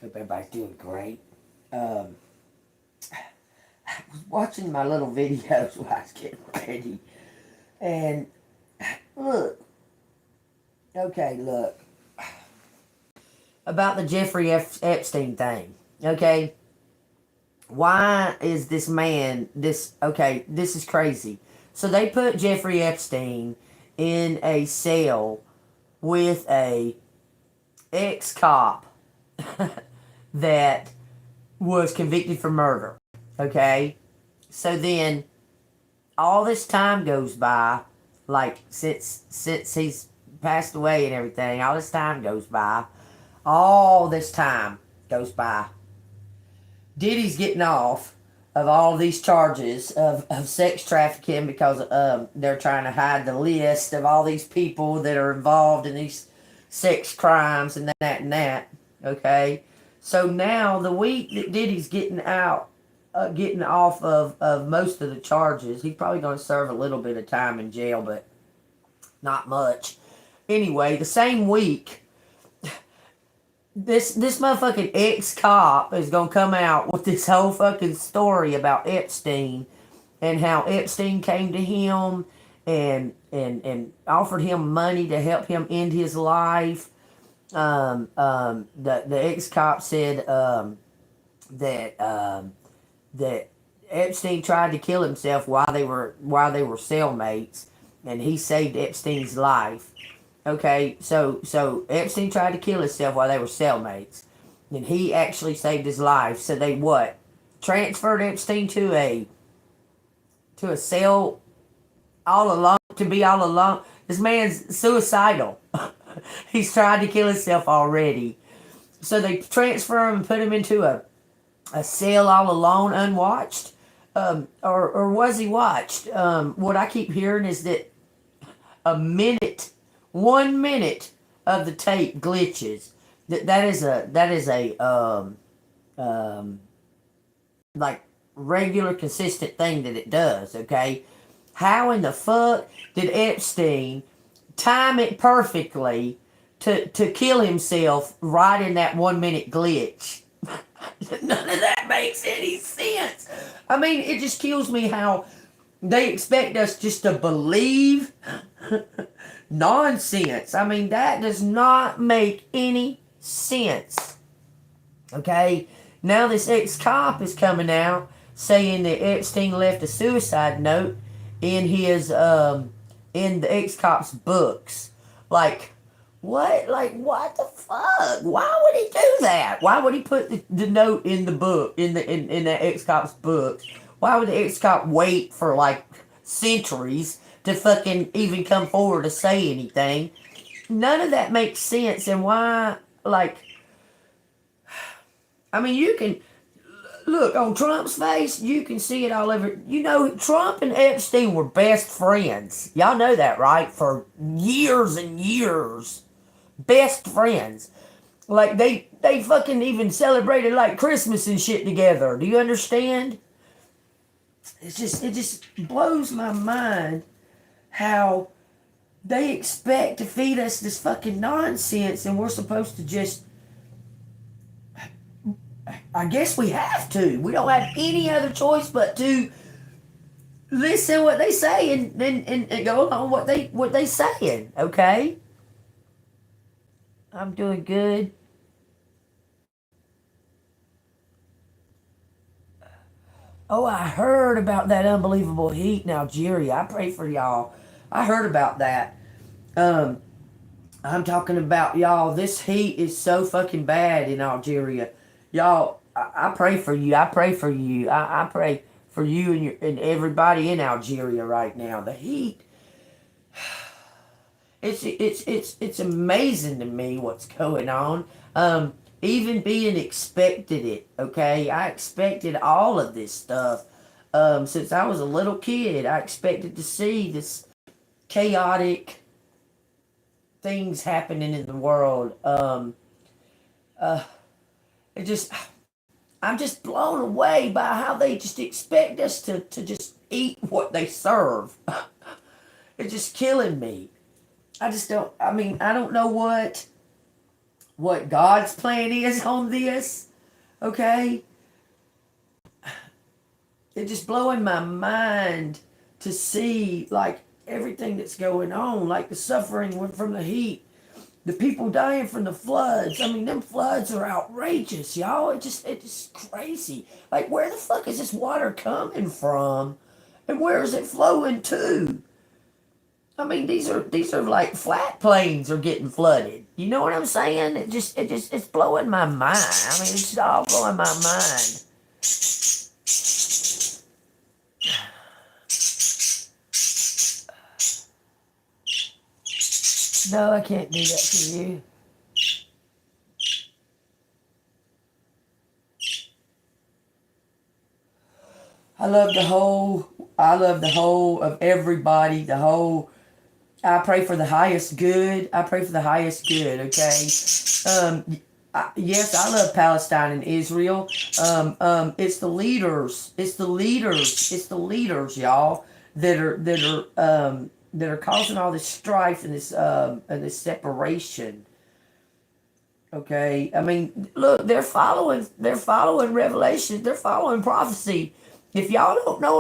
Hope everybody's doing great. Um, I was watching my little videos while I was getting ready, and look, okay, look about the Jeffrey Epstein thing. Okay, why is this man this? Okay, this is crazy. So they put Jeffrey Epstein in a cell with a ex cop that was convicted for murder. Okay? So then all this time goes by, like since he's passed away and everything, all this time goes by. All this time goes by. Diddy's getting off of all these charges of sex trafficking because they're trying to hide the list of all these people that are involved in these sex crimes and that and that. Okay? So now the week that Diddy's getting off of most of the charges, he's probably going to serve a little bit of time in jail, but not much. Anyway, the same week, this motherfucking ex-cop is going to come out with this whole fucking story about Epstein and how Epstein came to him and offered him money to help him end his life. The ex-cop said that Epstein tried to kill himself while they were cellmates, and he saved Epstein's life. Okay, so Epstein tried to kill himself while they were cellmates, and he actually saved his life. So they what? Transferred Epstein to a cell all alone, to be all alone. This man's suicidal. He's tried to kill himself already. So they transfer him and put him into a cell all alone, unwatched. Or was he watched? What I keep hearing is that a minute, 1 minute of the tape glitches. That is a like regular consistent thing that it does. Okay, how in the fuck did Epstein time it perfectly to kill himself right in that 1 minute glitch? None of that makes any sense. I mean, it just kills me how they expect us just to believe nonsense. I mean, that does not make any sense. Okay? Now this ex-cop is coming out saying that Epstein left a suicide note in his in the ex-cop's books. Like, what? Like, what the fuck? Why would he do that? Why would he put the note in the book, in the ex-cop's book? Why would the ex-cop wait for, like, centuries to fucking even come forward to say anything? None of that makes sense. And why, like, I mean, you can look on Trump's face, you can see it all over. You know, Trump and Epstein were best friends. Y'all know that, right? For years and years. Best friends. Like, they fucking even celebrated, like, Christmas and shit together. Do you understand? It just blows my mind how they expect to feed us this fucking nonsense, and we're supposed to just, I guess we have to. We don't have any other choice but to listen to what they say and go on what they saying. Okay, I'm doing good. Oh, I heard about that unbelievable heat in Algeria. I pray for y'all. I heard about that. Um, I'm talking about y'all. This heat is so fucking bad in Algeria. Y'all, I pray for you. I pray for you. I pray for you and everybody in Algeria right now. The heat. It's amazing to me what's going on. Even being expected it. Okay, I expected all of this stuff. Since I was a little kid, I expected to see this chaotic things happening in the world. Uh, it just, I'm just blown away by how they just expect us to just eat what they serve. It's just killing me. I just don't. I mean, I don't know what what God's plan is on this, okay? It's just blowing my mind to see, like, everything that's going on, like the suffering from the heat, the people dying from the floods. I mean, them floods are outrageous, y'all. It's just crazy. Like, where the fuck is this water coming from, and where is it flowing to? I mean, these are like flat plains are getting flooded. You know what I'm saying? It's blowing my mind. I mean, it's all blowing my mind. No, I can't do that for you. I love the whole of everybody, I pray for the highest good. I pray for the highest good, okay? Yes, I love Palestine and Israel. It's the leaders. It's the leaders. It's the leaders, y'all, that are causing all this strife and this separation. Okay, I mean, look, they're following Revelation. They're following prophecy. If y'all don't know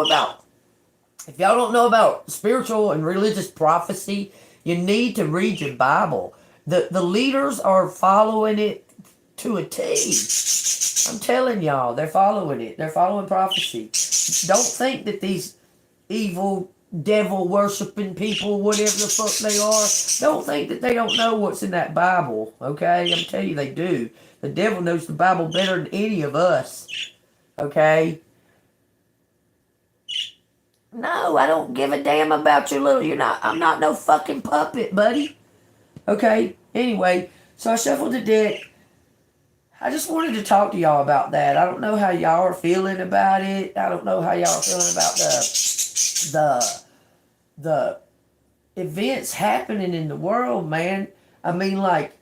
about spiritual and religious prophecy, you need to read your Bible. The leaders are following it to a T. I'm telling y'all, they're following it. They're following prophecy. Don't think that these evil devil worshiping people, whatever the fuck they are, don't think that they don't know what's in that Bible. Okay, I'm telling you, they do. The devil knows the Bible better than any of us. Okay. No, I don't give a damn about your little. I'm not no fucking puppet, buddy. Okay. Anyway, so I shuffled the deck. I just wanted to talk to y'all about that. I don't know how y'all are feeling about it. I don't know how y'all are feeling about the events happening in the world, man. I mean, like,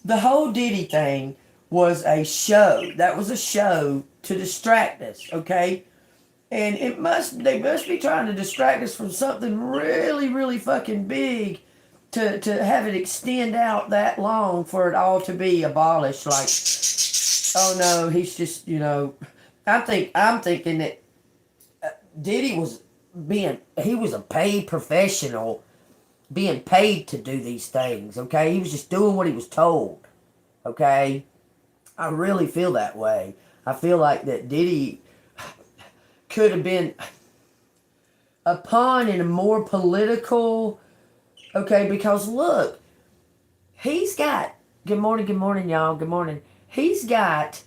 the whole Diddy thing was a show. That was a show to distract us, okay? And they must be trying to distract us from something really, really fucking big to have it extend out that long for it all to be abolished. Like, oh no, he's just, I'm thinking that Diddy was he was a paid professional being paid to do these things, okay? He was just doing what he was told, okay? I really feel that way. I feel like that Diddy could have been a pawn in a more political, okay, because look, he's got, good morning, y'all, good morning. He's got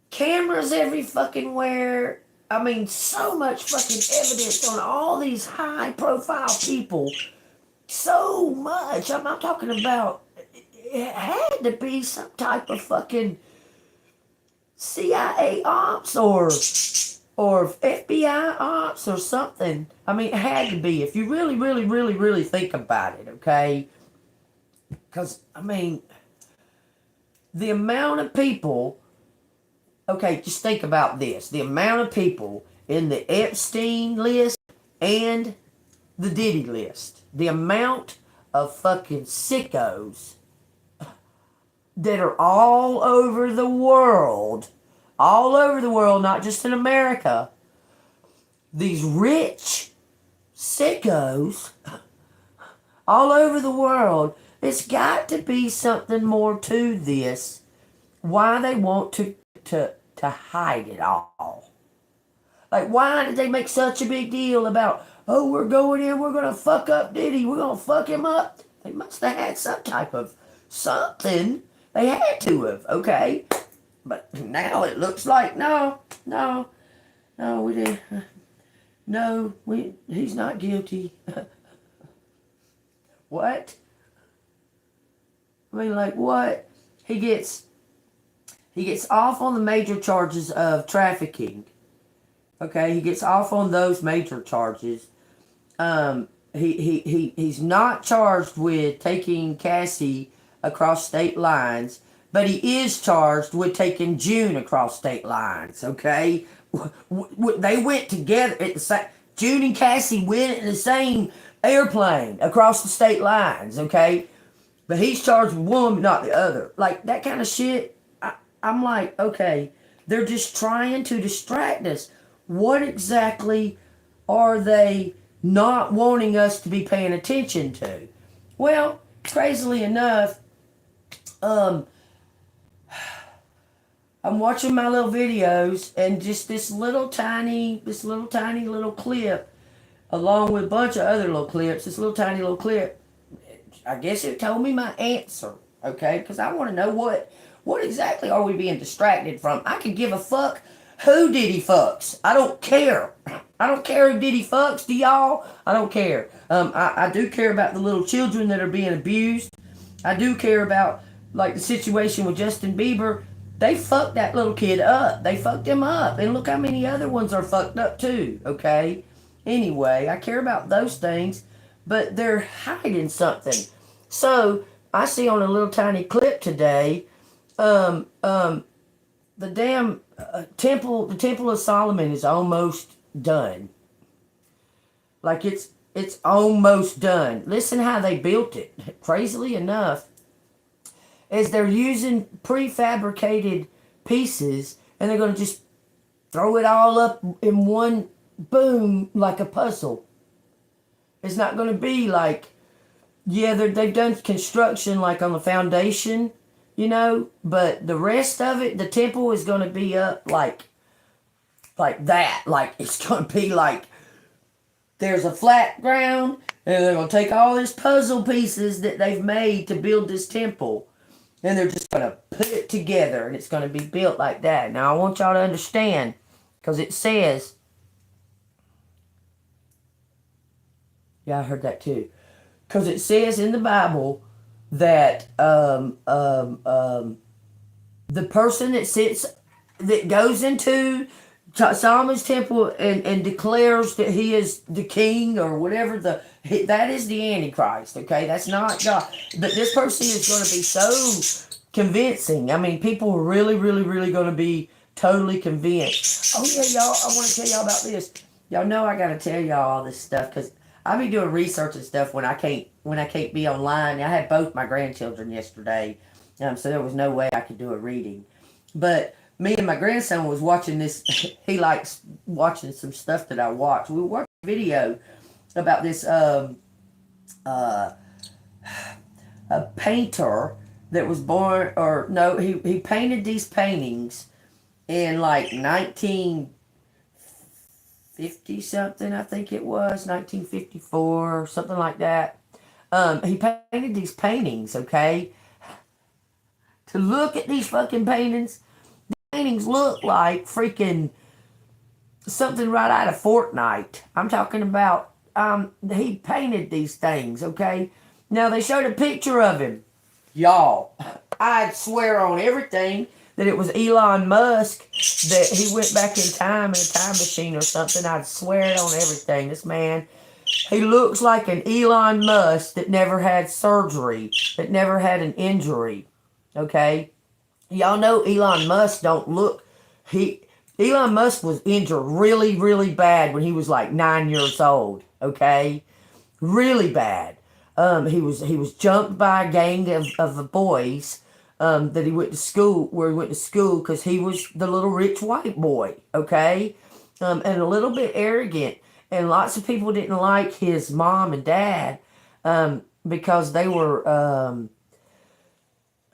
cameras every fucking where. I mean, so much fucking evidence on all these high profile people. So much. I'm not talking about, it had to be some type of fucking CIA ops or FBI ops or something. I mean, it had to be. If you really, really, really, really think about it, okay? Because, I mean, the amount of people, okay, just think about this. The amount of people in the Epstein list and the Diddy list. The amount of fucking sickos that are all over the world, not just in America. These rich sickos all over the world. It's got to be something more to this. Why they want to hide it all. Like, why did they make such a big deal about, oh, we're going in, we're going to fuck up Diddy, we're going to fuck him up? They must have had some type of something. They had to have, okay? But now it looks like, no, we didn't. No, he's not guilty. What? I mean, like, what? He gets off on the major charges of trafficking. Okay, he gets off on those major charges. He's not charged with taking Cassie across state lines, but he is charged with taking June across state lines. Okay, they went together at the same. June and Cassie went in the same airplane across the state lines. Okay, But he's charged with one, but not the other. Like, that kind of shit, I'm like, okay, they're just trying to distract us. What exactly are they not wanting us to be paying attention to? Well, crazily enough, I'm watching my little videos, and just this little tiny little clip, along with a bunch of other little clips, this little tiny little clip, I guess it told me my answer, okay? Because I want to know what exactly are we being distracted from. I could give a fuck who Diddy fucks. I don't care. I don't care who Diddy fucks. Do y'all? I don't care. I do care about the little children that are being abused. I do care about, like, the situation with Justin Bieber. They fucked that little kid up. They fucked him up. And look how many other ones are fucked up too, okay? Anyway, I care about those things, but they're hiding something. So, I see on a little tiny clip today, the damn temple, the Temple of Solomon is almost done. Like, it's almost done. Listen how they built it. Crazily enough, is they're using prefabricated pieces, and they're going to just throw it all up in one boom like a puzzle. It's not going to be like, yeah, they've done construction like on the foundation, you know, but the rest of it, the temple is going to be up like that. Like, it's going to be like, there's a flat ground, and they're going to take all these puzzle pieces that they've made to build this temple, and they're just going to put it together, and it's going to be built like that. Now, I want y'all to understand, because it says, yeah, I heard that too. Because it says in the Bible that the person that goes into Solomon's temple and declares that he is the king or whatever, that is the Antichrist, okay? That's not God. But this person is going to be so convincing. I mean, people are really, really, really going to be totally convinced. Oh, yeah, y'all, I want to tell y'all about this. Y'all know I got to tell y'all all this stuff because I be doing research and stuff when I can't be online. I had both my grandchildren yesterday, so there was no way I could do a reading. But me and my grandson was watching this. He likes watching some stuff that I watch. We watched a video about this a painter that was born, or no, he painted these paintings in like 1950 something, I think it was 1954 or something like that. He painted these paintings, okay? To look at these fucking paintings, the paintings look like freaking something right out of Fortnite. I'm talking about, he painted these things, okay? Now, they showed a picture of him. Y'all, I'd swear on everything that it was Elon Musk, that he went back in time in a time machine or something. I'd swear it on everything. This man, he looks like an Elon Musk that never had surgery, that never had an injury, okay? Y'all know Elon Musk don't look, Elon Musk was injured really, really bad when he was like 9 years old, okay? Really bad. He was jumped by a gang of boys that he went to school, because he was the little rich white boy, okay? And a little bit arrogant. And lots of people didn't like his mom and dad because they were,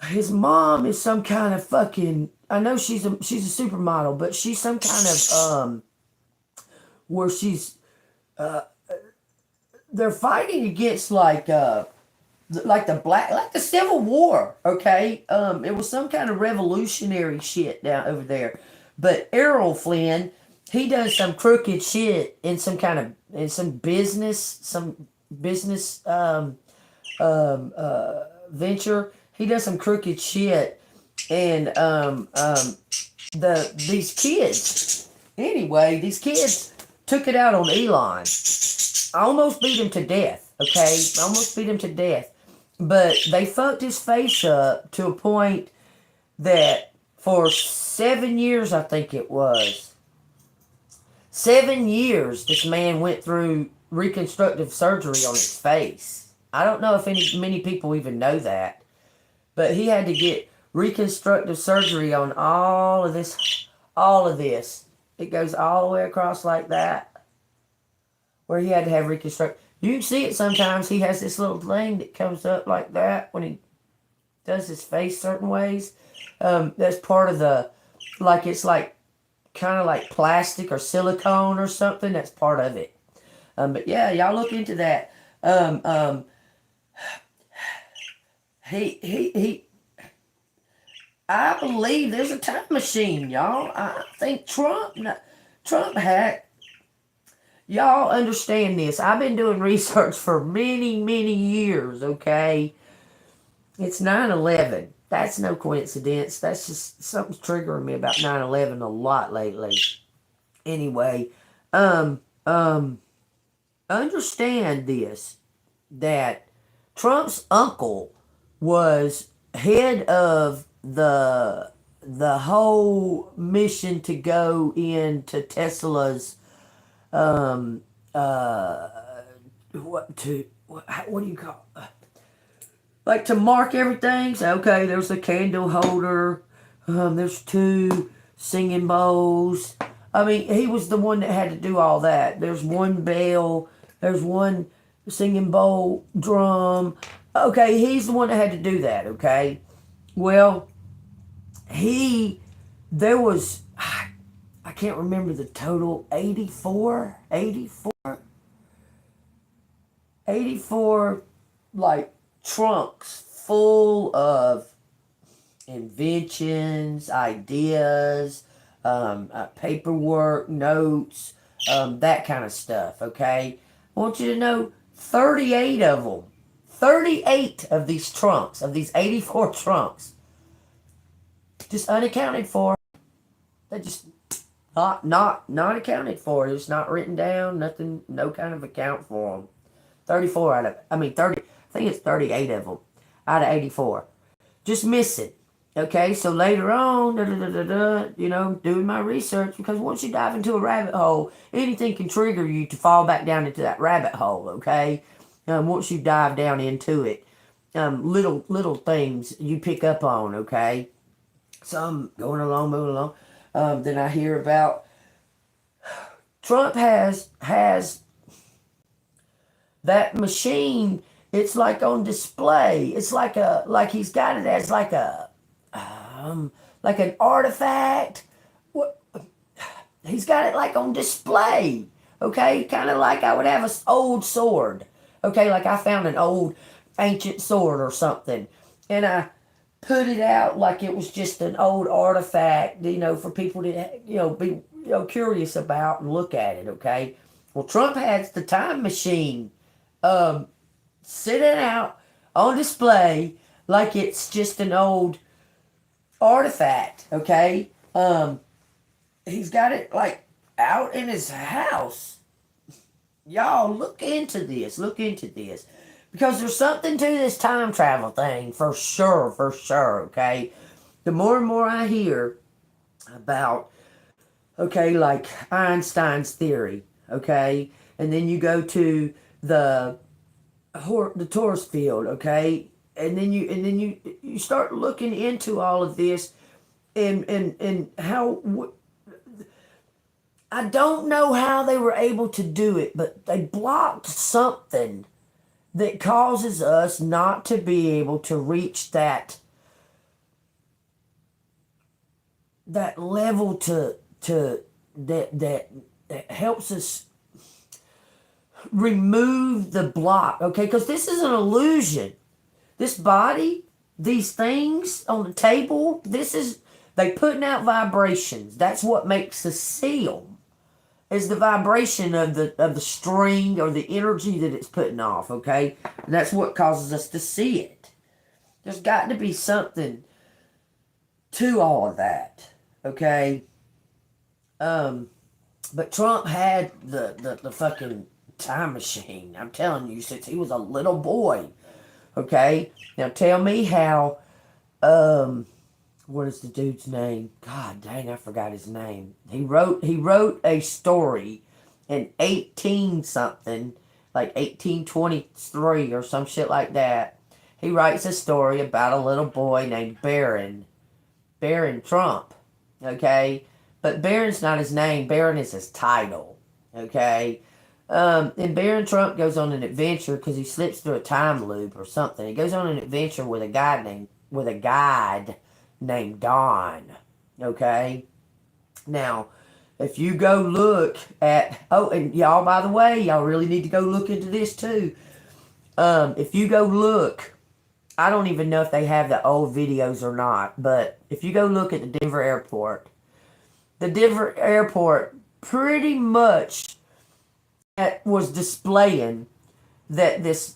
his mom is some kind of fucking, I know she's a supermodel, but she's some kind of, where she's, they're fighting against like the Civil War, okay? It was some kind of revolutionary shit down over there. But Errol Flynn, he does some crooked shit in some business venture. He does some crooked shit, and these kids, anyway, these kids took it out on Elon. Almost beat him to death, okay? Almost beat him to death. But they fucked his face up to a point that for 7 years, I think it was, 7 years, this man went through reconstructive surgery on his face. I don't know if many people even know that, but he had to get reconstructive surgery on all of this. All of this. It goes all the way across like that, where he had to have reconstruct. You can see it sometimes. He has this little thing that comes up like that when he does his face certain ways. That's part of the, like it's like kind of like plastic or silicone or something. That's part of it. But yeah, y'all look into that. Um, um, he. I believe there's a time machine, y'all. I think Trump had. Y'all understand this. I've been doing research for many, many years, okay? It's 9/11. That's no coincidence. That's just something's triggering me about 9/11 a lot lately. Anyway, um, um, understand this, that Trump's uncle was head of the whole mission to go into Tesla's um uh what do you call, like, to mark everything. So okay, there's a candle holder, there's two singing bowls. I mean, he was the one that had to do all that. There's one bell, there's one singing bowl drum. Okay, he's the one that had to do that. Okay, well, he there was, I can't remember the total, 84 like trunks full of inventions, ideas, paperwork, notes, that kind of stuff. Okay, I want you to know 38 of them, 38 of these trunks, of these 84 trunks, just unaccounted for. They just not accounted for. It's not written down. Nothing. No kind of account for them. 34 out of, I mean 30. I think it's 38 of them out of 84. Just missing. Okay, so later on, doing my research, because once you dive into a rabbit hole, anything can trigger you to fall back down into that rabbit hole. Okay, once you dive down into it, little things you pick up on. Okay, so I'm going along, moving along. Then I hear about Trump has that machine. It's like on display. It's like he's got it as like an artifact. What, he's got it like on display. Okay, kind of like I would have an old sword. Okay, like I found an old ancient sword or something, and I put it out like it was just an old artifact, for people to, be, curious about and look at it. Okay, well, Trump has the time machine, sitting out on display like it's just an old artifact. Okay, he's got it like out in his house. Y'all look into this. Look into this. Because there's something to this time travel thing, for sure, okay? The more and more I hear about, okay, like Einstein's theory, okay? And then you go to the torus field, okay? And then you start looking into all of this, and how, I don't know how they were able to do it, but they blocked something that causes us not to be able to reach that level that helps us remove the block. Okay, because this is an illusion. This body, these things on the table, they putting out vibrations. That's what makes us see them. Is the vibration of the string, or the energy that it's putting off. Okay, and that's what causes us to see it. There's got to be something to all of that. Okay, but Trump had the fucking time machine. I'm telling you, since he was a little boy. Okay, now tell me how. What is the dude's name? God dang, I forgot his name. He wrote a story in 18 something, like 1823 or some shit like that. He writes a story about a little boy named Barron Trump, okay? But Barron's not his name. Barron is his title, okay? And Barron Trump goes on an adventure because he slips through a time loop or something. He goes on an adventure with a guide named Don, okay? Now, if you go look at, oh, and y'all, by the way, y'all really need to go look into this too. If you go look, I don't even know if they have the old videos or not, but if you go look at the Denver airport pretty much was displaying that this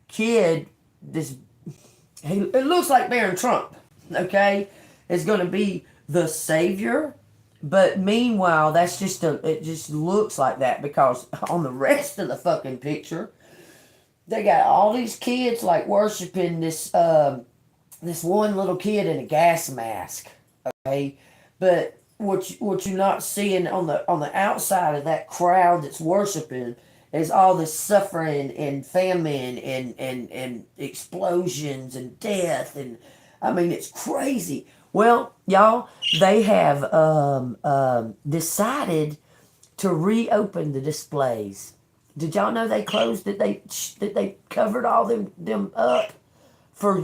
kid, it looks like Barron Trump, okay, is going to be the savior. But meanwhile, it just looks like that because on the rest of the fucking picture, they got all these kids like worshiping this one little kid in a gas mask, okay? But what you're not seeing on the outside of that crowd that's worshiping is all this suffering and famine and explosions and death, and I mean it's crazy. Well, y'all, they have decided to reopen the displays. Did y'all know they closed it? They covered all them up for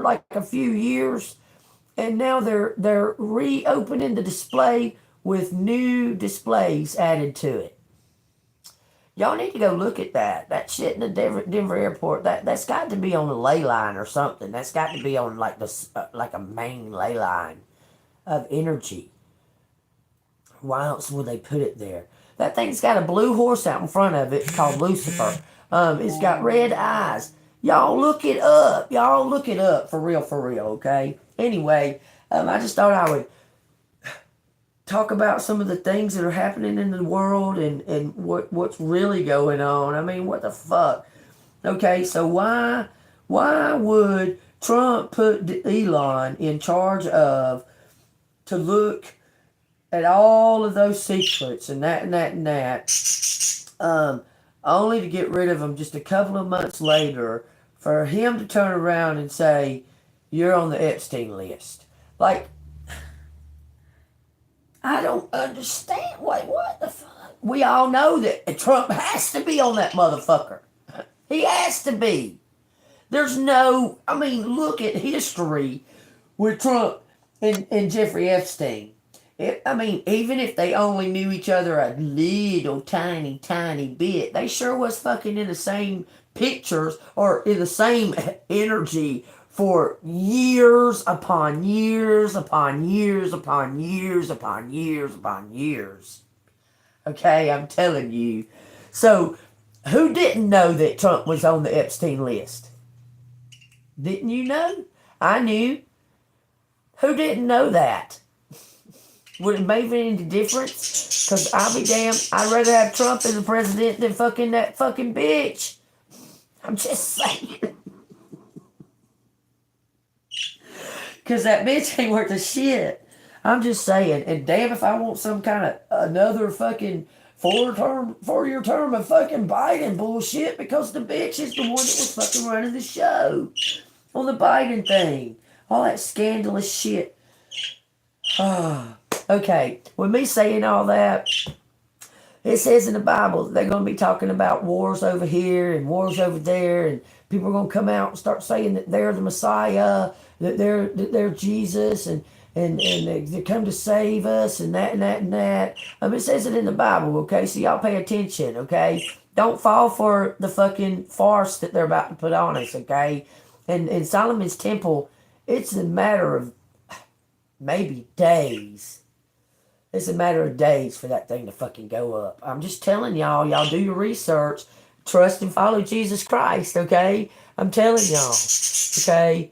like a few years, and now they're reopening the display with new displays added to it. Y'all need to go look at that. That shit in the Denver airport. That's got to be on a ley line or something. That's got to be on like like a main ley line of energy. Why else would they put it there? That thing's got a blue horse out in front of it called Lucifer. It's got red eyes. Y'all look it up. Y'all look it up for real, okay? Anyway, I just thought I would talk about some of the things that are happening in the world and what's really going on. I mean, what the fuck? Okay, so why would Trump put Elon in charge of to look at all of those secrets and that, only to get rid of them just a couple of months later for him to turn around and say, you're on the Epstein list? Like, I don't understand. What the fuck? We all know that Trump has to be on that motherfucker. He has to be. There's no, I mean, look at history with Trump and Jeffrey Epstein. I mean, even if they only knew each other a little tiny bit, they sure was fucking in the same pictures or in the same energy for years upon years upon years upon years upon years upon years. Okay, I'm telling you. So, who didn't know that Trump was on the Epstein list? Didn't you know? I knew. Who didn't know that? Would it make any difference? Because I'll be damned, I'd rather have Trump as the president than fucking that fucking bitch. I'm just saying. Because that bitch ain't worth a shit. I'm just saying. And damn if I want some kind of another fucking four-year term of fucking Biden bullshit, because the bitch is the one that was fucking running the show on the Biden thing. All that scandalous shit. Okay, with me saying all that, it says in the Bible that they're going to be talking about wars over here and wars over there, and people are going to come out and start saying that they're the Messiah, that they're Jesus, and they come to save us, and that. It says it in the Bible, okay? So y'all pay attention, okay? Don't fall for the fucking farce that they're about to put on us, okay? And in Solomon's temple, it's a matter of maybe days. It's a matter of days for that thing to fucking go up. I'm just telling y'all do your research. Trust and follow Jesus Christ, okay? I'm telling y'all, okay?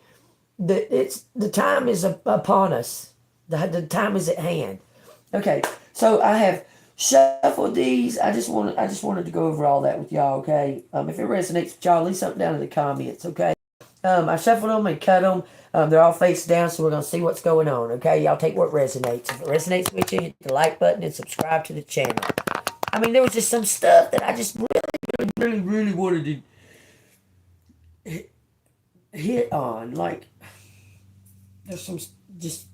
The time is upon us. The time is at hand. Okay, so I have shuffled these. I just wanted to go over all that with y'all, okay? If it resonates with y'all, leave something down in the comments, okay? I shuffled them and cut them. They're all face down, so we're going to see what's going on, okay? Y'all take what resonates. If it resonates with you, hit the like button and subscribe to the channel. I mean, there was just some stuff that I just really really wanted to hit on. Like, there's some just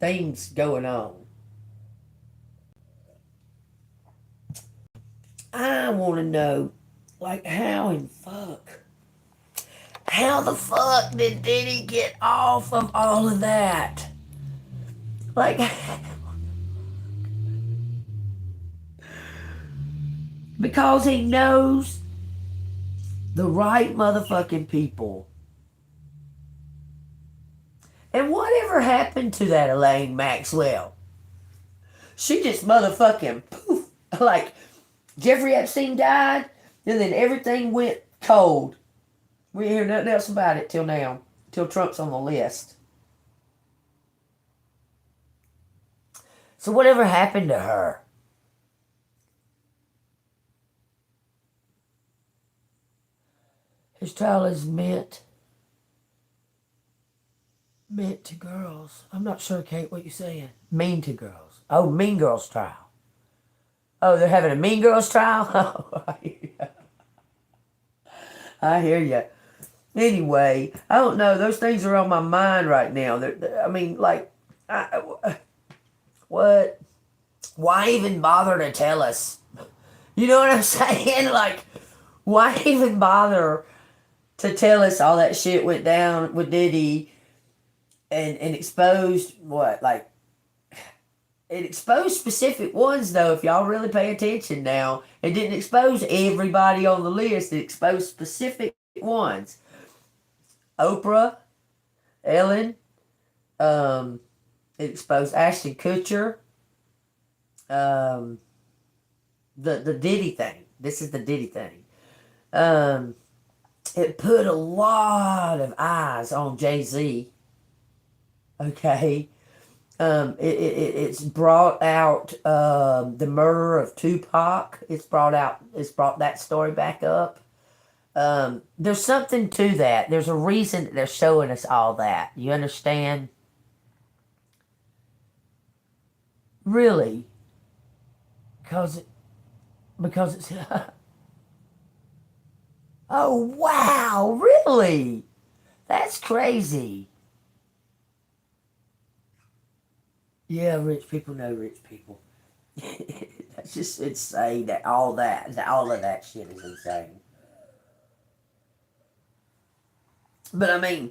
things going on. I want to know, like, how the fuck did he get off of all of that? Like, because he knows the right motherfucking people. And whatever happened to that Elaine Maxwell? She just motherfucking poof. Like, Jeffrey Epstein died, and then everything went cold. We didn't hear nothing else about it till now, till Trump's on the list. So whatever happened to her? His trial is meant to girls. I'm not sure, Kate, what you're saying. Mean to girls. Oh, Mean Girls trial. Oh, they're having a Mean Girls trial? Oh, I hear you. Anyway, I don't know. Those things are on my mind right now. I mean, like, what? Why even bother to tell us? You know what I'm saying? Like, why even bother to tell us all that shit went down with Diddy and exposed what? Like, it exposed specific ones, though, if y'all really pay attention now. It didn't expose everybody on the list. It exposed specific ones. Oprah, Ellen, it exposed Ashton Kutcher, the Diddy thing. This is the Diddy thing. It put a lot of eyes on Jay-Z. Okay. It's brought out the murder of Tupac. It's brought that story back up. There's something to that. There's a reason that they're showing us all that. You understand? Really? Because it's oh wow, really? That's crazy. Yeah, rich people know rich people. That's just insane that all of that shit is insane. But I mean,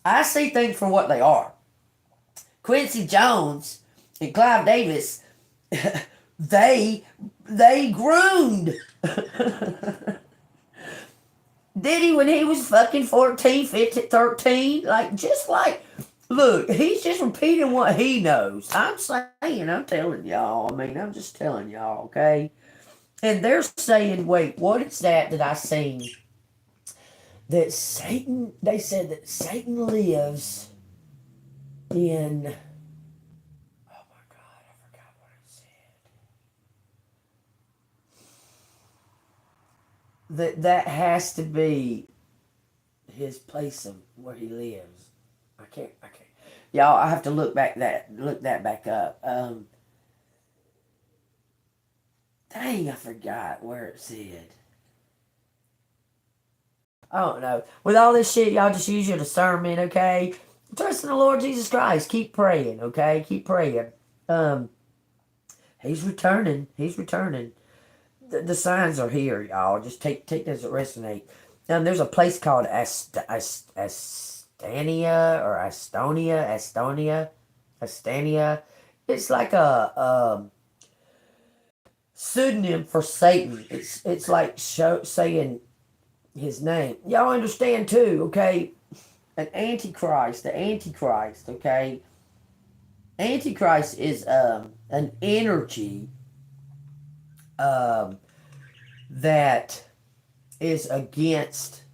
I see things for what they are. Quincy Jones and Clive Davis, they groomed Diddy when he was fucking 14, 15, 13. Like, just like, look, he's just repeating what he knows. I'm telling y'all. I mean, I'm just telling y'all, okay? And they're saying, wait, what is that I seen? That Satan, they said that Satan lives in, oh my God, I forgot what it said. That has to be his place of where he lives. I can't. Y'all, I have to look that back up. Dang, I forgot where it said. I don't know. With all this shit, y'all just use your discernment, okay? Trust in the Lord Jesus Christ. Keep praying, okay? Keep praying. He's returning. He's returning. The signs are here, y'all. Just take those that resonate. There's a place called Astania. It's like a pseudonym for Satan. It's like saying his name. Y'all understand too, okay? The Antichrist, okay? Antichrist is an energy that is against.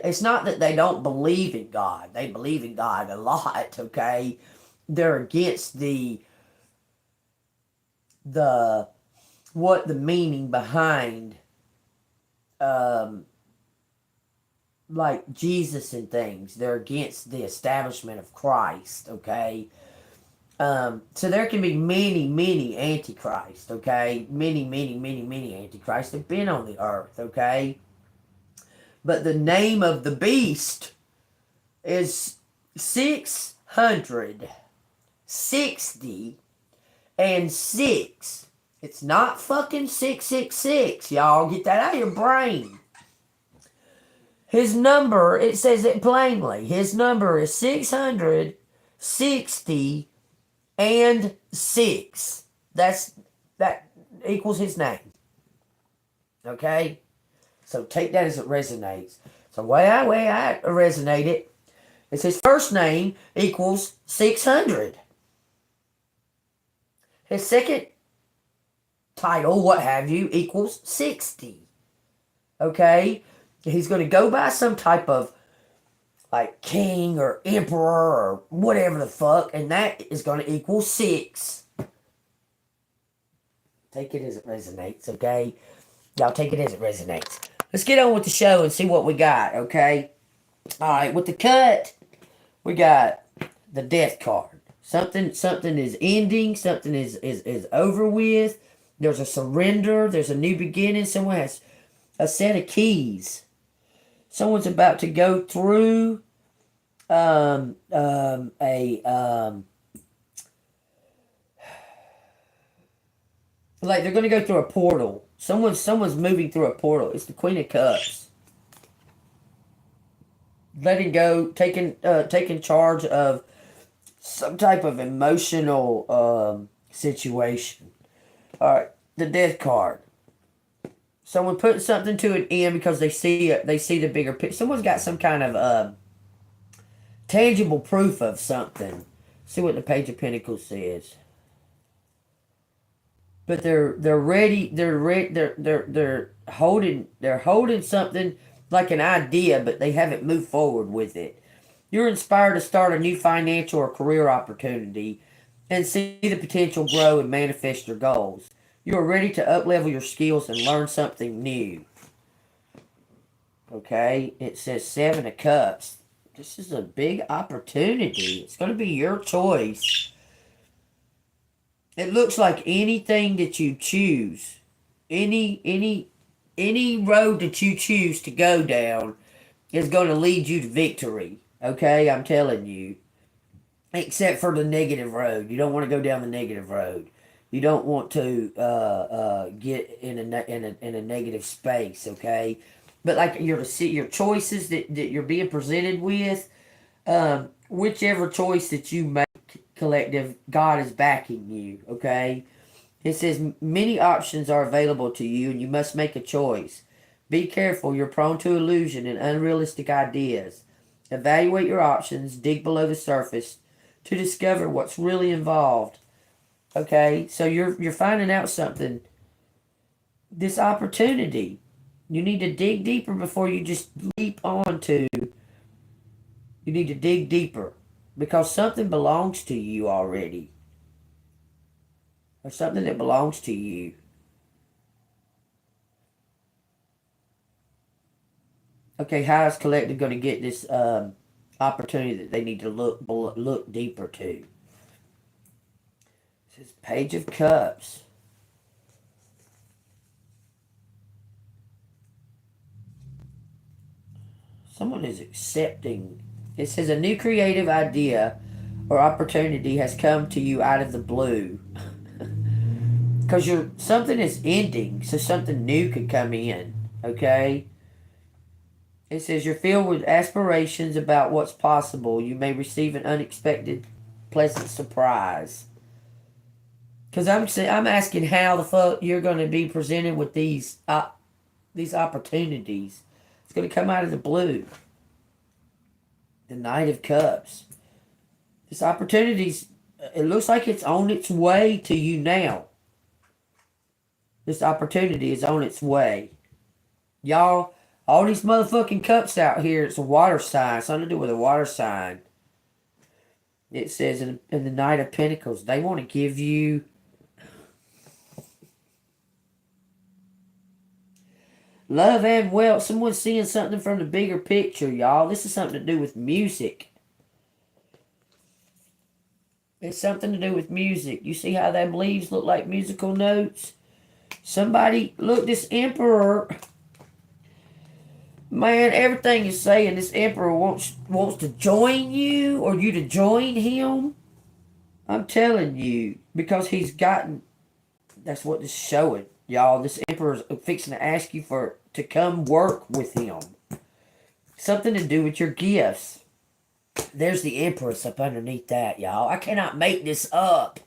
It's not that they don't believe in God. They believe in God a lot, okay? They're against the what the meaning behind like Jesus and things. They're against the establishment of Christ, okay? So there can be many, many antichrists, okay? Many, many, many, many antichrists have been on the earth, okay? But the name of the beast is 660 and 6. It's not fucking 666, y'all. Get that out of your brain. His number, it says it plainly. His number is 660 and 6. That equals his name. Okay? So take that as it resonates. So way I resonate it, it's his first name equals 600. His second title, what have you, equals 60. Okay? He's going to go by some type of like king or emperor or whatever the fuck, and that is going to equal 6. Take it as it resonates, okay? Y'all take it as it resonates. Let's get on with the show and see what we got, okay? Alright, with the cut, we got the death card. Something is ending, something is over with. There's a surrender, there's a new beginning, someone has a set of keys. Someone's about to go through like they're going to go through a portal. Someone's moving through a portal. It's the Queen of Cups. Letting go, taking charge of some type of emotional situation. All right, the Death card. Someone putting something to an end because they see the bigger picture. Someone's got some kind of tangible proof of something. See what the Page of Pentacles says. But they're ready. They're holding something like an idea, but they haven't moved forward with it. You're inspired to start a new financial or career opportunity and see the potential grow and manifest your goals. You are ready to uplevel your skills and learn something new. Okay, it says 7 of Cups. This is a big opportunity. It's going to be your choice. It looks like anything that you choose, any road that you choose to go down is going to lead you to victory. Okay, I'm telling you. Except for the negative road. You don't want to go down the negative road. You don't want to get in a negative space. Okay, but like your choices that you're being presented with, whichever choice that you make, collective, God is backing you. Okay, it says many options are available to you, and you must make a choice. Be careful. You're prone to illusion and unrealistic ideas. Evaluate your options. Dig below the surface to discover what's really involved. Okay, so you're finding out something. This opportunity, you need to dig deeper before you just leap onto. You need to dig deeper because something belongs to you already. Or something that belongs to you. Okay, how is collective going to get this opportunity that they need to look deeper to? It says Page of Cups. Someone is accepting. It says a new creative idea or opportunity has come to you out of the blue. Because something is ending, so something new could come in. Okay? It says you're filled with aspirations about what's possible. You may receive an unexpected, pleasant surprise. Because I'm asking how the fuck you're going to be presented with these opportunities. It's going to come out of the blue. The Knight of Cups. This opportunity's, it looks like it's on its way to you now. This opportunity is on its way. Y'all, all these motherfucking cups out here, it's a water sign. Something to do with a water sign. It says in the Knight of Pentacles, they want to give you love and wealth. Someone's seeing something from the bigger picture, y'all. This is something to do with music. It's something to do with music. You see how them leaves look like musical notes? Somebody, look, this emperor, man, everything is saying this emperor wants to join you or you to join him. I'm telling you, because he's gotten, that's what this is showing, y'all. This emperor's fixing to ask you to come work with him. Something to do with your gifts. There's the empress up underneath that, y'all. I cannot make this up.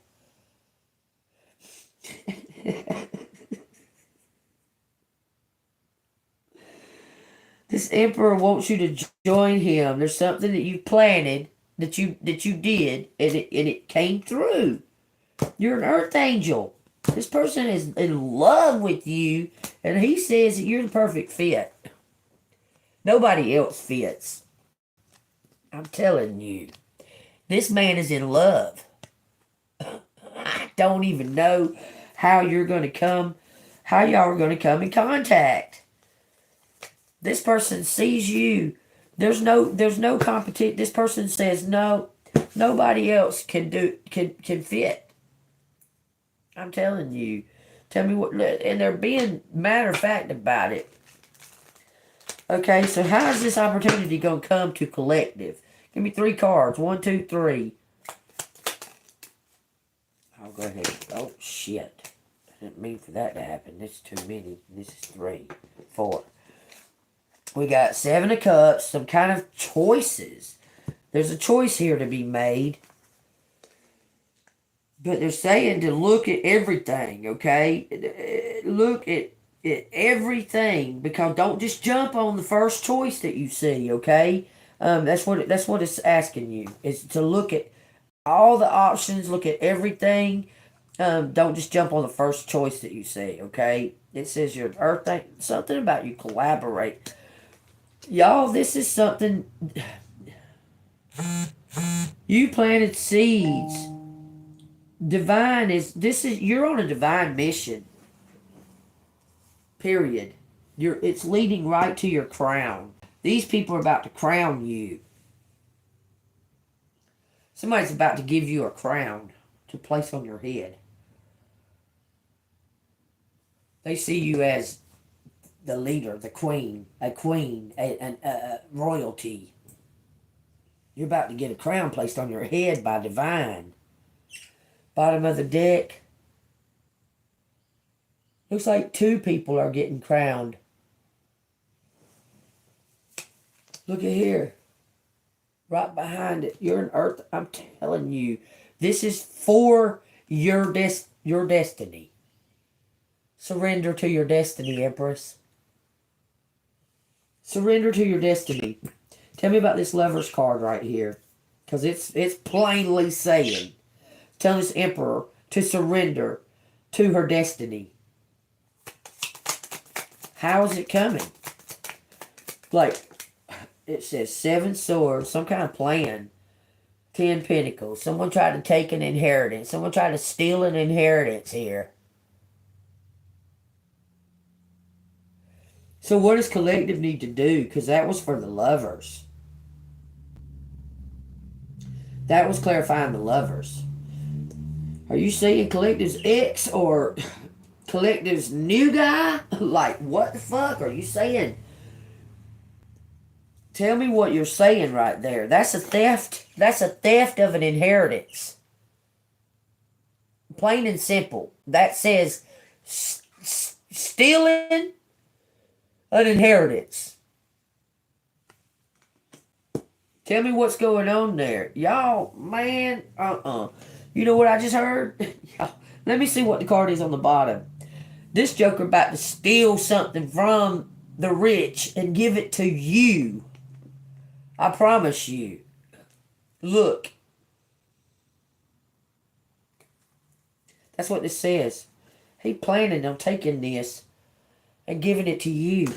This emperor wants you to join him. There's something that you planted, that you did, and it came through. You're an earth angel. This person is in love with you, and he says that you're the perfect fit. Nobody else fits. I'm telling you. This man is in love. I don't even know how y'all are going to come in contact. This person sees you. There's no competition. This person says no. Nobody else can fit. I'm telling you. Tell me what, and they're being matter of fact about it. Okay, so how is this opportunity going to come to collective? Give me 3 cards. 1, 2, 3. I'll go ahead. Oh, shit. I didn't mean for that to happen. This is too many. This is 3, 4. We got 7 of Cups. Some kind of choices. There's a choice here to be made. But they're saying to look at everything, okay? Look at everything, because don't just jump on the first choice that you see, okay? That's what it's asking you, is to look at all the options, look at everything. Don't just jump on the first choice that you see, okay? It says you're an earth thing, something about you collaborate. Y'all, this is something. You planted seeds. You're on a divine mission. Period. It's leading right to your crown. These people are about to crown you. Somebody's about to give you a crown to place on your head. They see you as the leader, the queen, a royalty. You're about to get a crown placed on your head by divine. Bottom of the deck. Looks like 2 people are getting crowned. Look at here. Right behind it. You're an earth. I'm telling you. This is for your destiny. Surrender to your destiny, Empress. Surrender to your destiny. Tell me about this Lover's card right here. Because it's plainly saying, tell this Emperor to surrender to her destiny. How is it coming? Like, it says 7 swords, some kind of plan. 10 pentacles. Someone tried to take an inheritance. Someone tried to steal an inheritance here. So what does collective need to do? Because that was for the lovers. That was clarifying the lovers. Are you seeing collective's ex or collective's new guy? Like, what the fuck are you saying? Tell me what you're saying right there. That's a theft. That's a theft of an inheritance. Plain and simple. That says stealing an inheritance. Tell me what's going on there. Y'all, man, You know what I just heard? Let me see what the card is on the bottom. This joker about to steal something from the rich and give it to you. I promise you. Look. That's what this says. He planning on taking this and giving it to you.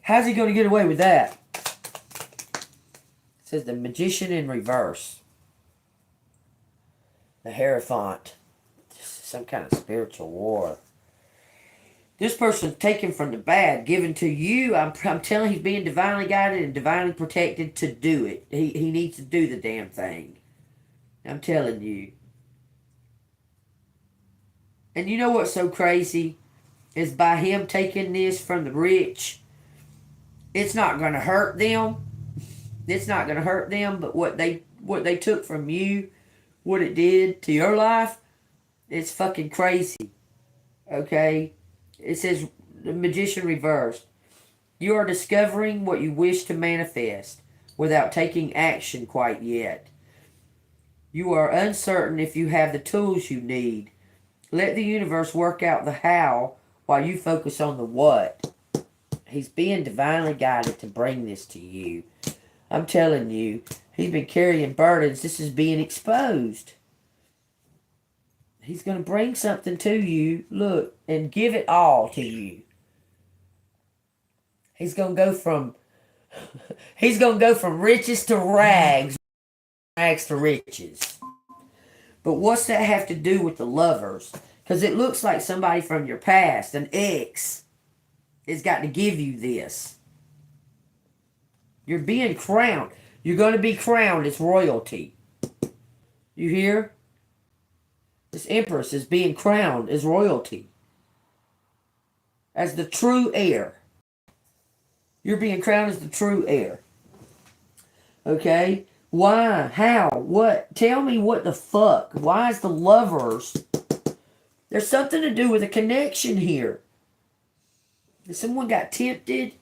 How's he going to get away with that? It says the Magician in reverse. The Hierophant. Some kind of spiritual war. This person's taken from the bad, given to you. I'm telling you, he's being divinely guided and divinely protected to do it. He needs to do the damn thing. I'm telling you. And you know what's so crazy? Is by him taking this from the rich, it's not going to hurt them. It's not going to hurt them, but what they took from you, what it did to your life, it's fucking crazy. Okay? It says, the magician reversed. You are discovering what you wish to manifest without taking action quite yet. You are uncertain if you have the tools you need. Let the universe work out the how while you focus on the what. He's being divinely guided to bring this to you. I'm telling you, he's been carrying burdens. This is being exposed. He's going to bring something to you, look, and give it all to you. He's going to go from riches to rags, rags to riches. But what's that have to do with the lovers? Because it looks like somebody from your past, an ex, has got to give you this. You're being crowned. You're going to be crowned as royalty. You hear? This empress is being crowned as royalty. As the true heir. You're being crowned as the true heir. Okay? Why? How? What? Tell me what the fuck. Why is the lovers? There's something to do with a connection here. Someone got tempted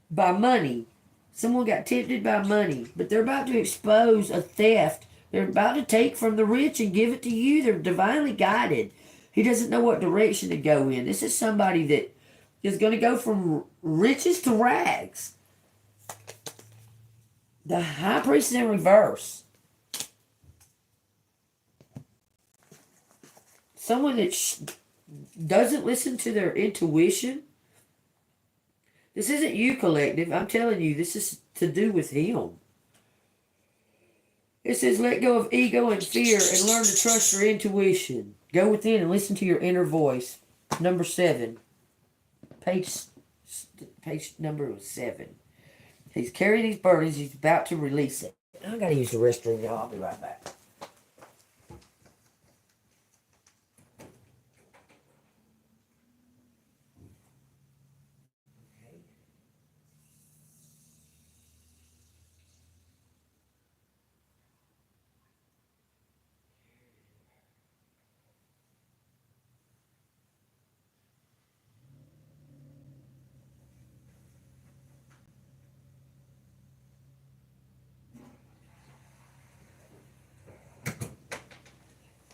by money. Someone got tempted by money. But they're about to expose a theft. They're about to take from the rich and give it to you. They're divinely guided. He doesn't know what direction to go in. This is somebody that is going to go from riches to rags. The high priest is in reverse. Someone that doesn't listen to their intuition. This isn't you, collective. I'm telling you, this is to do with him. It says, let go of ego and fear and learn to trust your intuition. Go within and listen to your inner voice. Number 7. Page number 7. He's carrying these burdens. He's about to release it. I got to use the restroom, y'all. I'll be right back.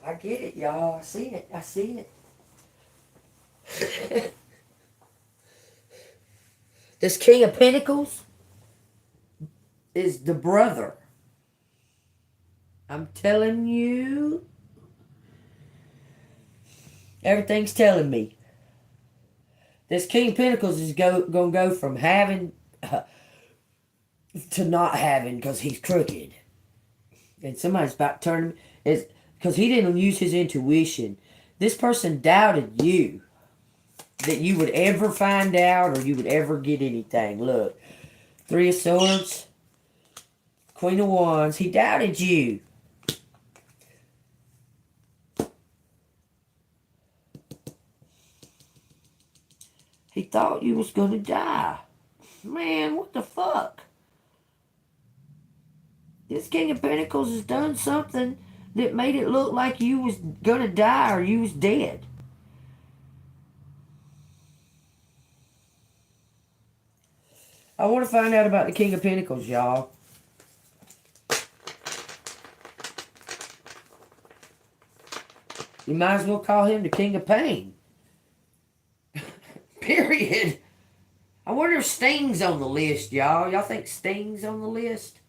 I get it, y'all. I see it. I see it. This King of Pentacles is the brother. I'm telling you. Everything's telling me. This King of Pentacles is going to go from having to not having because he's crooked. And somebody's about to turn him. It's because he didn't use his intuition. This person doubted you. That you would ever find out or you would ever get anything. Look. 3 of Swords. Queen of Wands. He doubted you. He thought you was going to die. Man, what the fuck? This King of Pentacles has done something that made it look like you was going to die or you was dead. I want to find out about the King of Pentacles, y'all. You might as well call him the King of Pain. Period. I wonder if Sting's on the list, y'all. Y'all think Sting's on the list?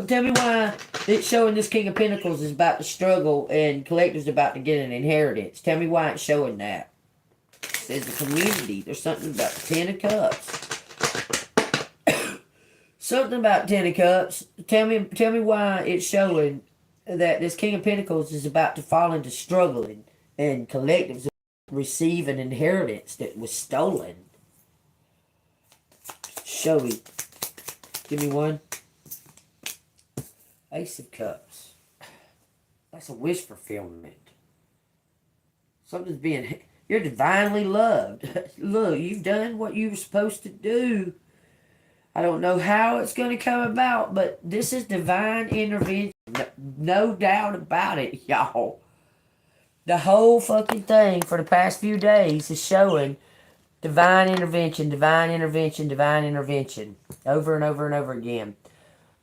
Tell me why it's showing this King of Pentacles is about to struggle and Collector's about to get an inheritance. Tell me why it's showing that. It says the community. There's something about the 10 of Cups. Something about Ten of Cups. Tell me why it's showing that this King of Pentacles is about to fall into struggling and collectives receive an inheritance that was stolen. Show me. Give me one. Ace of Cups. That's a wish fulfillment. Something's being... You're divinely loved. Look, you've done what you were supposed to do. I don't know how it's going to come about, but this is divine intervention. No doubt about it, y'all. The whole fucking thing for the past few days is showing divine intervention, divine intervention, divine intervention. Over and over and over again.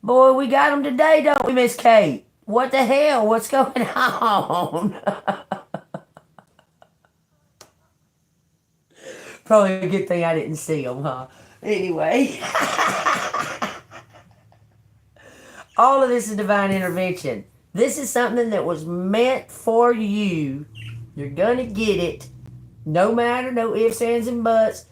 Boy, we got them today, don't we, Miss Kate? What the hell? What's going on? Probably a good thing I didn't see them, huh? Anyway. All of this is divine intervention. This is something that was meant for you. You're going to get it. No matter, no ifs, ands, and buts.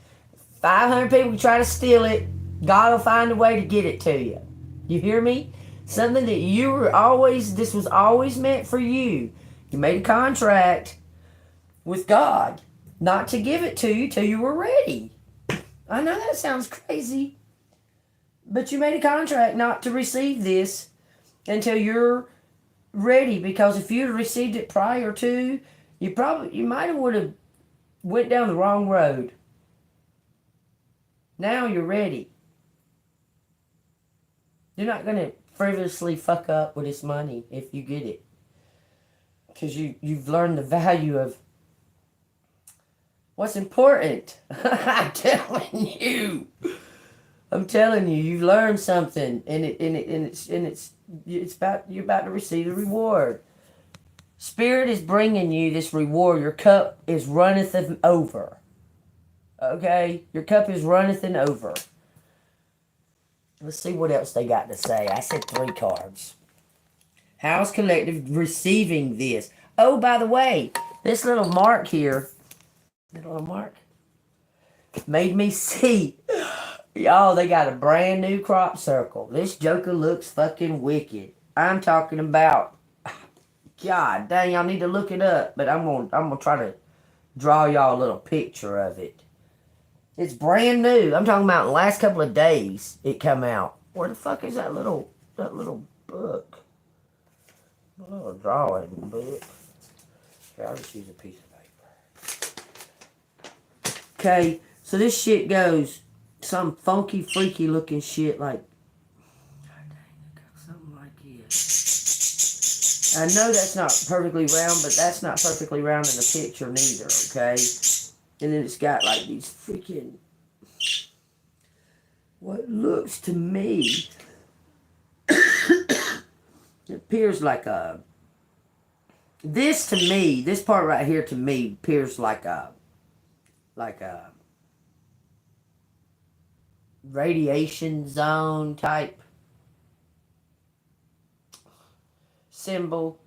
500 people try to steal it. God will find a way to get it to you. You hear me? Something that you were always, this was always meant for you. You made a contract with God not to give it to you till you were ready. I know that sounds crazy, but you made a contract not to receive this until you're ready, because if you'd received it prior to, you might have would have went down the wrong road. Now you're ready. You're not going to frivolously fuck up with this money if you get it, because you've learned the value of what's important. I'm telling you, you've learned something, and it's about, you're about to receive the reward. Spirit is bringing you this reward. Your cup is runneth over. Okay, your cup is runneth over. Let's see what else they got to say. I said 3 cards. How's collective receiving this? Oh, by the way, this little mark here. Little mark made me see, y'all, they got a brand new crop circle. This joker looks fucking wicked. I'm talking about, God dang, y'all need to look it up, but I'm gonna try to draw y'all a little picture of it. It's brand new. I'm talking about in the last couple of days it come out. Where the fuck is that little book? A little drawing book. Here, I'll just use a piece of okay, so this shit goes some funky, freaky looking shit like, God dang, it got something like this. I know that's not perfectly round, but that's not perfectly round in the picture neither, okay? And then it's got like these freaking, what looks to me, it appears like a, this part right here to me appears like a radiation zone type symbol.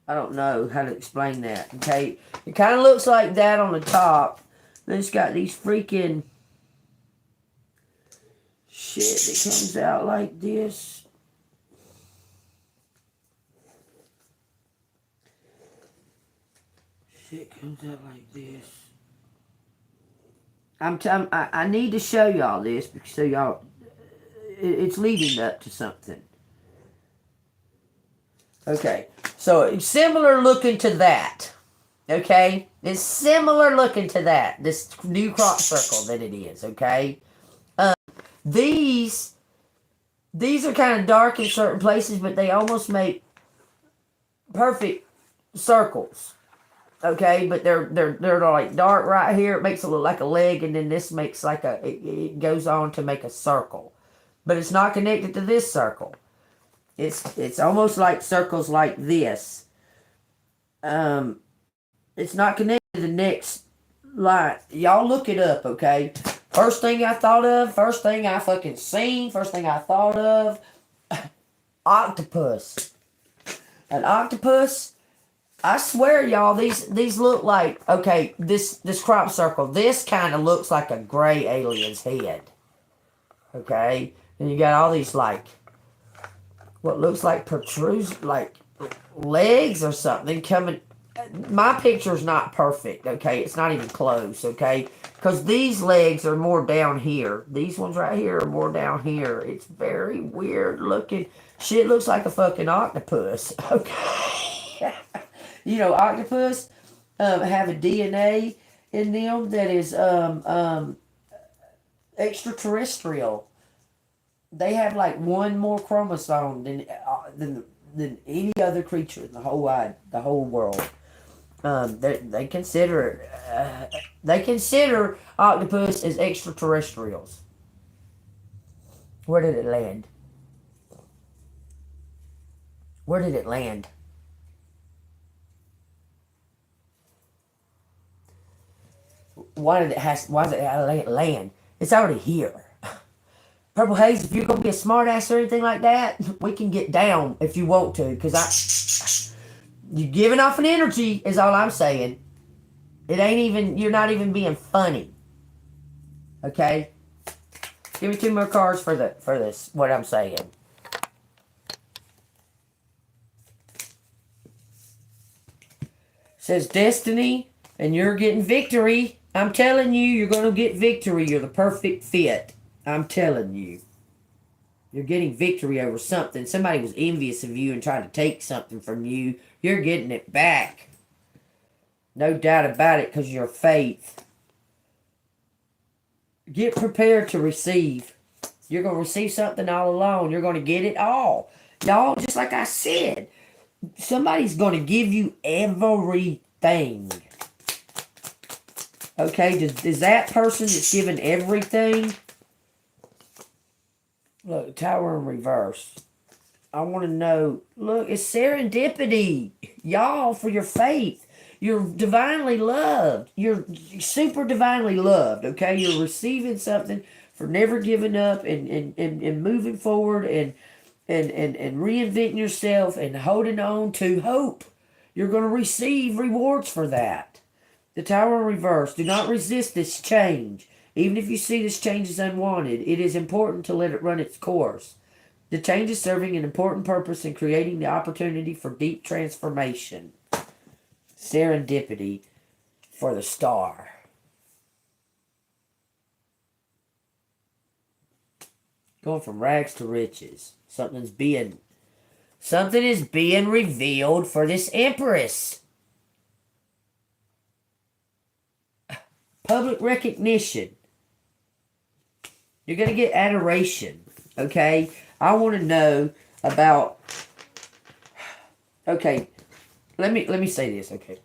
I don't know how to explain that. Okay, it kind of looks like that on the top. Then it's got these freaking shit that comes out like this. Shit comes out like this. I need to show y'all this because so y'all, it's leading up to something. Okay, so it's similar looking to that. Okay, it's similar looking to that. This new crop circle that it is. Okay, these are kind of dark in certain places, but they almost make perfect circles. Okay, but they're like dark right here. It makes it look like a leg, and then this makes like it goes on to make a circle, but it's not connected to this circle. It's almost like circles like this. It's not connected to the next line. Y'all look it up, okay? First thing I thought of, first thing I fucking seen, first thing I thought of, octopus. An octopus. I swear, y'all, these look like, okay, this crop circle, this kind of looks like a gray alien's head. Okay? And you got all these, like, what looks like protrusion, like legs or something coming. My picture's not perfect, okay? It's not even close, okay? Because these legs are more down here. These ones right here are more down here. It's very weird looking. Shit looks like a fucking octopus, okay? You know, octopus have a DNA in them that is extraterrestrial. They have like one more chromosome than any other creature in the whole world. They consider octopus as extraterrestrials. Where did it land? Where did it land? Why does it have to land? It's already here. Purple Haze, if you're gonna be a smartass or anything like that, we can get down if you want to, because you're giving off an energy is all I'm saying. It ain't even, you're not even being funny. Okay? Give me 2 more cards for this, what I'm saying. It says destiny, and you're getting victory. I'm telling you, you're going to get victory. You're the perfect fit. I'm telling you. You're getting victory over something. Somebody was envious of you and tried to take something from you. You're getting it back. No doubt about it, because your faith. Get prepared to receive. You're going to receive something all alone. You're going to get it all. Y'all, just like I said, somebody's going to give you everything. Okay, is that person that's giving everything? Look, Tower in reverse. I want to know, look, it's serendipity. Y'all, for your faith. You're divinely loved. You're super divinely loved, okay? You're receiving something for never giving up and moving forward and reinventing yourself and holding on to hope. You're going to receive rewards for that. The Tower in reverse. Do not resist this change. Even if you see this change is unwanted, it is important to let it run its course. The change is serving an important purpose in creating the opportunity for deep transformation. Serendipity for the star. Going from rags to riches. Something is being revealed for this Empress. Public recognition. You're going to get adoration. Okay? I want to know about... Okay. Let me say this, okay?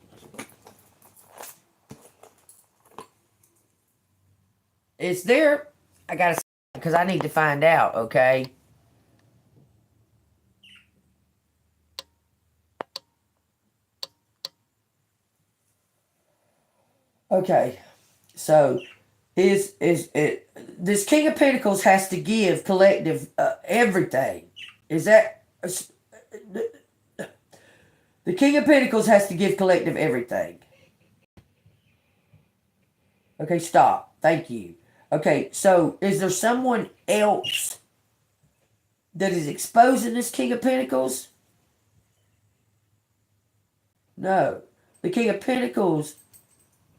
It's there. I got to... Because I need to find out, okay? Okay. So, this King of Pentacles has to give collective everything. Is that... The King of Pentacles has to give collective everything. Okay, stop. Thank you. Okay, so is there someone else that is exposing this King of Pentacles? No. The King of Pentacles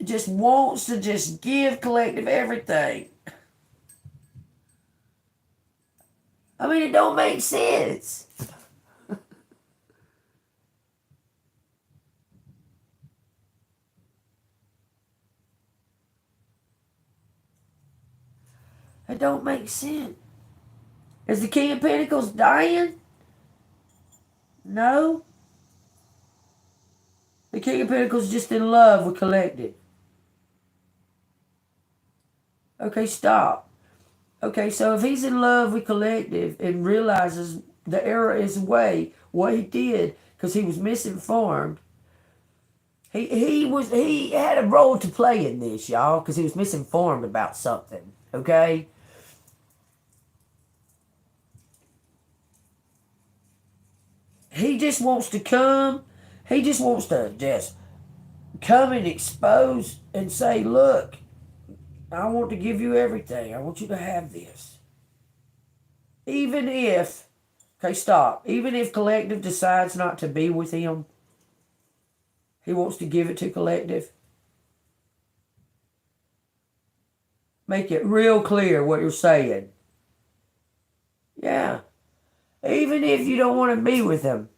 just wants to just give collective everything. I mean, it don't make sense. It don't make sense. Is the King of Pentacles dying? No. The King of Pentacles is just in love with collective. Okay, stop. Okay, so if he's in love with collective and realizes the error is away, what he did, because he was misinformed, he had a role to play in this, y'all, because he was misinformed about something. Okay? He just wants to come. He just wants to just come and expose and say, look, I want to give you everything. I want you to have this. even if, okay, stop. Even if collective decides not to be with him, he wants to give it to collective. Make it real clear what you're saying. Yeah. Even if you don't want to be with him.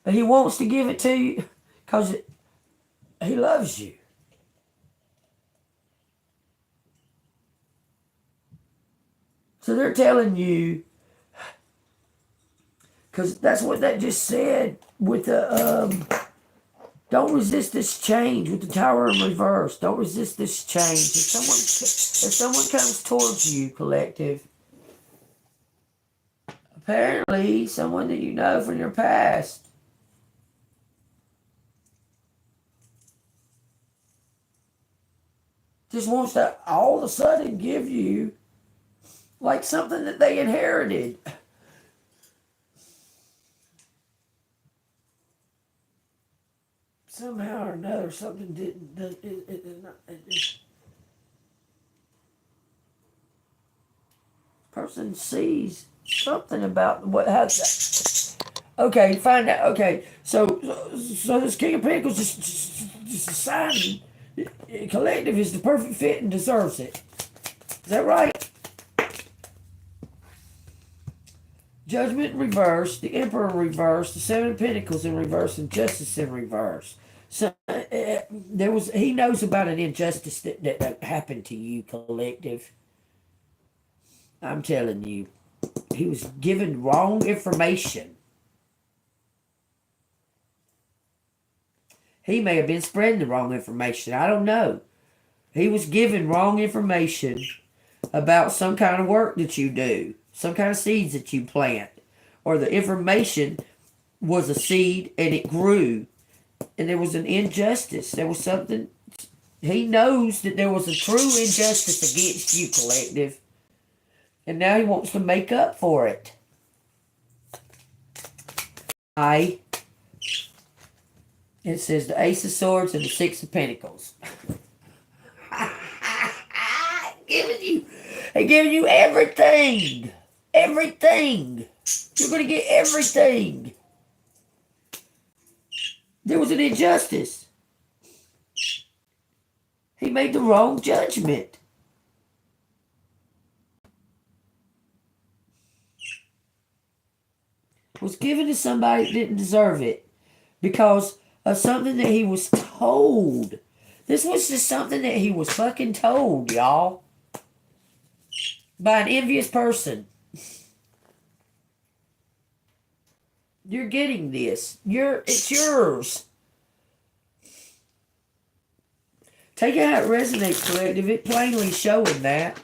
But he wants to give it to you because he loves you. So they're telling you, because that's what that just said with the, don't resist this change with the tower in reverse. Don't resist this change. If someone comes towards you, collective, apparently someone that you know from your past, just wants to all of a sudden give you like something that they inherited. Somehow or another, something didn't. Person sees something about what has that. Okay, find out. Okay, so this King of Pentacles just deciding collective is the perfect fit and deserves it. Is that right? Judgment in reverse, the Emperor in reverse, the Seven of Pentacles in reverse, and Justice in reverse. So he knows about an injustice that happened to you, collective. I'm telling you, he was given wrong information. He may have been spreading the wrong information. I don't know. He was given wrong information about some kind of work that you do, some kind of seeds that you plant, or the information was a seed and it grew, and there was an injustice. There was something. He knows that there was a true injustice against you, collective, and now he wants to make up for it. It says the Ace of Swords and the Six of Pentacles. Giving you everything. Everything. You're going to get everything. There was an injustice. He made the wrong judgment. It was given to somebody that didn't deserve it because of something that he was told. This was just something that he was fucking told, y'all. By an envious person. You're getting this. It's yours. Take it how it resonates, collective. It plainly showing that.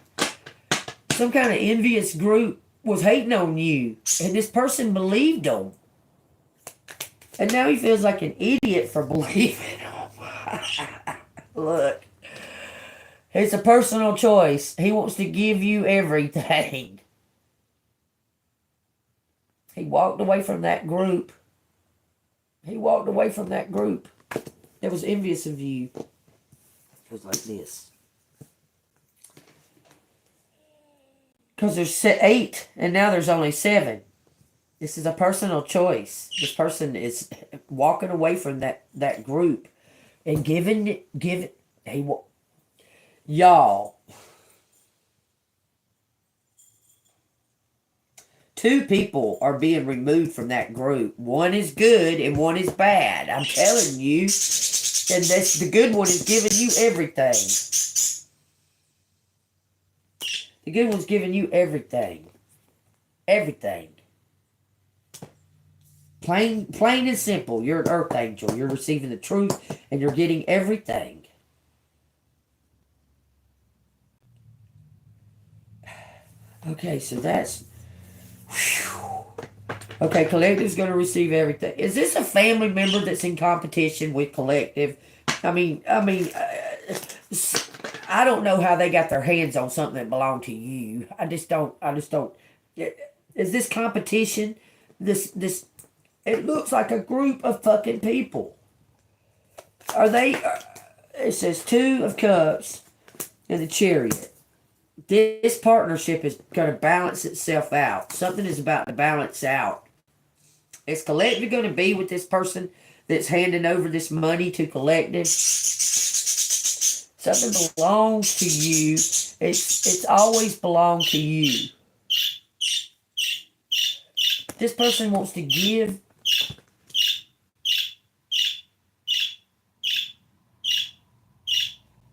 Some kind of envious group was hating on you. And this person believed them. And now he feels like an idiot for believing them. Look. It's a personal choice. He wants to give you everything. He walked away from that group. He walked away from that group that was envious of you. It was like this. Because there's 8, and now there's only 7. This is a personal choice. This person is walking away from that group and giving. Y'all. 2 people are being removed from that group. One is good and one is bad. I'm telling you. And the good one is giving you everything. The good one's giving you everything. Everything. Plain and simple. You're an earth angel. You're receiving the truth and you're getting everything. Okay, so that's... Whew. Okay, collective's going to receive everything. Is this a family member that's in competition with collective? I mean, I don't know how they got their hands on something that belonged to you. I just don't. Is this competition? This. It looks like a group of fucking people. Are they? It says 2 of Cups and the Chariot. this partnership is going to balance itself out. Something is about to balance out. Is collective going to be with this person that's handing over this money to collective? Something belongs to you. It's always belonged to you. This person wants to give.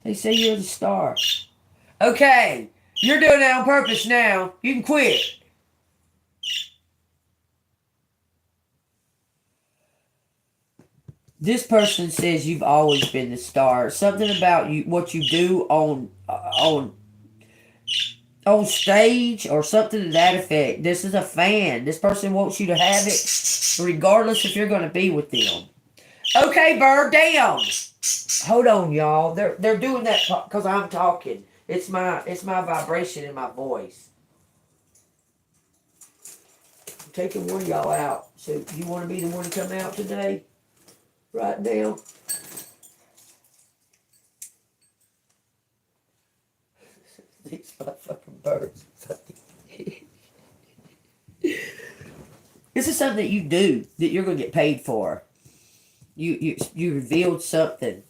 They say you're the star. Okay, you're doing it on purpose now. You can quit. This person says you've always been the star. Something about you, what you do on stage or something to that effect. This is a fan. This person wants you to have it, regardless if you're going to be with them. Okay, bird down. Hold on, y'all. They're doing that because I'm talking. It's my vibration in my voice. I'm taking one of y'all out. So you want to be the one to come out today? Right now. These motherfucking birds. This is something that you do that you're going to get paid for. You revealed something.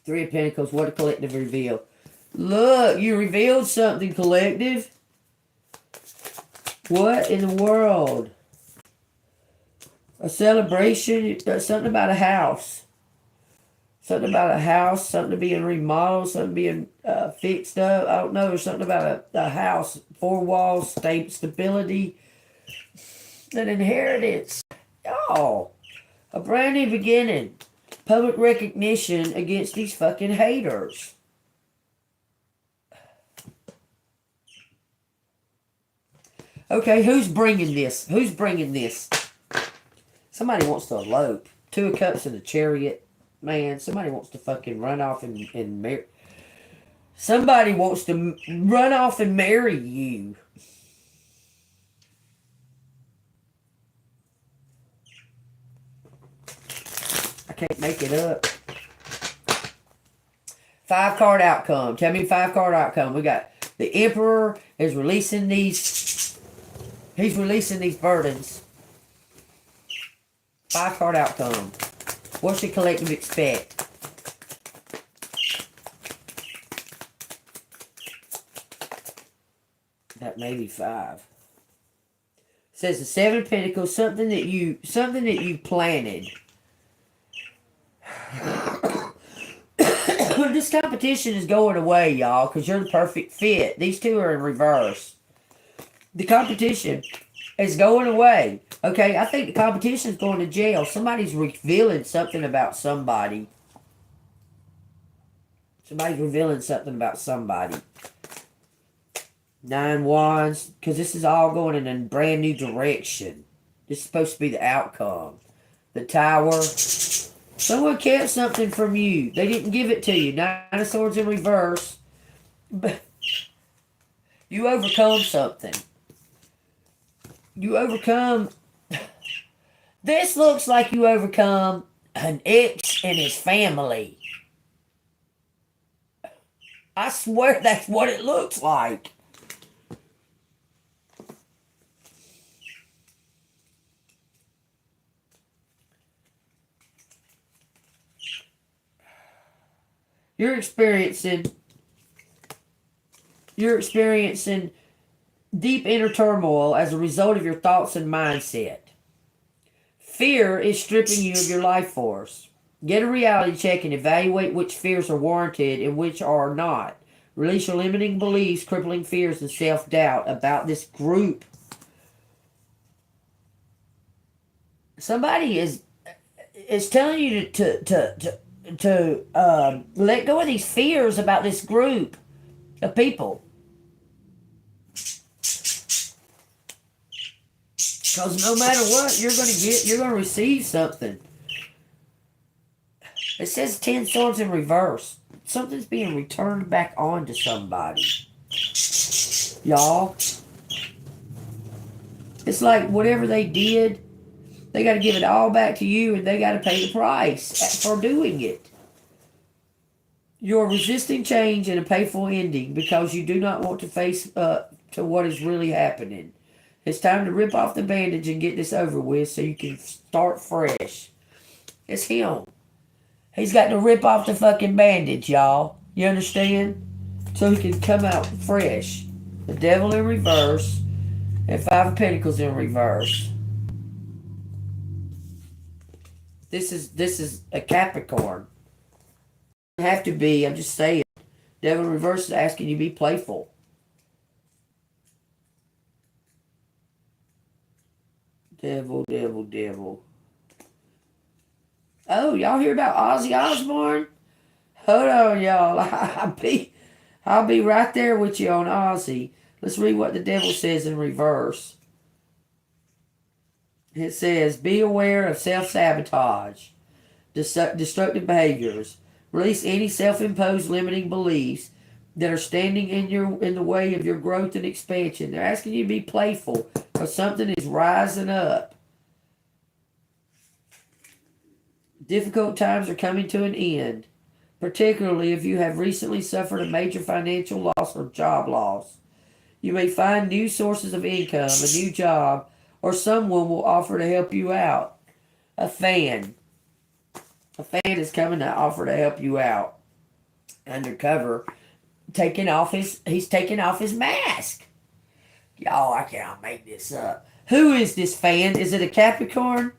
Three of Pentacles. What a collective reveal. Look, you revealed something, collective. What in the world? A celebration, something about a house. Something about a house, something being remodeled, something being fixed up. I don't know, there's something about a house, four walls, stability, an inheritance. Oh, a brand new beginning. Public recognition against these fucking haters. Okay, who's bringing this? Who's bringing this? Somebody wants to elope. Two of Cups in the Chariot. Man, somebody wants to fucking run off and marry. Somebody wants to run off and marry you. I can't make it up. 5-card outcome. Tell me 5-card outcome. We got the Emperor is releasing these. He's releasing these burdens. 5-card outcome. What should collective expect? That may be 5. It says the 7 of Pentacles, something that you planted. This competition is going away, y'all, because you're the perfect fit. These two are in reverse. The competition is going away. Okay, I think the competition is going to jail. Somebody's revealing something about somebody. Somebody's revealing something about somebody. 9 Wands, because this is all going in a brand new direction. This is supposed to be the outcome. The Tower. Someone kept something from you. They didn't give it to you. 9 of Swords in reverse. But you overcome something. You overcome. This looks like you overcome an ex and his family. I swear that's what it looks like. You're experiencing deep inner turmoil as a result of your thoughts and mindset. Fear is stripping you of your life force. Get a reality check and evaluate which fears are warranted and which are not. Release your limiting beliefs, crippling fears, and self-doubt about this group. Somebody is telling you to let go of these fears about this group of people. Because no matter what, you're going to receive something. It says 10 Swords in reverse. Something's being returned back on to somebody. Y'all. It's like whatever they did, they got to give it all back to you and they got to pay the price for doing it. You're resisting change and a painful ending because you do not want to face up to what is really happening. It's time to rip off the bandage and get this over with so you can start fresh. It's him. He's got to rip off the fucking bandage, y'all. You understand? So he can come out fresh. The devil in reverse and Five of Pentacles in reverse. This is a Capricorn. Doesn't have to be. I'm just saying. Devil in reverse is asking you to be playful. Devil, devil, devil. Oh, y'all hear about Ozzy Osbourne? Hold on, y'all. I'll be right there with you on Ozzy. Let's read what the devil says in reverse. It says, be aware of self-sabotage, destructive behaviors. Release any self-imposed limiting beliefs that are standing in the way of your growth and expansion. They're asking you to be playful because something is rising up. Difficult times are coming to an end, particularly if you have recently suffered a major financial loss or job loss. You may find new sources of income, a new job, or someone will offer to help you out. A fan. A fan is coming to offer to help you out. Undercover. He's taking off his mask. Y'all, I cannot make this up. Who is this fan? Is it a Capricorn?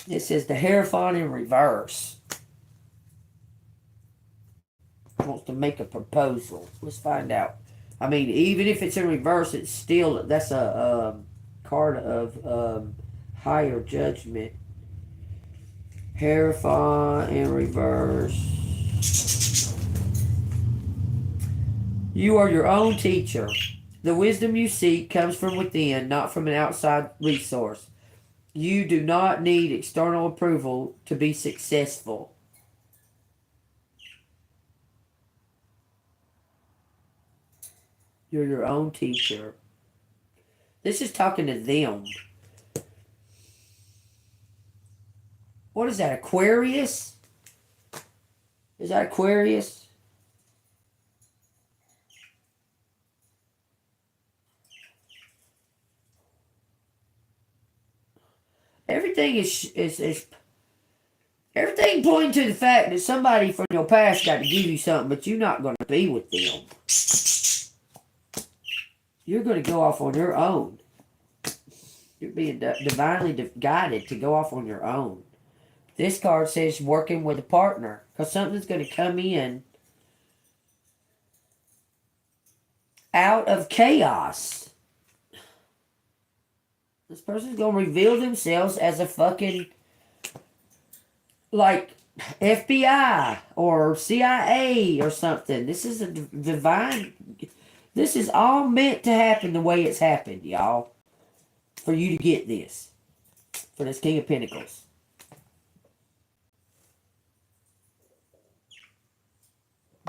It says the Hierophant in reverse. Wants to make a proposal. Let's find out. I mean, even if it's in reverse, it's still, that's a card of higher judgment. Hierophant in reverse. You are your own teacher. The wisdom you seek comes from within, not from an outside resource. You do not need external approval to be successful. You're your own teacher. This is talking to them. What is that, Aquarius? Is that Aquarius? Everything is everything pointing to the fact that somebody from your past got to give you something, but you're not going to be with them. You're going to go off on your own. You're being divinely guided to go off on your own. This card says working with a partner, because something's going to come in out of chaos. This person's going to reveal themselves as a fucking, like, FBI or CIA or something. This is a divine, this is all meant to happen the way it's happened, y'all. For you to get this. For this King of Pentacles.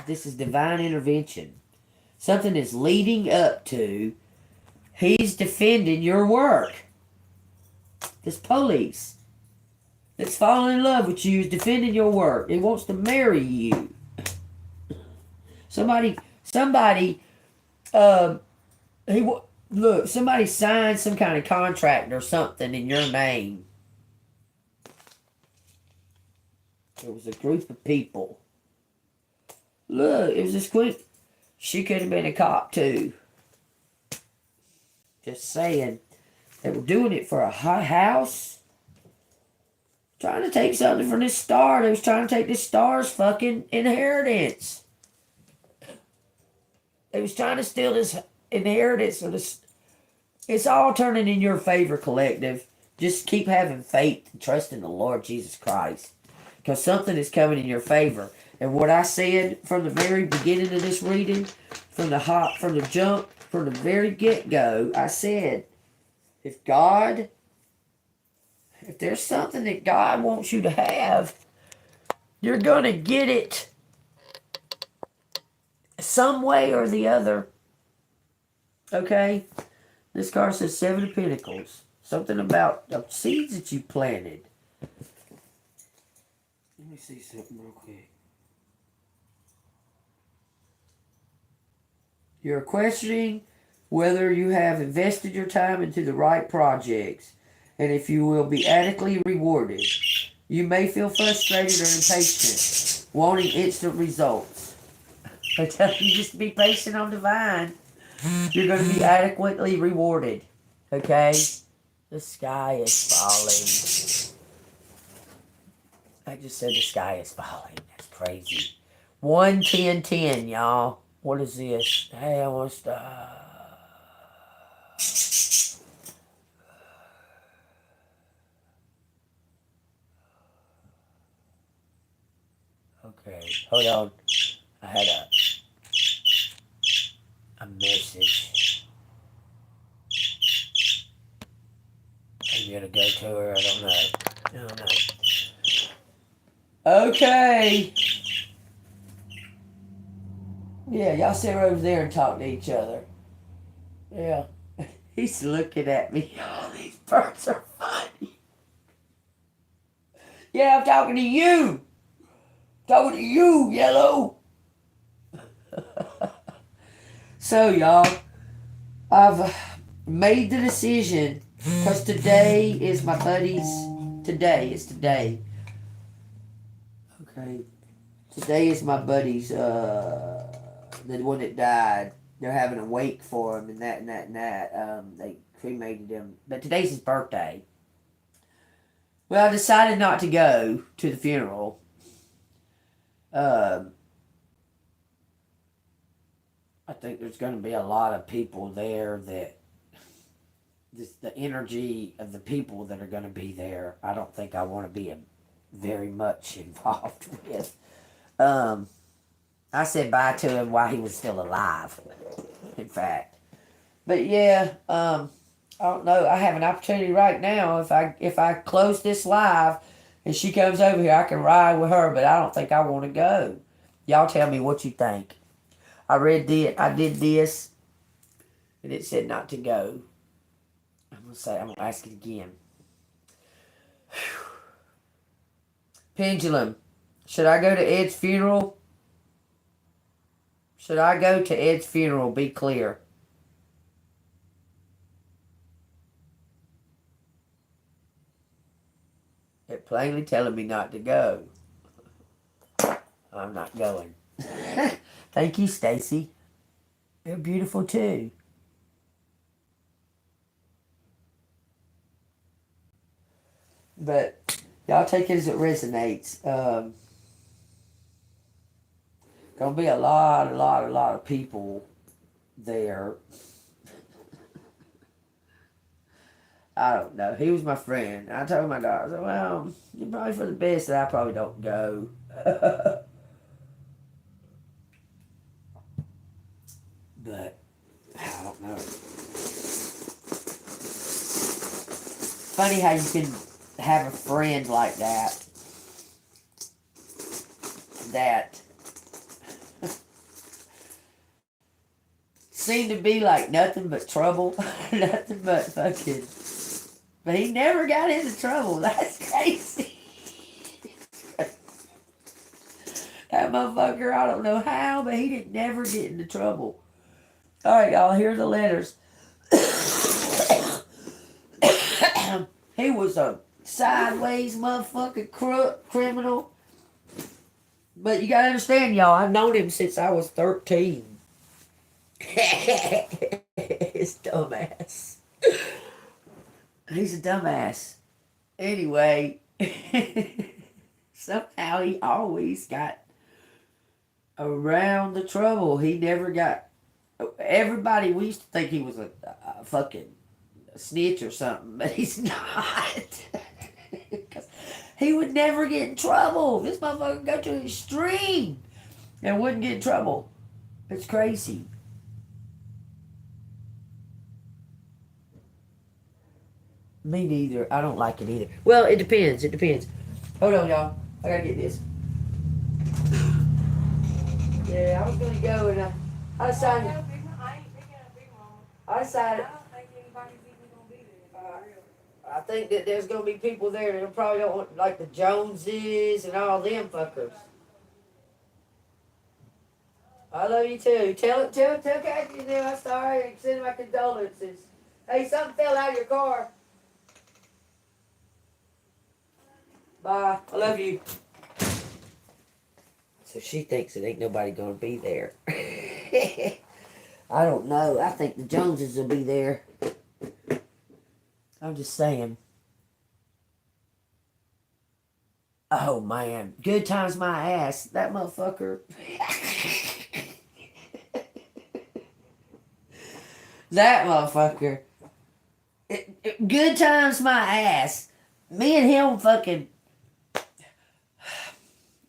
This is divine intervention. Something is leading up to, he's defending your work. This police that's falling in love with you is defending your work. He wants to marry you. Somebody, look, somebody signed some kind of contract or something in your name. It was a group of people. Look, it was this queen. She could have been a cop too. Just saying. They were doing it for a high house. Trying to take something from this star. They was trying to take this star's fucking inheritance. They was trying to steal this inheritance. Of this. It's all turning in your favor, collective. Just keep having faith and trust in the Lord Jesus Christ. Because something is coming in your favor. And what I said from the very beginning of this reading, from the very get-go, I said, if there's something that God wants you to have, you're going to get it some way or the other. Okay? This card says Seven of Pentacles. Something about the seeds that you planted. Let me see something real quick. You're questioning whether you have invested your time into the right projects and if you will be adequately rewarded. You may feel frustrated or impatient, wanting instant results. I tell you, just be patient on the vine. You're going to be adequately rewarded. Okay? The sky is falling. I just said the sky is falling. That's crazy. 1-10-10, y'all. What is this? Hey, I want to stop. Okay, hold on. I had a message. I'm gonna go to her. I don't know. Okay. Yeah, y'all sit over there and talk to each other. Yeah. He's looking at me. Oh, these birds are funny. Yeah, I'm talking to you. Talking to you, Yellow. So, y'all, I've made the decision because today is my buddy's. Today is today. Okay. Today is my buddy's, the one that died. They're having a wake for him and that. They cremated him. But today's his birthday. Well, I decided not to go to the funeral. I think there's going to be a lot of people there that the energy of the people that are going to be there, I don't think I want to be very much involved with. I said bye to him while he was still alive, in fact. But yeah, I don't know. I have an opportunity right now. If I close this live and she comes over here, I can ride with her. But I don't think I want to go. Y'all tell me what you think. I did this, and it said not to go. I'm gonna ask it again. Whew. Pendulum. Should I go to Ed's funeral? Should I go to Ed's funeral? Be clear. They're plainly telling me not to go. I'm not going. Thank you, Stacy. You're beautiful too. But y'all take it as it resonates. Gonna be a lot of people there. I don't know. He was my friend. I told my daughter, I said, well, you're probably for the best that I probably don't go. But I don't know. Funny how you can have a friend like that seemed to be like nothing but trouble. Nothing but fucking. But he never got into trouble. That's crazy. That motherfucker, I don't know how, but he didn't never get into trouble. Alright, y'all, here are the letters. He was a sideways motherfucking criminal. But you gotta understand, y'all, I've known him since I was 13. His dumbass. He's a dumbass. Anyway, somehow he always got around the trouble. He never got. Everybody, we used to think he was a fucking snitch or something, but he's not. Because he would never get in trouble. This motherfucker would go to an extreme and wouldn't get in trouble. It's crazy. Me neither. I don't like it either. Well, it depends. It depends. Hold on, y'all. I gotta get this. Yeah, I was gonna go and I decided. I decided. I think that there's gonna be people there that probably don't want, like the Joneses and all them fuckers. I love you too. Tell Kathy I'm sorry and send my condolences. Hey, something fell out of your car. Bye. I love you. So she thinks it ain't nobody gonna be there. I don't know. I think the Joneses will be there. I'm just saying. Oh man, good times my ass. That motherfucker. That motherfucker. Good times my ass. Me and him fucking.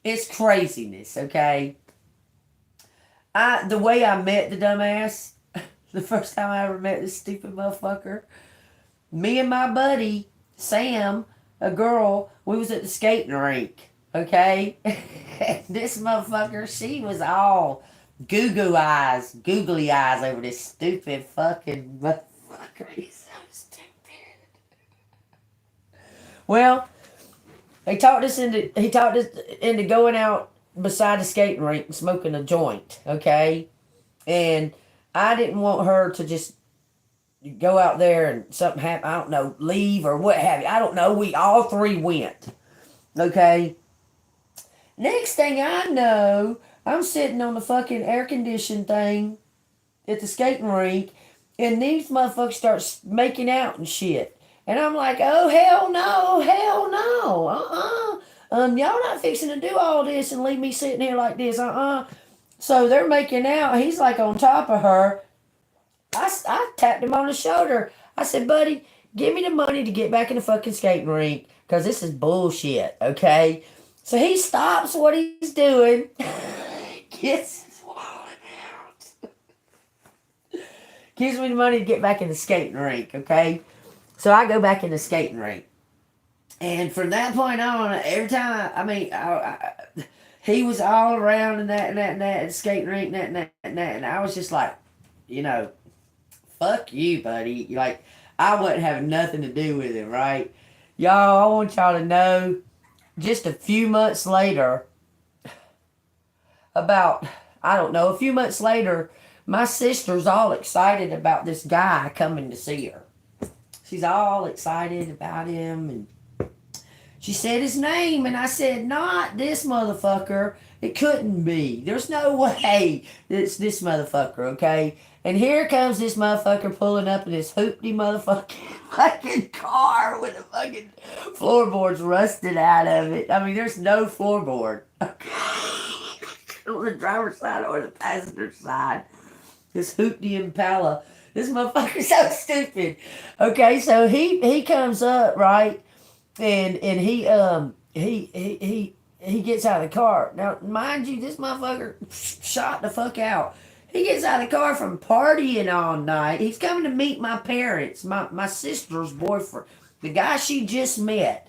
It's craziness, okay? The way I met the dumbass, the first time I ever met this stupid motherfucker, me and my buddy, Sam, a girl, we was at the skating rink, okay? This motherfucker, she was all googly eyes over this stupid fucking motherfucker. He's so stupid. Well, he talked us into going out beside the skating rink and smoking a joint, okay? And I didn't want her to just go out there and something happen, I don't know, leave or what have you. I don't know. We all three went. Okay? Next thing I know, I'm sitting on the fucking air conditioned thing at the skating rink, and these motherfuckers start making out and shit. And I'm like, oh, hell no, hell no, y'all not fixing to do all this and leave me sitting here like this, So they're making out. He's like on top of her. I tapped him on the shoulder. I said, buddy, give me the money to get back in the fucking skating rink, because this is bullshit, okay? So he stops what he's doing, gets his wallet out, gives me the money to get back in the skating rink, okay? So I go back in the skating rink. And from that point on, every time, he was all around and that, skating rink, and I was just like, fuck you, buddy. Like, I wasn't having nothing to do with it, right? Y'all, I want y'all to know, just a few months later, a few months later, my sister's all excited about this guy coming to see her. She's all excited about him, and she said his name, and I said, not this motherfucker. It couldn't be. There's no way it's this motherfucker, okay? And here comes this motherfucker pulling up in this hoopty motherfucking fucking car with the fucking floorboards rusted out of it. I mean, there's no floorboard. Okay. On the driver's side or the passenger side. This hoopty Impala. This motherfucker's so stupid. Okay, so he comes up, right? And he gets out of the car. Now, mind you, this motherfucker shot the fuck out. He gets out of the car from partying all night. He's coming to meet my parents, my sister's boyfriend, the guy she just met.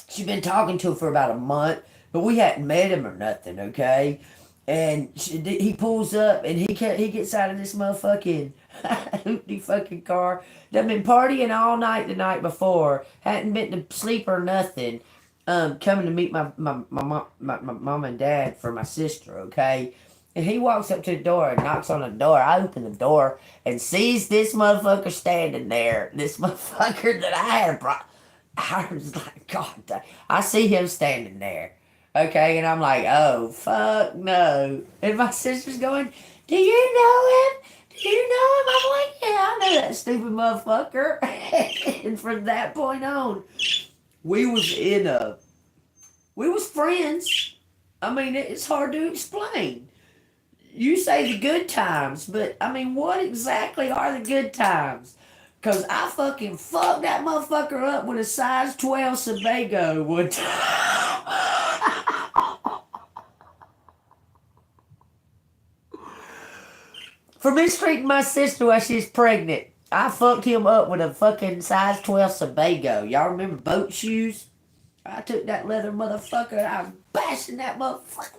She'd been talking to him for about a month, but we hadn't met him or nothing, okay? And he pulls up, and he gets out of this motherfucking hoopty fucking car. They've been partying all night the night before. Hadn't been to sleep or nothing. Coming to meet my mom and dad for my sister, okay? And he walks up to the door and knocks on the door. I open the door and sees this motherfucker standing there. This motherfucker that I had brought. I was like, God, I see him standing there. Okay, and I'm like, oh, fuck no. And my sister's going, do you know him? Do you know him? I'm like, yeah, I know that stupid motherfucker. And from that point on, we was friends. I mean, it's hard to explain. You say the good times, but, I mean, what exactly are the good times? Because I fucking fucked that motherfucker up with a size 12 Sebago one time. For mistreating my sister while she's pregnant, I fucked him up with a fucking size 12 Sebago. Y'all remember boat shoes? I took that leather motherfucker and I was bashing that motherfucker.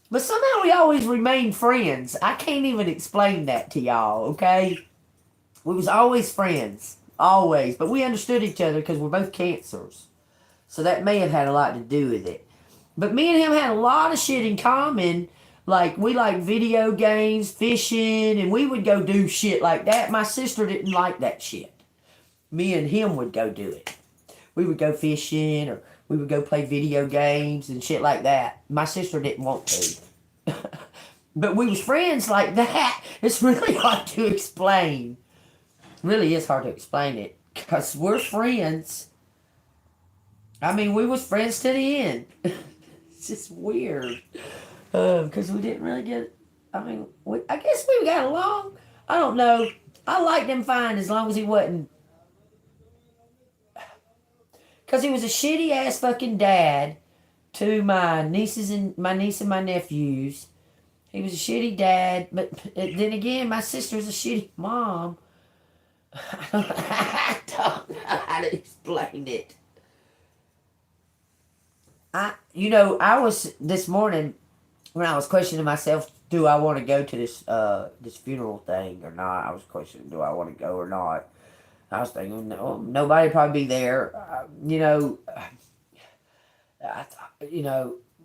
But somehow we always remained friends. I can't even explain that to y'all, okay? We was always friends. Always. But we understood each other because we're both cancers. So that may have had a lot to do with it. But me and him had a lot of shit in common. Like, we like video games, fishing, and we would go do shit like that. My sister didn't like that shit. Me and him would go do it. We would go fishing, or we would go play video games and shit like that. My sister didn't want to. But we was friends like that. It's really hard to explain. Really is hard to explain it. Because we're friends. I mean, we was friends to the end. It's just weird. Because we didn't really get... I mean, I guess we got along. I don't know. I liked him fine as long as he wasn't... Because he was a shitty ass fucking dad to my nieces and my nephews. He was a shitty dad, but then again, my sister's a shitty mom. I don't know how to explain it. I was this morning when I was questioning myself, do I want to go to this funeral thing or not? I was questioning, do I want to go or not? I was thinking, no, nobody probably be there.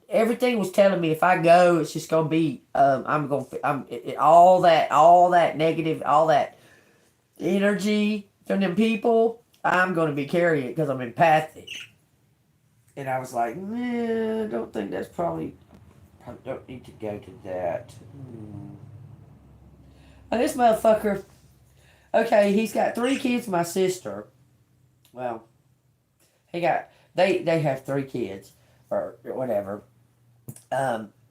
Everything was telling me if I go, it's just gonna be, all that negative, all that energy from them people, I'm gonna be carrying it because I'm empathic. And I was like, I don't think that's probably don't need to go to that. And this motherfucker, okay, he's got 3 kids, my sister. Well, they have 3 kids, or whatever.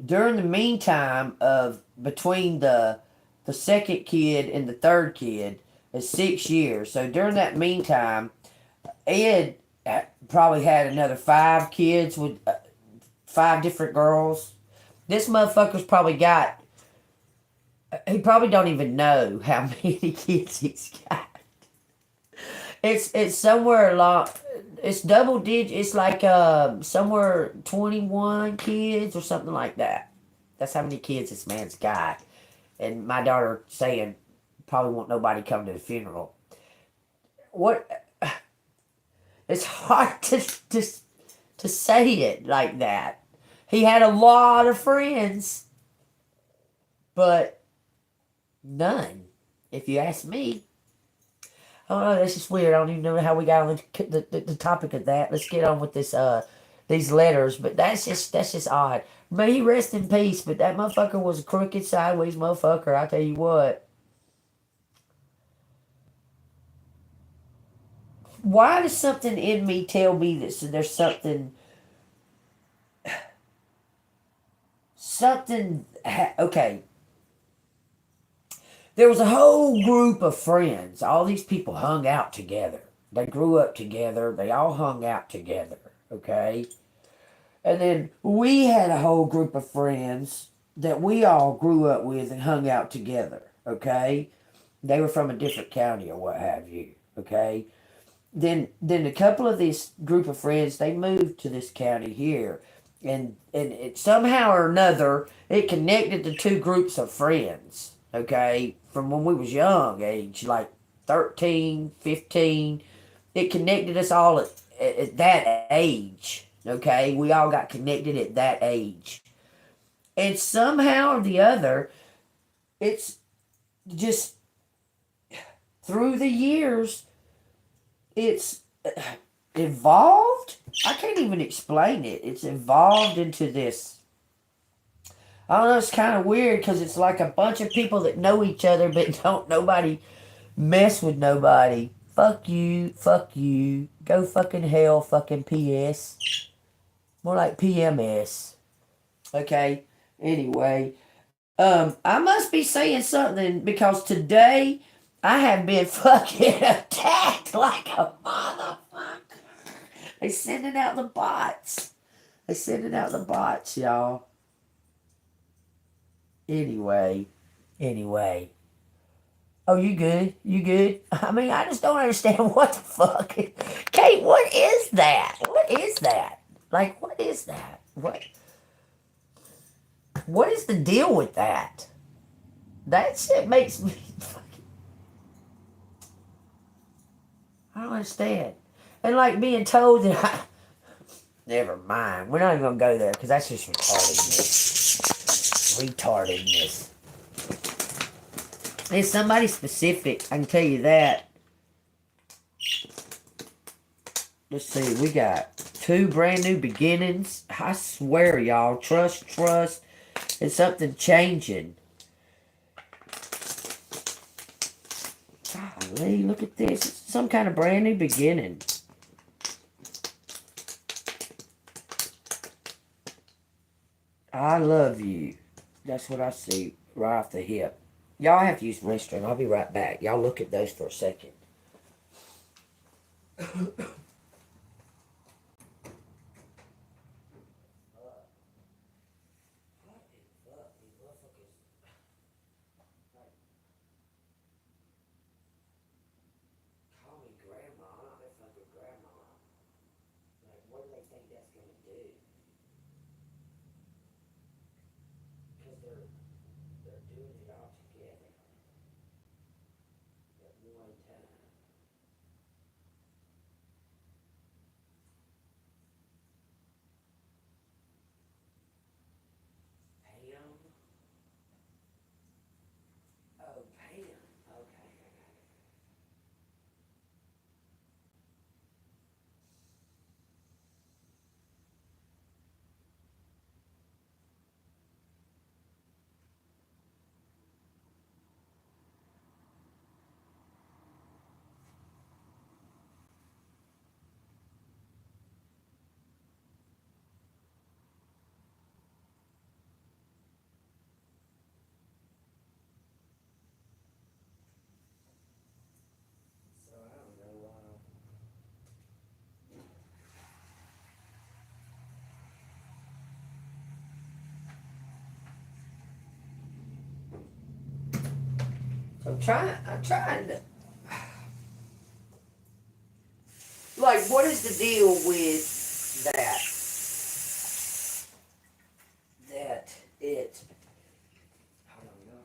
During the meantime of between the second kid and the third kid is 6 years. So during that meantime, Ed probably had another 5 kids with 5 different girls. This motherfucker's probably got... He probably don't even know how many kids he's got. It's somewhere along... It's double digit. It's like somewhere 21 kids or something like that. That's how many kids this man's got. And my daughter saying probably won't nobody come to the funeral. What? It's hard to say it like that. He had a lot of friends, but none, if you ask me. I don't know, that's just weird. I don't even know how we got on the topic of that. Let's get on with this these letters, but that's just odd. May he rest in peace, but that motherfucker was a crooked, sideways motherfucker, I tell you what. Why does something in me tell me that there's something... Okay. There was a whole group of friends. All these people hung out together. They grew up together. They all hung out together. Okay? And then we had a whole group of friends that we all grew up with and hung out together. Okay? They were from a different county or what have you. Okay? Then a couple of this group of friends, they moved to this county here. And it, somehow or another, it connected the 2 groups of friends. Okay? From when we was young age, like 13, 15. It connected us all at that age. Okay? We all got connected at that age. And somehow or the other, it's just through the years, it's evolved. I can't even explain it. It's evolved into this. I don't know, it's kind of weird because it's like a bunch of people that know each other but don't nobody mess with nobody. Fuck you, go fucking hell, fucking PS. More like PMS. Okay, anyway. I must be saying something because today I have been fucking attacked like a motherfucker. They sending out the bots. They sending out the bots, y'all. Anyway. Oh, you good? You good? I mean, I just don't understand what the fuck. Kate, what is that? What is that? Like, what is that? What is the deal with that? That shit makes me fucking... I don't understand. And like being told that Never mind. We're not even going to go there because that's just retardedness. Retardedness. It's somebody specific, I can tell you that. Let's see, we got 2 brand new beginnings. I swear, y'all, trust. It's something changing. Golly, look at this. It's some kind of brand new beginning. I love you. That's what I see right off the hip. Y'all have to use the restroom. I'll be right back. Y'all look at those for a second. What do they think that's going to do? Because they're doing it all together at one time. Pam? Oh, Pam. Okay. So I don't know why. I'm trying to. Like, what is the deal with that? That it. I don't know.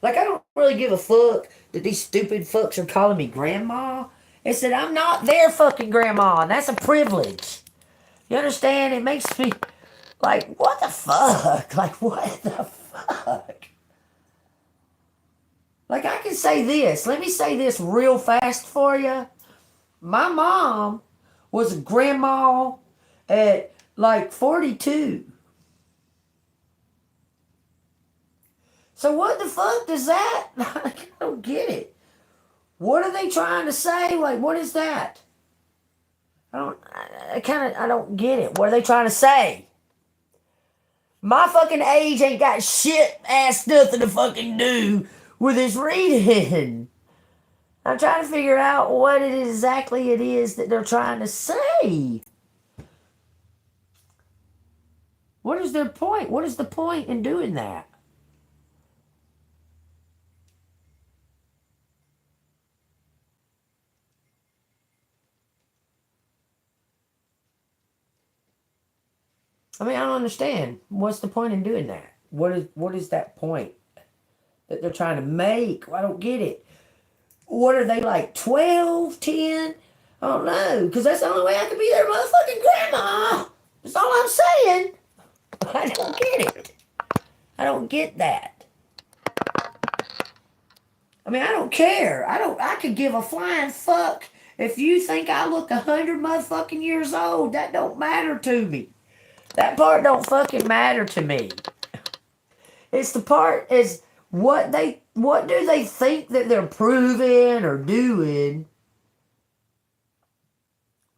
Like, I don't really give a fuck that these stupid fucks are calling me grandma. It said, I'm not their fucking grandma, and that's a privilege. You understand? It makes me like, what the fuck? Like, what the fuck? Like, I can say this. Let me say this real fast for you. My mom was a grandma at like 42. So what the fuck does that? I don't get it. What are they trying to say? Like, what is that? I don't get it. What are they trying to say? My fucking age ain't got shit ass nothing to fucking do with this reading. I'm trying to figure out what exactly it is that they're trying to say. What is their point? What is the point in doing that? I mean, I don't understand. What's the point in doing that? What is that point that they're trying to make? I don't get it. What are they, like 12, 10? I don't know, because that's the only way I could be their motherfucking grandma. That's all I'm saying. I don't get it. I don't get that. I mean, I don't care. I could give a flying fuck if you think I look 100 motherfucking years old. That don't matter to me. That part don't fucking matter to me. It's the part is what do they think that they're proving or doing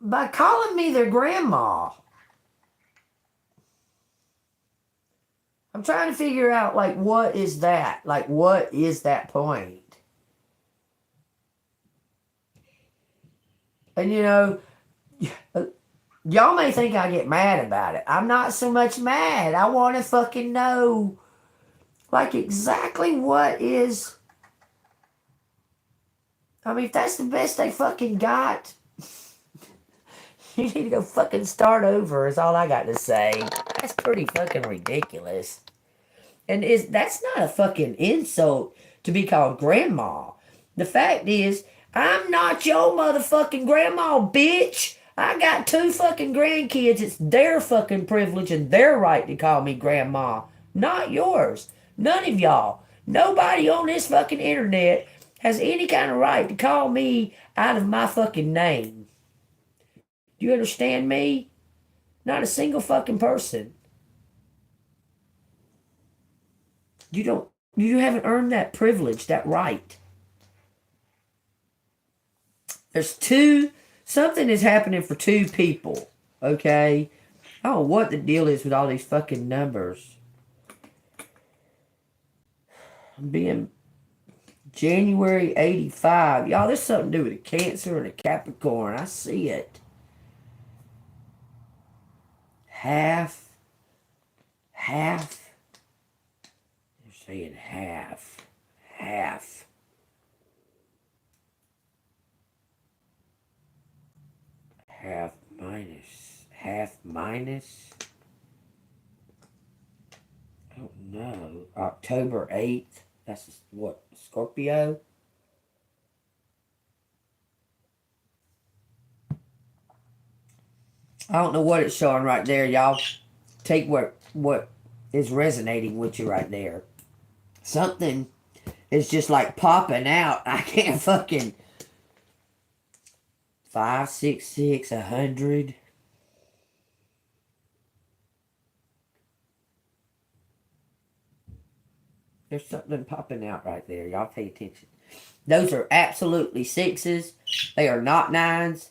by calling me their grandma. I'm trying to figure out, like, what is that? Like, what is that point? And, y'all may think I get mad about it. I'm not so much mad. I want to fucking know, like, exactly what is... I mean, if that's the best they fucking got, You need to go fucking start over is all I got to say. That's pretty fucking ridiculous. And that's not a fucking insult to be called grandma. The fact is, I'm not your motherfucking grandma, bitch. I got 2 fucking grandkids. It's their fucking privilege and their right to call me grandma, not yours. None of y'all. Nobody on this fucking internet has any kind of right to call me out of my fucking name. Do you understand me? Not a single fucking person. You haven't earned that privilege, that right. Something is happening for 2 people, okay? I don't know what the deal is with all these fucking numbers. I'm being January 85. Y'all, there's something to do with a Cancer and a Capricorn. I see it. Half. They're saying half. Half minus. I don't know. October 8th. That's what? Scorpio? I don't know what it's showing right there, y'all. Take what is resonating with you right there. Something is just like popping out. I can't fucking 566 100. There's something popping out right there. Y'all pay attention. Those are absolutely 6s. They are not 9s.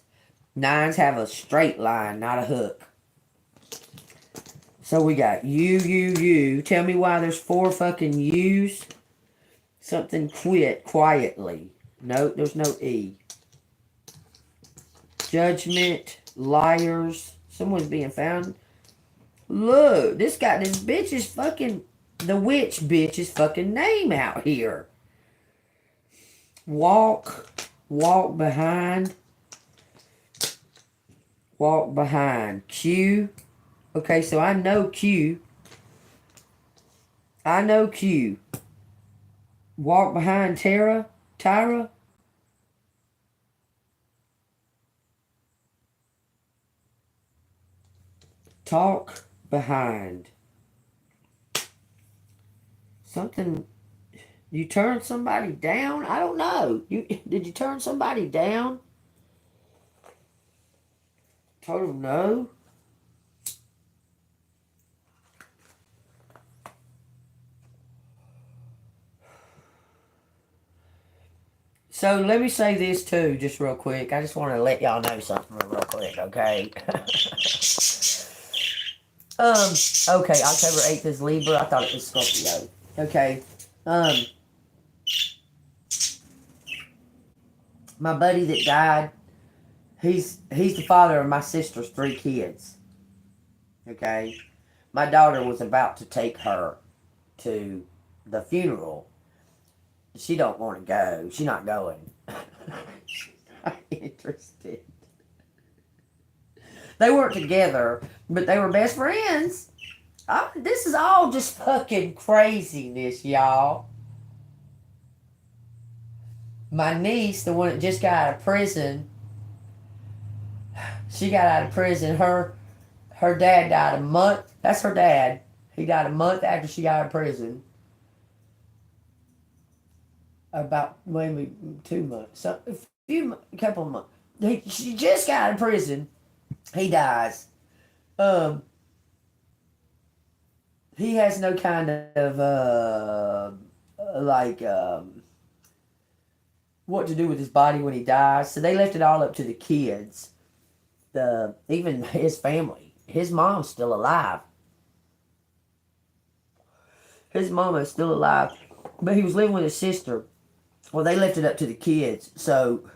9s have a straight line, not a hook. So we got you. Tell me why there's 4 fucking U's. Something quit quietly. No, there's no E. Judgment, liars. Someone's being found. Look, this bitch is fucking, the witch bitch's fucking name out here. Walk behind. Q. Okay, so I know Q. Walk behind Tyra. Talk behind. Something. You turned somebody down? I don't know. Did you turn somebody down? Told them no. So let me say this too, just real quick. I just want to let y'all know something real quick, okay? Okay, October 8th is Libra. I thought it was Scorpio. Okay. My buddy that died, he's the father of my sister's 3 kids. Okay. My daughter was about to take her to the funeral. She don't want to go. She's not going. She's not interested. They weren't together, but they were best friends. This is all just fucking craziness, y'all. My niece, the one that just got out of prison, she got out of prison. Her dad died a month. That's her dad. He died a month after she got out of prison. About maybe 2 months. A couple of months. She just got out of prison. He dies. He has no kind of what to do with his body when he dies. So they left it all up to the kids. Even his family. His mom's still alive. His mama is still alive. But he was living with his sister. Well, they left it up to the kids. So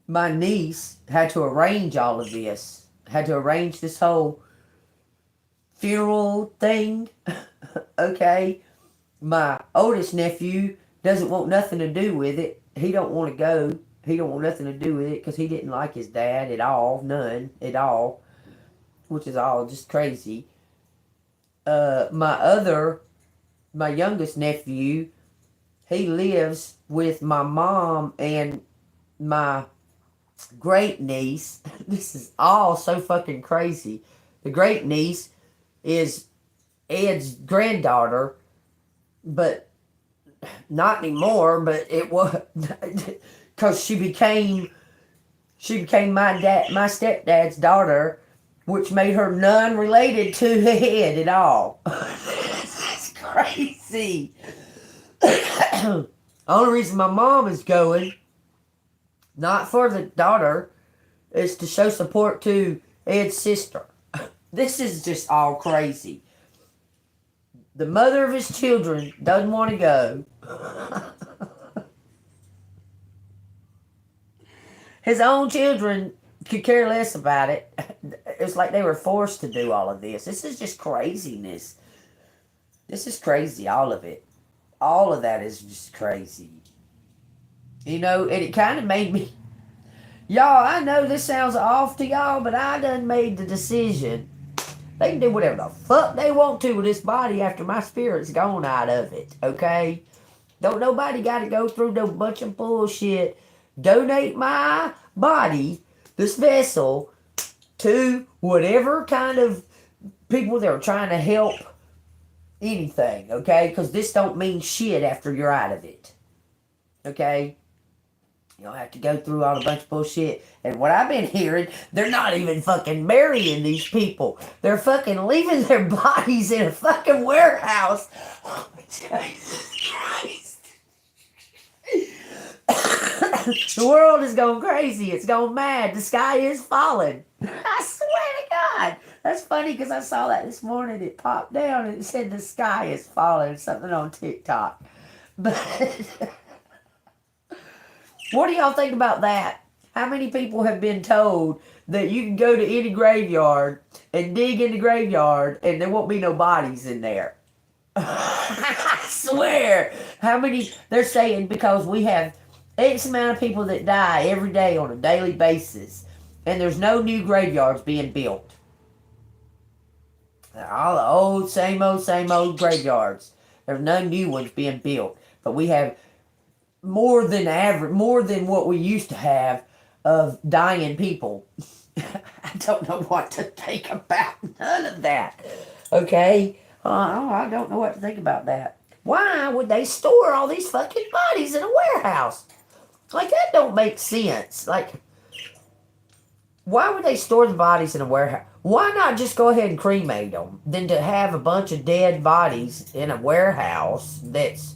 my niece had to arrange all of this. Had to arrange this whole funeral thing. Okay. My oldest nephew doesn't want nothing to do with it. He don't want to go. He don't want nothing to do with it because he didn't like his dad at all. None at all. Which is all just crazy. My youngest nephew, he lives with my mom and my great niece. This is all so fucking crazy. The great niece is Ed's granddaughter, but not anymore. But it was because she became my stepdad's daughter, which made her none related to Ed at all. This is crazy. Only reason my mom is going, not for the daughter, is to show support to Ed's sister. This is just all crazy. The mother of his children doesn't want to go. His own children could care less about it. It's like they were forced to do all of this. This is just craziness. This is crazy, all of it. All of that is just crazy. You know, and it kind of made me... Y'all, I know this sounds off to y'all, but I done made the decision. They can do whatever the fuck they want to with this body after my spirit's gone out of it, okay? Don't nobody got to go through no bunch of bullshit. Donate my body, this vessel, to whatever kind of people that are trying to help anything, okay? Because this don't mean shit after you're out of it, okay? You don't have to go through all a bunch of bullshit. And what I've been hearing, they're not even fucking marrying these people. They're fucking leaving their bodies in a fucking warehouse. Oh, Jesus Christ. The world is going crazy. It's going mad. The sky is falling. I swear to God. That's funny because I saw that this morning. It popped down and it said the sky is falling. Something on TikTok. But... what do y'all think about that? How many people have been told that you can go to any graveyard and dig in the graveyard and there won't be no bodies in there? I swear. How many? They're saying because we have X amount of people that die every day on a daily basis and there's no new graveyards being built. All the old, same old graveyards. There's no new ones being built. But we have more than average, more than what we used to have of dying people. I don't know what to think about none of that. Okay? I don't know what to think about that. Why would they store all these fucking bodies in a warehouse? Like, that don't make sense. Like, why would they store the bodies in a warehouse? Why not just go ahead and cremate them than to have a bunch of dead bodies in a warehouse that's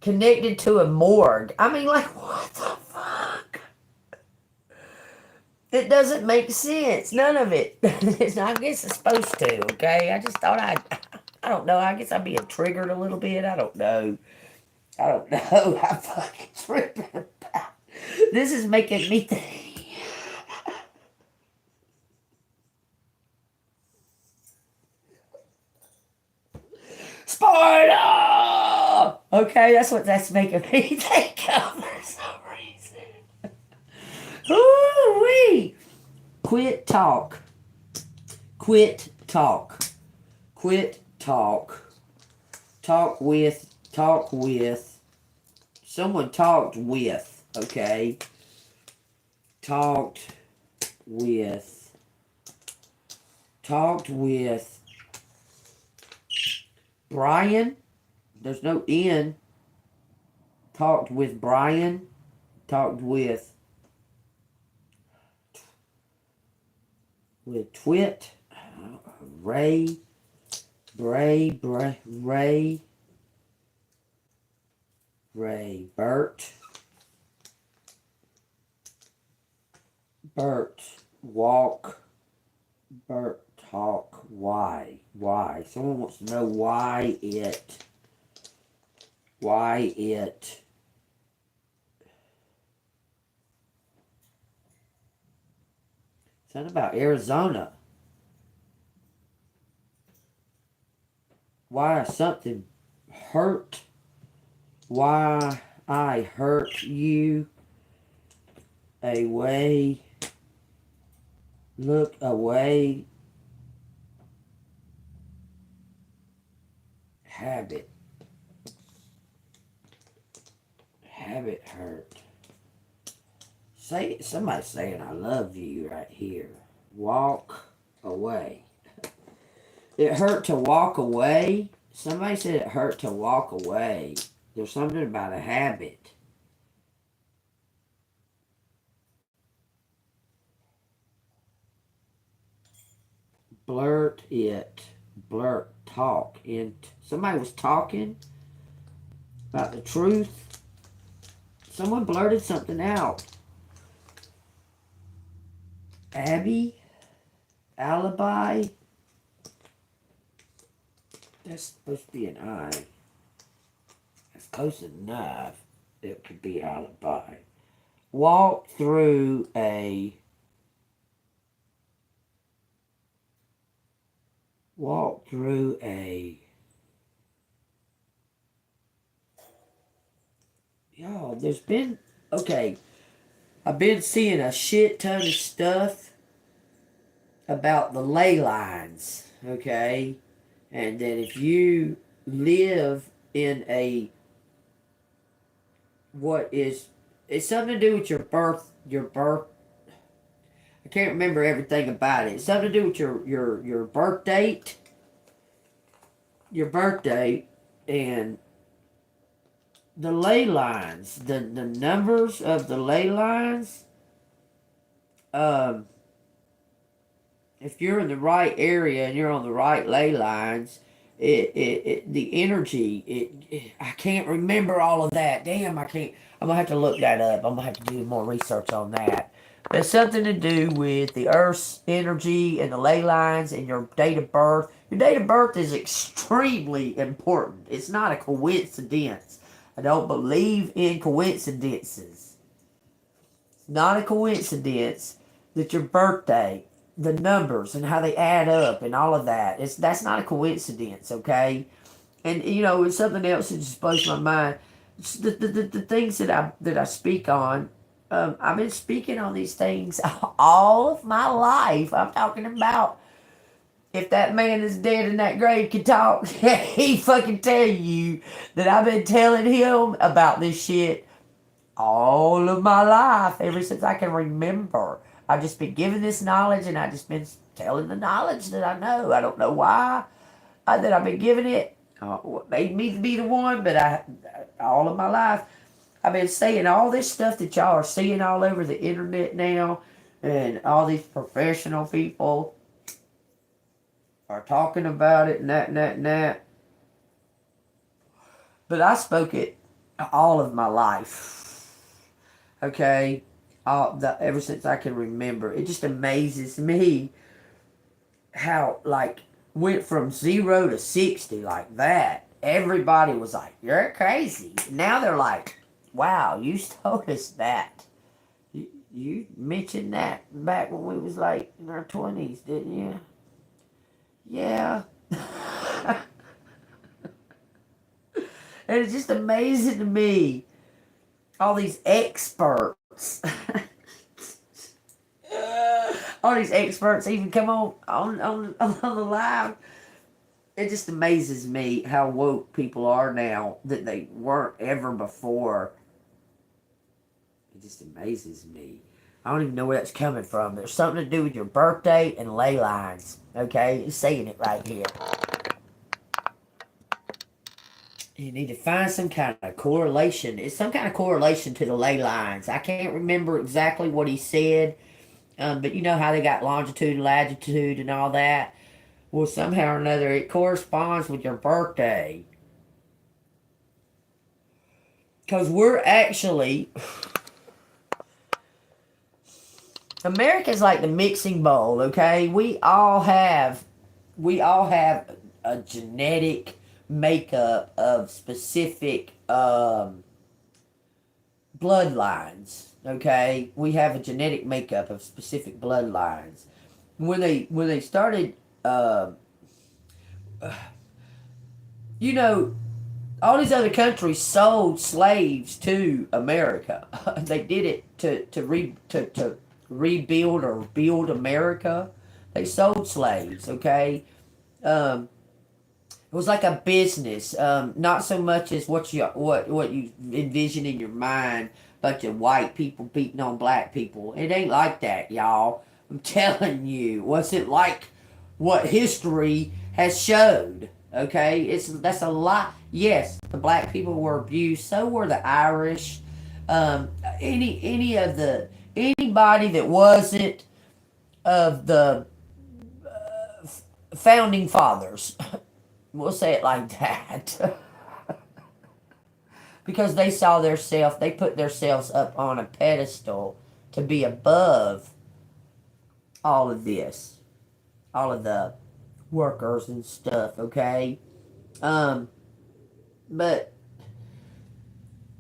connected to a morgue? I mean, like, what the fuck? It doesn't make sense. None of it. I guess it's supposed to, okay? I just thought I don't know. I guess I'm being triggered a little bit. I don't know. I'm fucking tripping about. This is making me think. Sparta! Okay, that's what that's making me think of for some reason. Ooh-wee! Quit talk. Quit talk. Quit talk. Talk with. Someone talked with, okay? Talked with. Brian. There's no N. Talked with Brian. Talked with Twit. Ray. Bert. Walk. Bert. Talk. Why? Someone wants to know why it. Something about Arizona. Why something hurt? Why I hurt you away. Look away. Habit. Habit hurt. Say somebody saying I love you right here. Walk away. It hurt to walk away. Somebody said it hurt to walk away. There's something about a habit. Blurt it. Blurt. Talk. Somebody was talking about the truth. Someone blurted something out. Abby. Alibi. That's supposed to be an I. That's close enough. It could be alibi. Walk through a y'all, there's been okay. I've been seeing a shit ton of stuff about the ley lines, okay? And that if you live in it's something to do with your birth, I can't remember everything about it. It's something to do with your birth date, and the ley lines, the numbers of the ley lines. If you're in the right area and you're on the right ley lines, the energy. I can't remember all of that. Damn, I can't. I'm gonna have to look that up. I'm gonna have to do more research on that. But it's something to do with the Earth's energy and the ley lines and your date of birth. Your date of birth is extremely important. It's not a coincidence. I don't believe in coincidences. It's not a coincidence that your birthday, the numbers and how they add up and all of that's not a coincidence, okay? And it's something else that just blows my mind. It's the things that I speak on. I've been speaking on these things all of my life. I'm talking about if that man is dead in that grave could talk, he fucking tell you that I've been telling him about this shit all of my life, ever since I can remember. I've just been giving this knowledge, and I've just been telling the knowledge that I know. I don't know why that I've been giving it. What made me to be the one, but all of my life, I've been saying all this stuff that y'all are seeing all over the internet now, and all these professional people are talking about it, and that. But I spoke it all of my life. Okay? Ever since I can remember. It just amazes me how, went from 0 to 60 like that. Everybody was like, you're crazy. Now they're like, wow, you told us that. You mentioned that back when we was like in our 20s, didn't you? Yeah. And it's just amazing to me. All these experts. All these experts even come on the live. It just amazes me how woke people are now that they weren't ever before. It just amazes me. I don't even know where that's coming from. There's something to do with your birthday and ley lines. Okay? It's saying it right here. You need to find some kind of correlation. It's some kind of correlation to the ley lines. I can't remember exactly what he said. But you know how they got longitude and latitude and all that? Well, somehow or another, it corresponds with your birthday. Because we're actually... America's like the mixing bowl, okay? We all have a genetic makeup of specific bloodlines, okay? We have a genetic makeup of specific bloodlines. When they started, you know, all these other countries sold slaves to America. They did it to rebuild or build America. They sold slaves. Okay, it was like a business, not so much as what you envision in your mind. Bunch of white people beating on black people. It ain't like that, y'all. I'm telling you, what's it like? What history has showed? Okay, that's a lot. Yes, the black people were abused. So were the Irish. Any of the anybody that wasn't of the founding fathers. We'll say it like that. Because they saw themselves, they put themselves up on a pedestal to be above all of this, all of the workers and stuff, okay? Um, but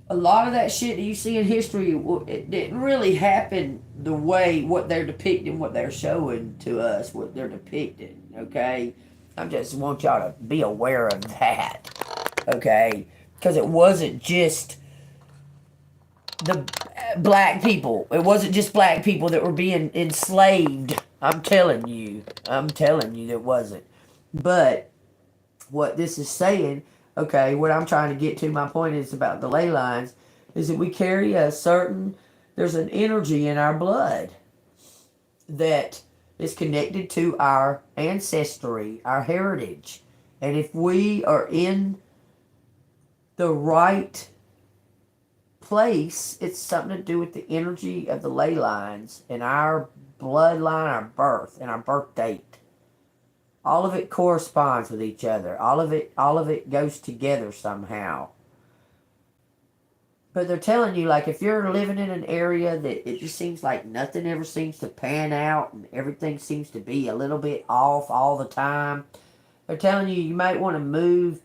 a lot of that shit that you see in history, it didn't really happen the way what they're depicting, what they're showing to us, what they're depicting, okay? I just want y'all to be aware of that, okay? Because it wasn't just the black people. It wasn't just black people that were being enslaved. I'm telling you. I'm telling you it wasn't. But what this is saying, okay, what I'm trying to get to, my point is about the ley lines, is that we carry a certain, there's an energy in our blood that is connected to our ancestry, our heritage. And if we are in the right place, it's something to do with the energy of the ley lines and our bloodline, our birth, and our birth date. All of it corresponds with each other. All of it goes together somehow. But they're telling you, like, if you're living in an area that it just seems like nothing ever seems to pan out and everything seems to be a little bit off all the time, they're telling you might want to move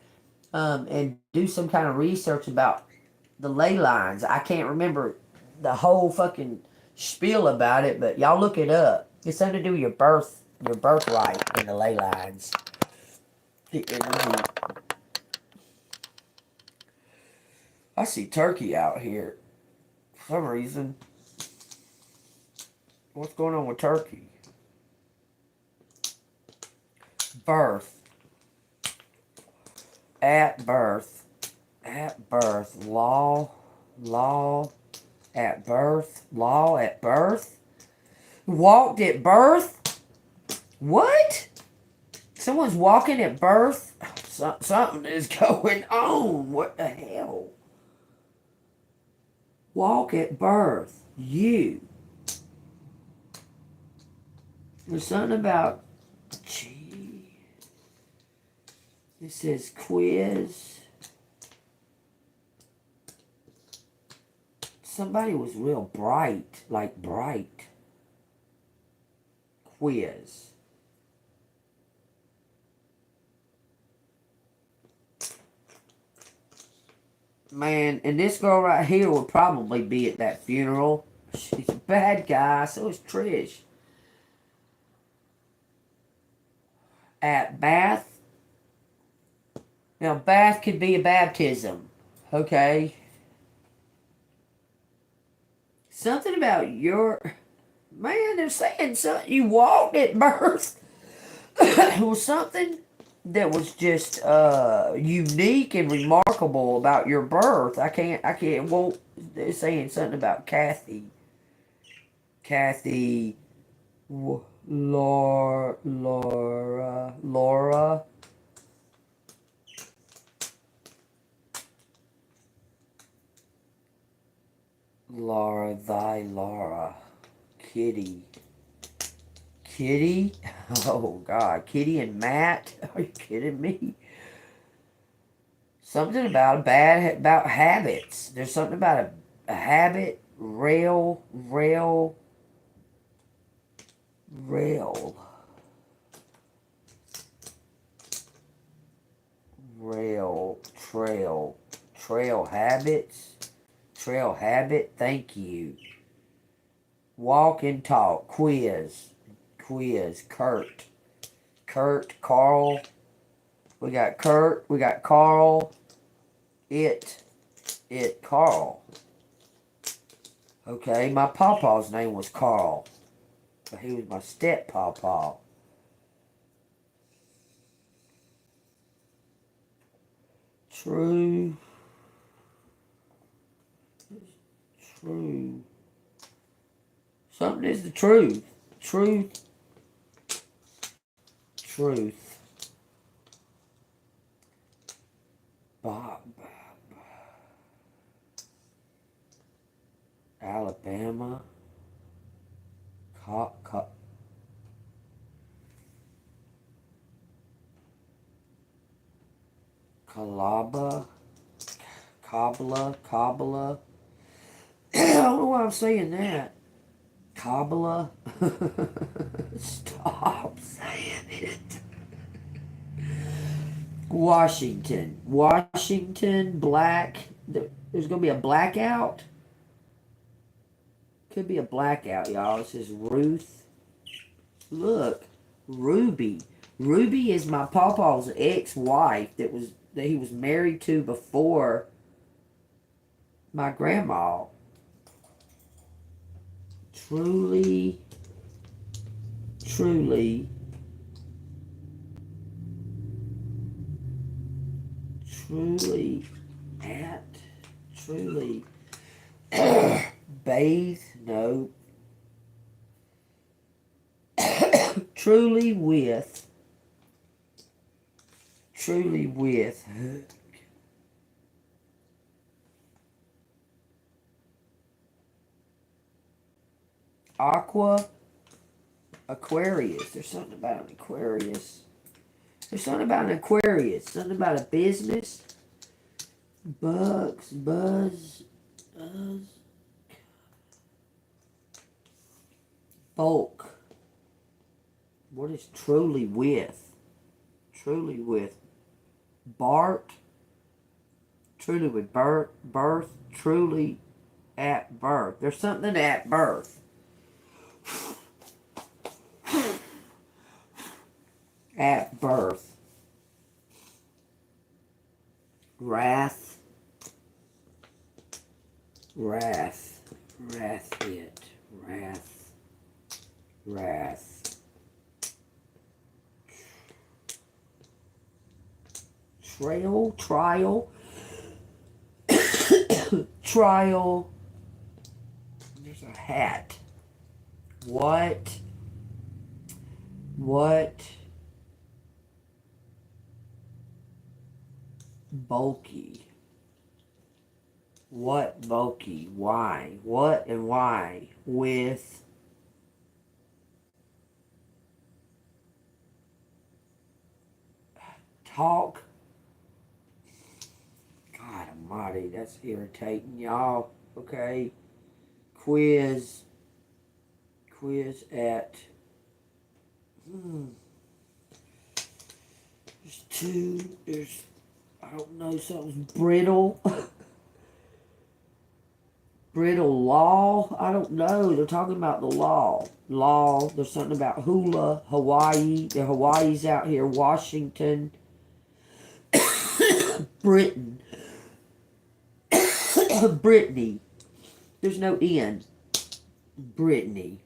and do some kind of research about the ley lines. I can't remember the whole fucking spiel about it, but y'all look it up. It's something to do with your birthright in the ley lines. The energy. I see turkey out here. For some reason. What's going on with turkey? Birth. At birth. At birth. Law. At birth. Law at birth. Walked at birth? What? Someone's walking at birth? Something is going on. What the hell? Walk at birth. You. There's something about... Gee. It says quiz. Somebody was real bright. Like bright. Quiz. Man, and this girl right here will probably be at that funeral. She's a bad guy, so is Trish. At bath. Now, bath could be a baptism. Okay. Something about your... Man, they're saying something. You walked at birth. It was something that was just unique and remarkable about your birth. I can't, well, they're saying something about Kathy. Kathy, Laura, Laura, Kitty. Kitty? Oh, God. Kitty and Matt? Are you kidding me? Something about about habits. There's something about a habit. Rail. Trail habits. Trail habit. Thank you. Walk and talk. Quiz. Kurt, Carl. We got Kurt. We got Carl. Carl. Okay, my pawpaw's name was Carl. But he was my step-pawpaw. True. Something is the truth. Truth. Bob. Alabama. Kabbalah. I don't know why I'm saying that. Kabbalah. Stop saying it. Washington, black. There's going to be a blackout. Could be a blackout, y'all. It says Ruth. Look, Ruby. Ruby is my pawpaw's ex-wife that he was married to before my grandma. Truly bathe, no. truly with Aquarius. There's something about an Aquarius. Something about a business. Buzz. Bulk. What is truly with? Bart. Truly with birth. Truly at birth. There's something at birth. At birth. Wrath. Trial. There's a hat. What? Bulky. What bulky? Why? What and why? With talk. God almighty, that's irritating, y'all. Okay. Quiz at there's two. There's, I don't know, something's brittle. Brittle law. I don't know. They're talking about the law. There's something about hula, Hawaii. The Hawaii's out here. Washington. Britain. Brittany. There's no N. Brittany.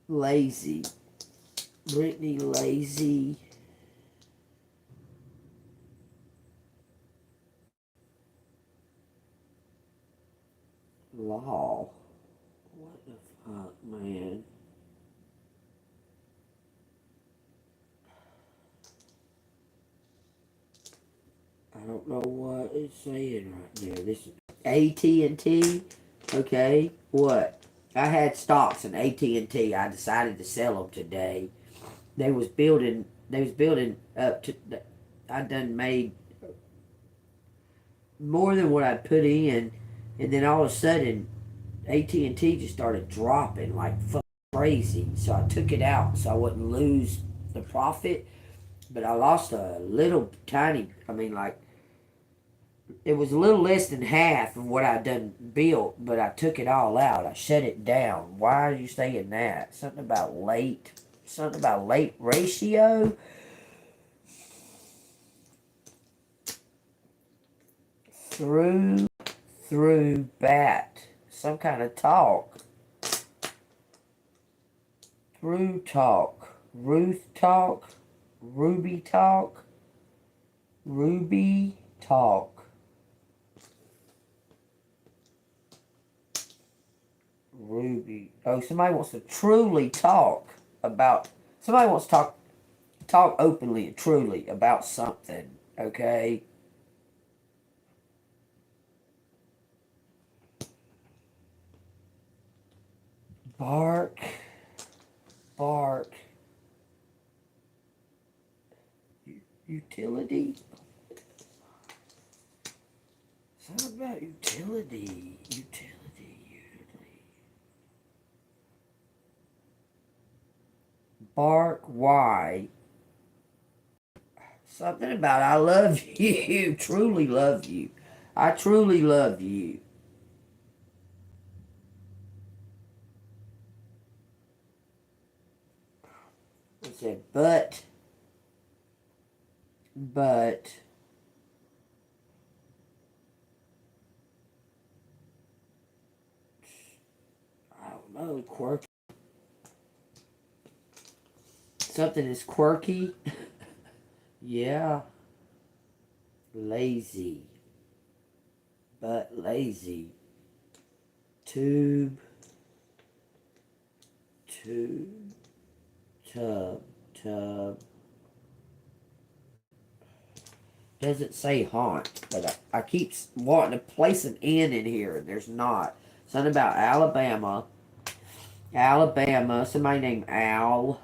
Lazy. Brittany lazy. Law. What the fuck, man? I don't know what it's saying right there. This is AT&T. Okay, what? I had stocks in AT&T. I decided to sell them today. They was building up to. I done made more than what I put in, and then all of a sudden, AT&T just started dropping like crazy. So I took it out so I wouldn't lose the profit, but I lost a little tiny. I mean, like, it was a little less than half of what I done built, but I took it all out. I shut it down. Why are you saying that? Something about late ratio? through bat. Some kind of talk. Through talk. Ruth talk. Ruby talk. Ruby talk. Ruby. Oh, somebody wants to truly talk about. Somebody wants to talk openly and truly about something. Okay. Bark. Utility. Something about utility. Bark. Why? Something about I love you. Truly love you. I truly love you. It said, but, I don't know, quirky. Something is quirky. Yeah. Lazy. But lazy. Tub. Tub. Doesn't say haunt, but I keep wanting to place an N in here, and there's not. Something about Alabama. Somebody named Al.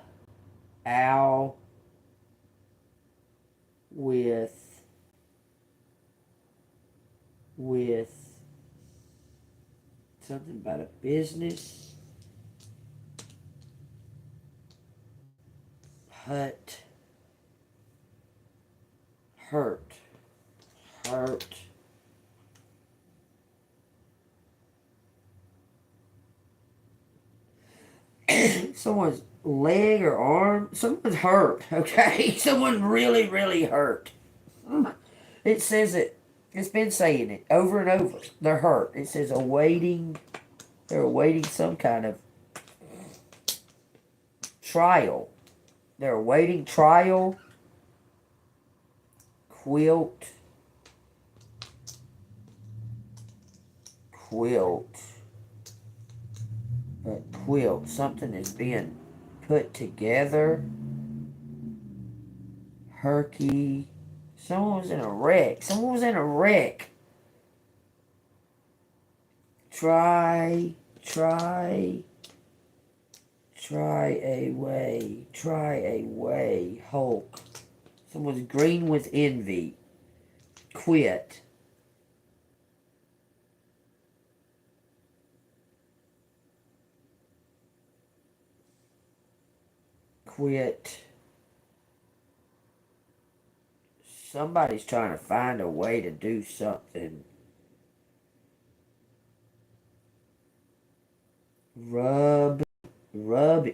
With something about a business. Hurt. Someone's leg or arm. Someone's hurt, okay? Someone really, really hurt. It says it. It's been saying it over and over. They're hurt. It says they're awaiting some kind of trial. They're awaiting trial. Quilt. Something is being put together. Herky. Someone was in a wreck. Try a way. Hulk. Someone's green with envy. Quit. Somebody's trying to find a way to do something. Rub it. Rub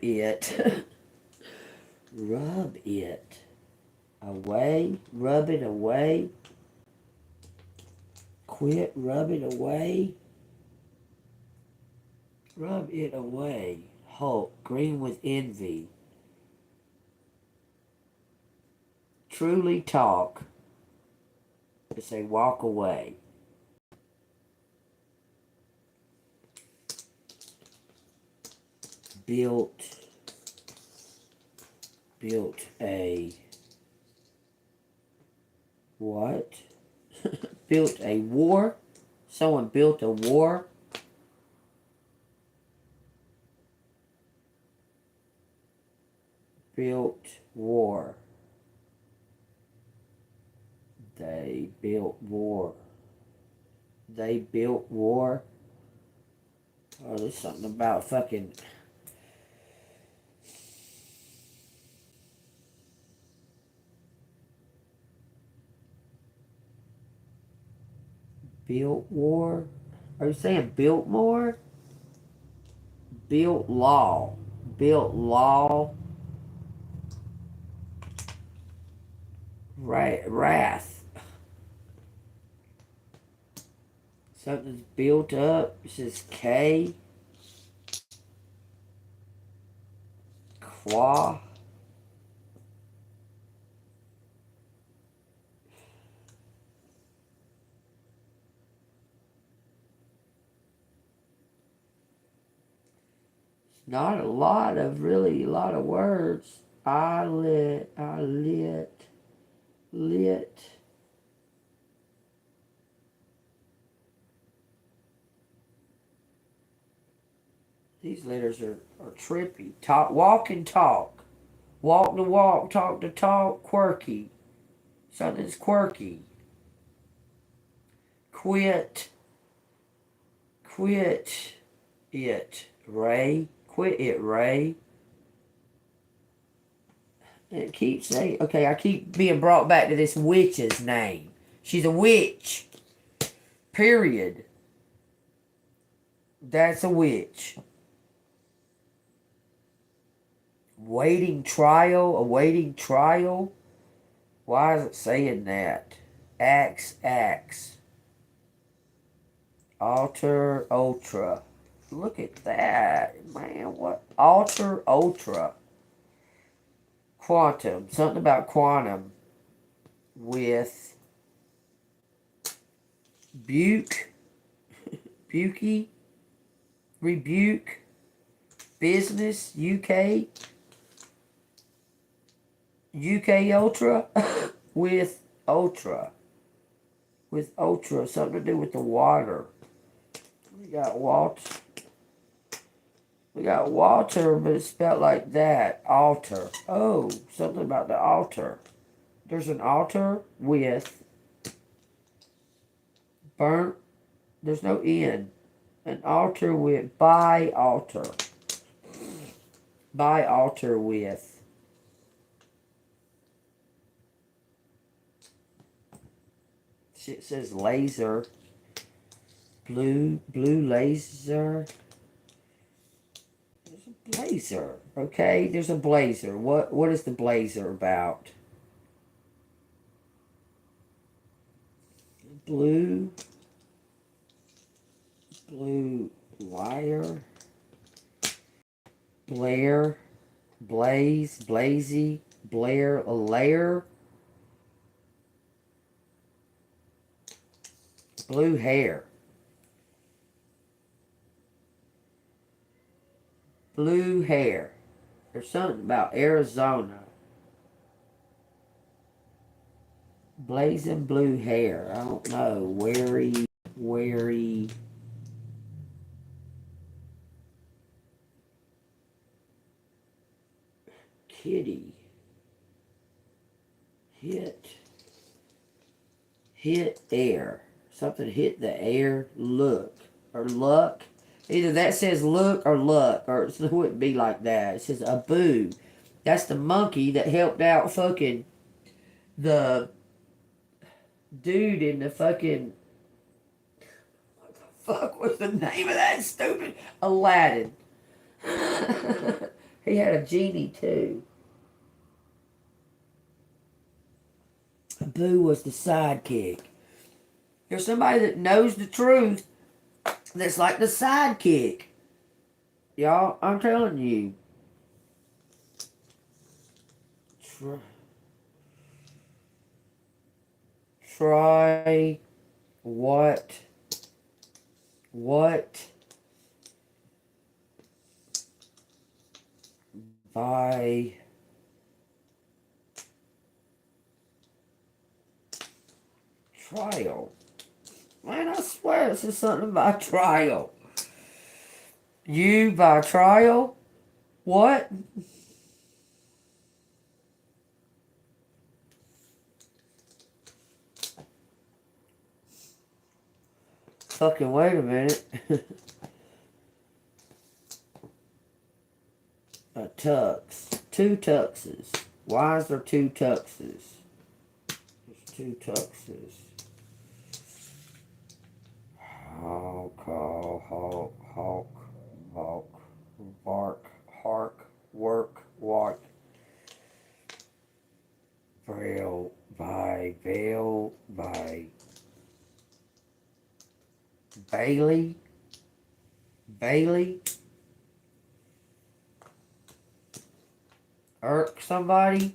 it away. Rub it away. Quit. Rub it away. Rub it away. Hulk. Green with envy. Truly talk. To say walk away. Built a what? Built a war? Someone built a war? Built war. They built war. Oh, there's something about fucking... Built war? Are you saying built more? Built law. Wrath. Something's built up. It says K. Qua. Not a lot of, really, a lot of words. Lit. These letters are trippy. Talk, walk and talk. Walk the walk, talk the talk, quirky. Something's quirky. Quit it, Ray. Quit it, Ray. And it keeps saying, okay, I keep being brought back to this witch's name. She's a witch. Period. That's a witch. Awaiting trial. Why is it saying that? Axe. Alter, ultra. Look at that, man. What? Alter, ultra. Quantum. Something about quantum. With Bukey. Rebuke. Business. UK Ultra. With Ultra. Something to do with the water. We got Walter, but it's spelled like that. Altar. Oh, something about the altar. There's an altar with burnt. There's no N. An altar with by altar. By altar with. It says laser. Blue laser. There's a blazer. Okay, there's a blazer. What is the blazer about? Blue wire. Blair. Blaze. Blazy. Blair. A layer. Blue hair. Blue hair. There's something about Arizona. Blazing blue hair. I don't know. Wary. Kitty. Hit air. Something hit the air. Look. Or luck. Either that says look or luck. Or it wouldn't be like that. It says a boo. That's the monkey that helped out fucking the dude in the fucking... What the fuck was the name of that stupid... Aladdin. He had a genie too. Boo was the sidekick. There's somebody that knows the truth that's like the sidekick. Y'all, I'm telling you. Try what by trial. Man, I swear this is something by trial. You by trial? What? Fucking wait a minute. A tux. 2 tuxes. Why is there 2 tuxes? There's 2 tuxes. Hawk, bark, hark, work, walk. Veil, by Bailey. Bailey. Irk somebody.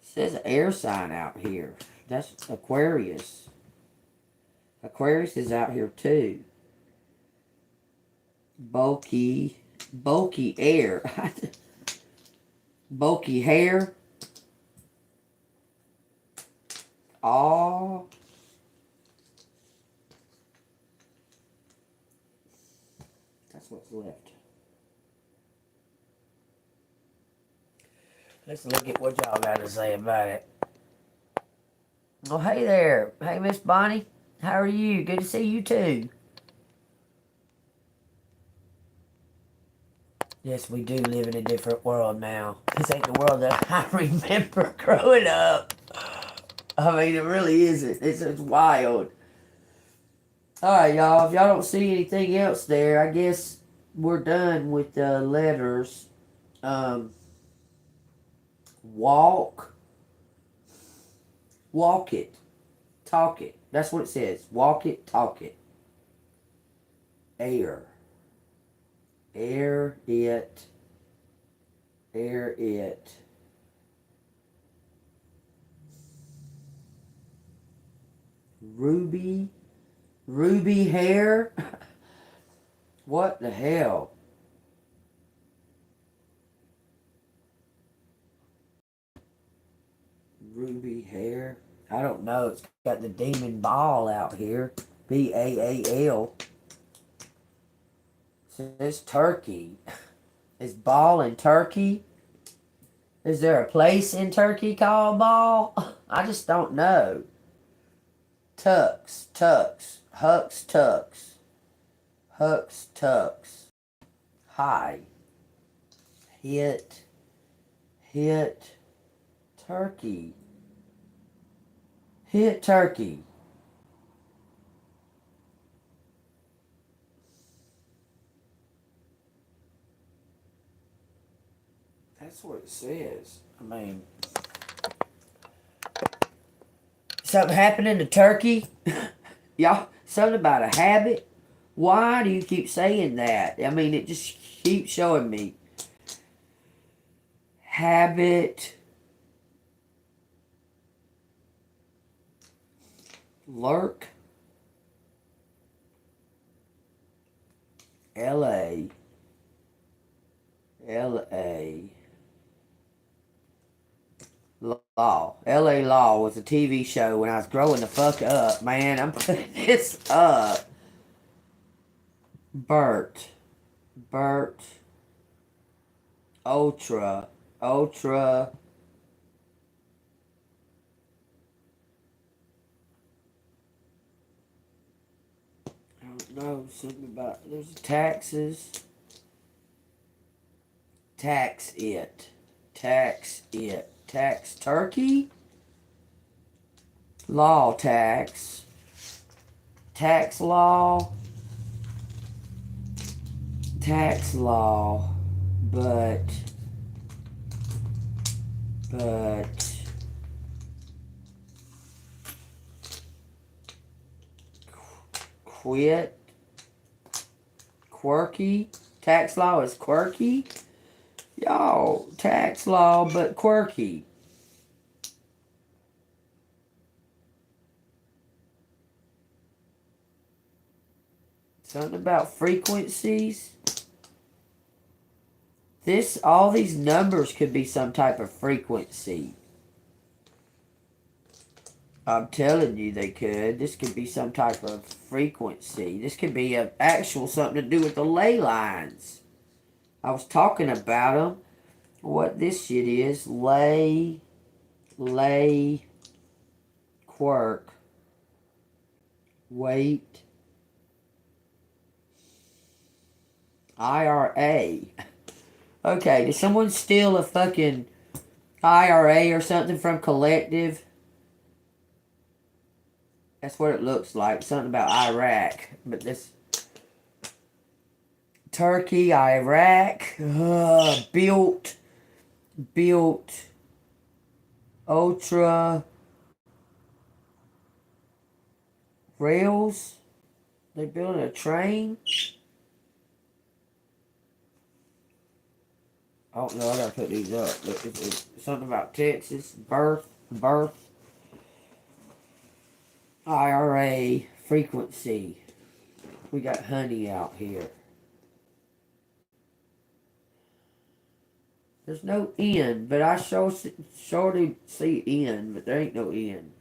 Says air sign out here. That's Aquarius. Aquarius is out here too. Bulky air. Bulky hair. Oh. That's what's left. Let's look at what y'all got to say about it. Oh, hey there. Hey, Miss Bonnie. How are you? Good to see you, too. Yes, we do live in a different world now. This ain't the world that I remember growing up. I mean, it really isn't. It's wild. Alright, y'all. If y'all don't see anything else there, I guess we're done with the letters. Walk it. Talk it. That's what it says. Walk it, talk it. Air. Air it. Air it. Ruby hair? What the hell? Ruby hair? I don't know. It's got the demon ball out here. B-A-A-L. Says turkey. Is ball in Turkey? Is there a place in Turkey called ball? I just don't know. Tux. Hux tux. Hux tux. Hi. Hit. Turkey. Hit turkey. That's what it says. I mean, something happening to Turkey? Y'all, something about a habit? Why do you keep saying that? I mean, it just keeps showing me. Habit. Lurk. L.A. Law. L.A. Law was a TV show when I was growing the fuck up. Man, I'm putting this up. Bert. Ultra. I don't know. Something about, there's taxes. Tax it. Tax turkey. Law tax. Tax law. But quit. Quirky. Tax law is quirky. Y'all, tax law, but quirky. Something about frequencies. All these numbers could be some type of frequency. I'm telling you they could. This could be some type of frequency. This could be an actual something to do with the ley lines. I was talking about them. What this shit is. Ley, quirk, weight, IRA. Okay, did someone steal a fucking IRA or something from Collective? That's what it looks like. Something about Iraq. But this... Turkey, Iraq. Built. Ultra. Rails. They building a train? Oh no, I gotta put these up. It's something about Texas. Birth. IRA frequency. We got honey out here. There's no end, but I shortly see end, but there ain't no end.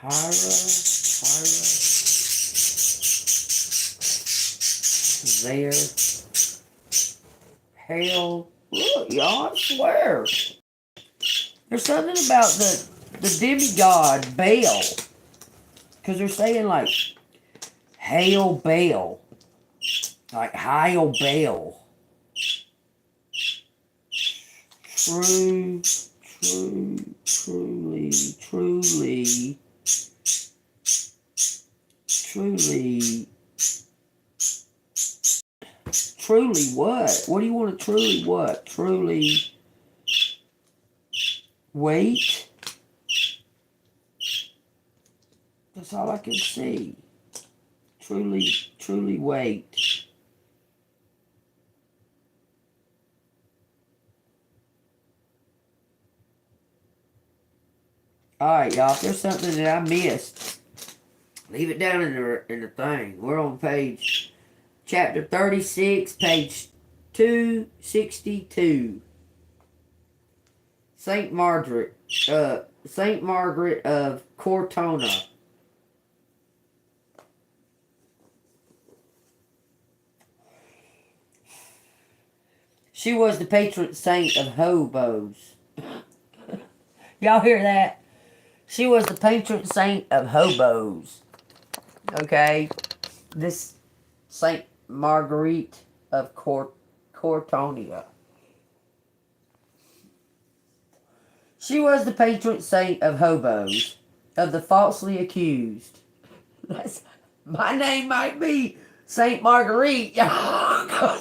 Hira. There. Hell. Look, y'all, I swear. There's something about the demigod Baal. Because they're saying like, Hail Baal. Like, Hail Baal. Truly what? What do you want to truly what? Truly wait? That's all I can see. Truly wait. Alright, y'all, if there's something that I missed, leave it down in the thing. We're on chapter 36, page 262. Saint Margaret of Cortona. She was the patron saint of hobos. Y'all hear that? She was the patron saint of hobos. Okay? This Saint Marguerite of Cortonia. She was the patron saint of hobos, of the falsely accused. My name might be Saint Marguerite, y'all.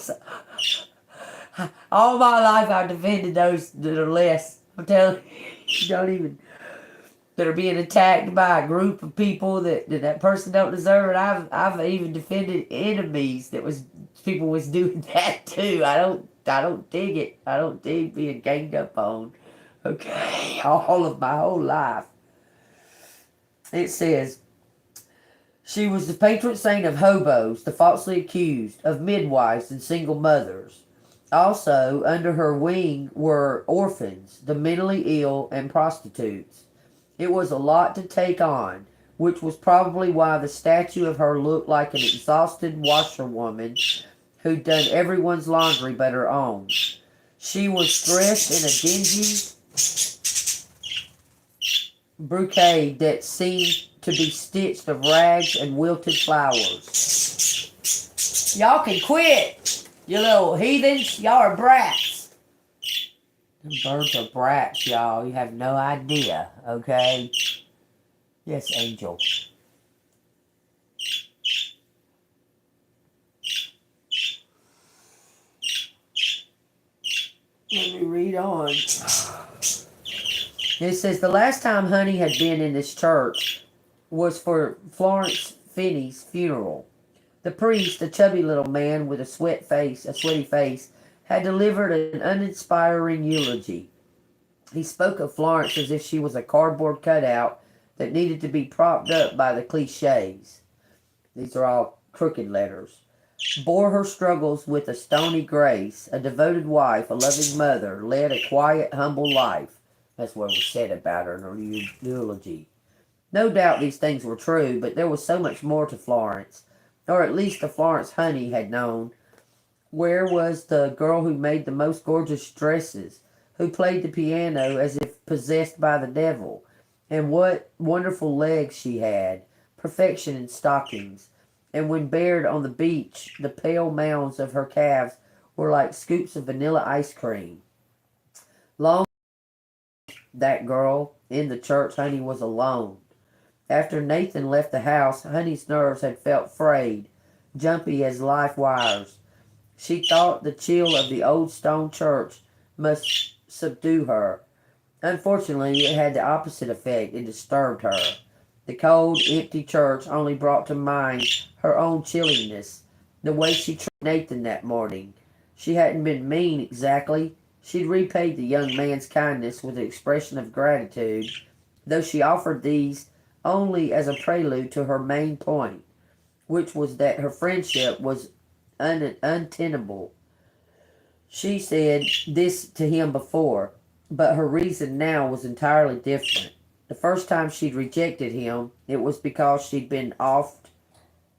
All my life I've defended those that are less. I'm telling you, that are being attacked by a group of people that person don't deserve it. I've even defended enemies people was doing that too. I don't dig it. I don't dig being ganged up on. Okay, all of my whole life. It says, she was the patron saint of hobos, the falsely accused, of midwives and single mothers. Also, under her wing were orphans, the mentally ill, and prostitutes. It was a lot to take on, which was probably why the statue of her looked like an exhausted washerwoman who'd done everyone's laundry but her own. She was dressed in a dingy brocade that seemed to be stitched of rags and wilted flowers. Y'all can quit, you little heathens. Y'all are brats. Them birds are brats, y'all. You have no idea, okay? Yes, Angel. Let me read on. It says, the last time Honey had been in this church was for Florence Finney's funeral. The priest, a chubby little man with a sweaty face, had delivered an uninspiring eulogy. He spoke of Florence as if she was a cardboard cutout that needed to be propped up by the cliches. These are all crooked letters. Bore her struggles with a stony grace, a devoted wife, a loving mother, led a quiet, humble life. That's what was said about her in her eulogy. No doubt these things were true, but there was so much more to Florence, or at least the Florence Honey had known. Where was the girl who made the most gorgeous dresses, who played the piano as if possessed by the devil? And what wonderful legs she had, perfection in stockings. And when bared on the beach, the pale mounds of her calves were like scoops of vanilla ice cream. Long that girl in the church, Honey was alone. After Nathan left the house, Honey's nerves had felt frayed, jumpy as life wires. She thought the chill of the old stone church must subdue her. Unfortunately, it had the opposite effect. It disturbed her. The cold, empty church only brought to mind her own chilliness, the way she treated Nathan that morning. She hadn't been mean exactly. She'd repaid the young man's kindness with an expression of gratitude, though she offered these only as a prelude to her main point, which was that her friendship was untenable. She said this to him before, but her reason now was entirely different. The first time she'd rejected him, it was because she'd been oft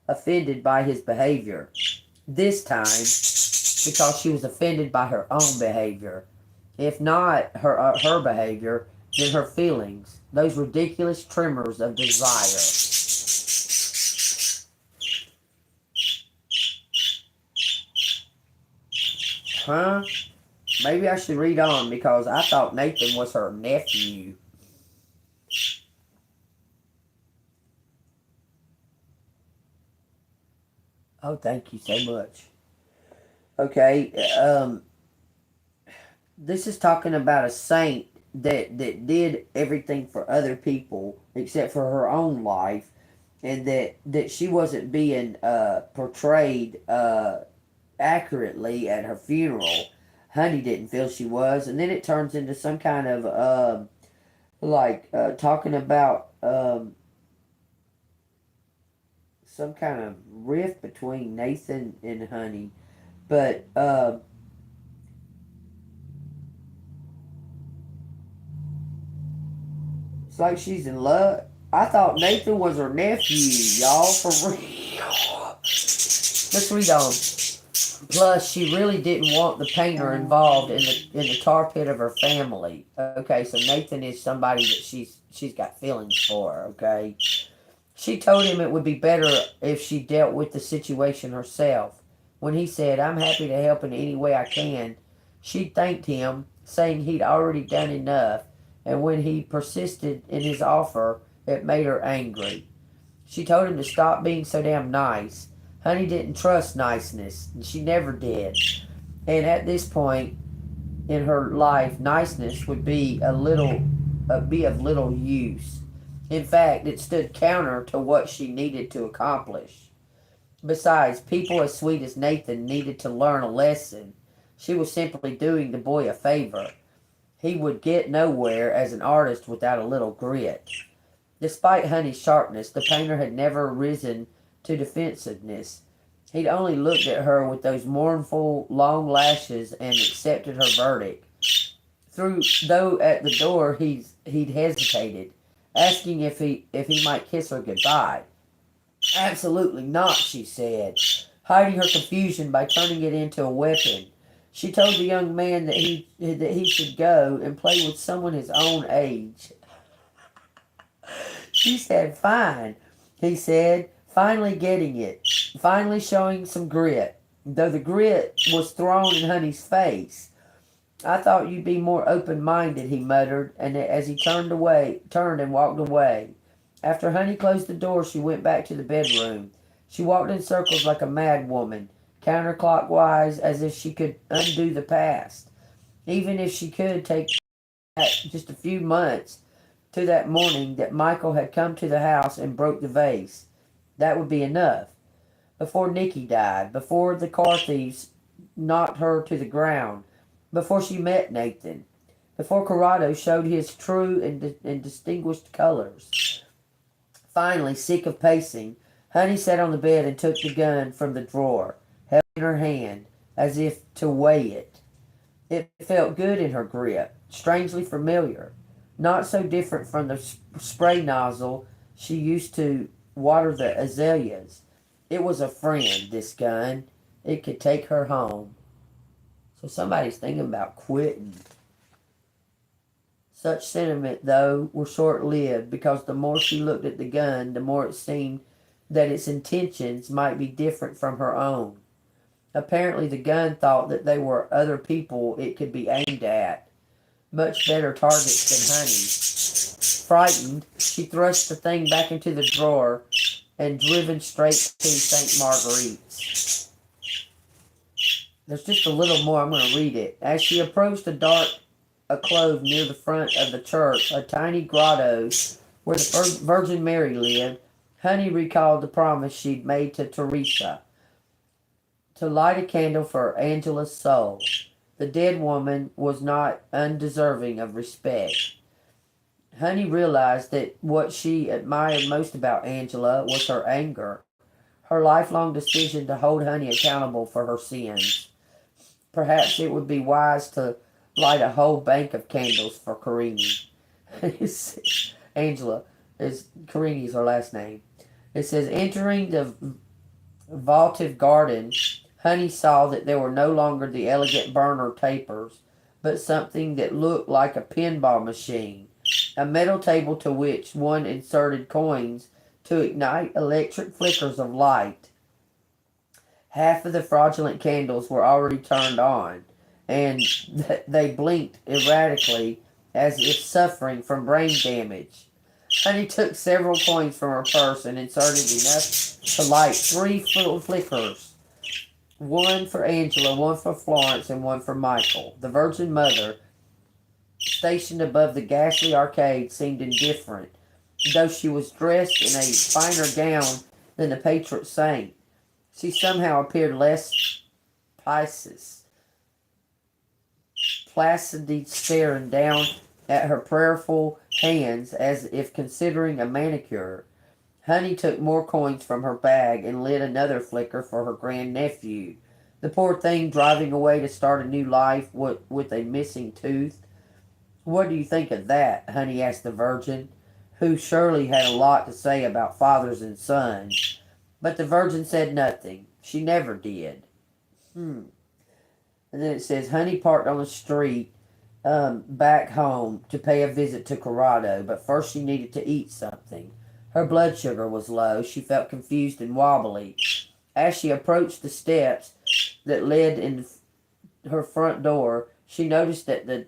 offended by his behavior. This time, because she was offended by her own behavior. If not her behavior, then her feelings, those ridiculous tremors of desire. Huh? Maybe I should read on because I thought Nathan was her nephew. Oh, thank you so much. Okay, this is talking about a saint that did everything for other people except for her own life, and that she wasn't being portrayed accurately at her funeral. Honey didn't feel she was, and then it turns into some kind of talking about some kind of rift between Nathan and Honey, but it's like she's in love. I thought Nathan was her nephew, y'all, for real. Let's read on. Plus, she really didn't want the painter involved in the tar pit of her family. Okay, so Nathan is somebody that she's got feelings for. Okay, she told him it would be better if she dealt with the situation herself. When he said, "I'm happy to help in any way I can," she thanked him, saying he'd already done enough. And when he persisted in his offer, it made her angry. She told him to stop being so damn nice. Honey didn't trust niceness, and she never did. And at this point in her life, niceness would be of little use. In fact, it stood counter to what she needed to accomplish. Besides, people as sweet as Nathan needed to learn a lesson. She was simply doing the boy a favor. He would get nowhere as an artist without a little grit. Despite Honey's sharpness, the painter had never risen to defensiveness. He'd only looked at her with those mournful, long lashes and accepted her verdict. Though at the door he'd hesitated, asking if he might kiss her goodbye. "Absolutely not," she said, hiding her confusion by turning it into a weapon. She told the young man that he should go and play with someone his own age. She said, "Fine," he said, finally getting it, finally showing some grit, though the grit was thrown in Honey's face. "I thought you'd be more open-minded," he muttered, and as he turned and walked away. After Honey closed the door, she went back to the bedroom. She walked in circles like a mad woman, counterclockwise, as if she could undo the past. Even if she could take back just a few months to that morning that Michael had come to the house and broke the vase, that would be enough. Before Nikki died, before the car thieves knocked her to the ground, before she met Nathan, before Corrado showed his true and distinguished colors. Finally, sick of pacing, Honey sat on the bed and took the gun from the drawer, held it in her hand, as if to weigh it. It felt good in her grip, strangely familiar, not so different from the spray nozzle she used to water the azaleas. It was a friend, this gun. It could take her home. So somebody's thinking about quitting. Such sentiment, though, were short-lived, because the more she looked at the gun, the more it seemed that its intentions might be different from her own. Apparently the gun thought that they were other people it could be aimed at, much better targets than Honey. Frightened, she thrust the thing back into the drawer and driven straight to St. Marguerite's. There's just a little more. I'm going to read it. As she approached a dark a clove near the front of the church, a tiny grotto where the Virgin Mary lived, Honey recalled the promise she'd made to Teresa to light a candle for Angela's soul. The dead woman was not undeserving of respect. Honey realized that what she admired most about Angela was her anger, her lifelong decision to hold Honey accountable for her sins. Perhaps it would be wise to light a whole bank of candles for Carini. Angela is Carini's her last name. It says, entering the vaulted garden, Honey saw that there were no longer the elegant burner tapers, but something that looked like a pinball machine, a metal table to which one inserted coins to ignite electric flickers of light. Half of the fraudulent candles were already turned on, and they blinked erratically as if suffering from brain damage. Honey took several coins from her purse and inserted enough to light 3 full flickers. One for Angela, one for Florence, and one for Michael. The Virgin Mother, stationed above the ghastly arcade, seemed indifferent, though she was dressed in a finer gown than the patron saint. She somehow appeared less Pisces, placidly staring down at her prayerful hands as if considering a manicure. Honey took more coins from her bag and lit another flicker for her grandnephew. The poor thing driving away to start a new life with a missing tooth. What do you think of that? Honey asked the Virgin, who surely had a lot to say about fathers and sons. But the Virgin said nothing. She never did. And then it says, Honey parked on the street back home to pay a visit to Corrado, but first she needed to eat something. Her blood sugar was low. She felt confused and wobbly. As she approached the steps that led in her front door, she noticed that the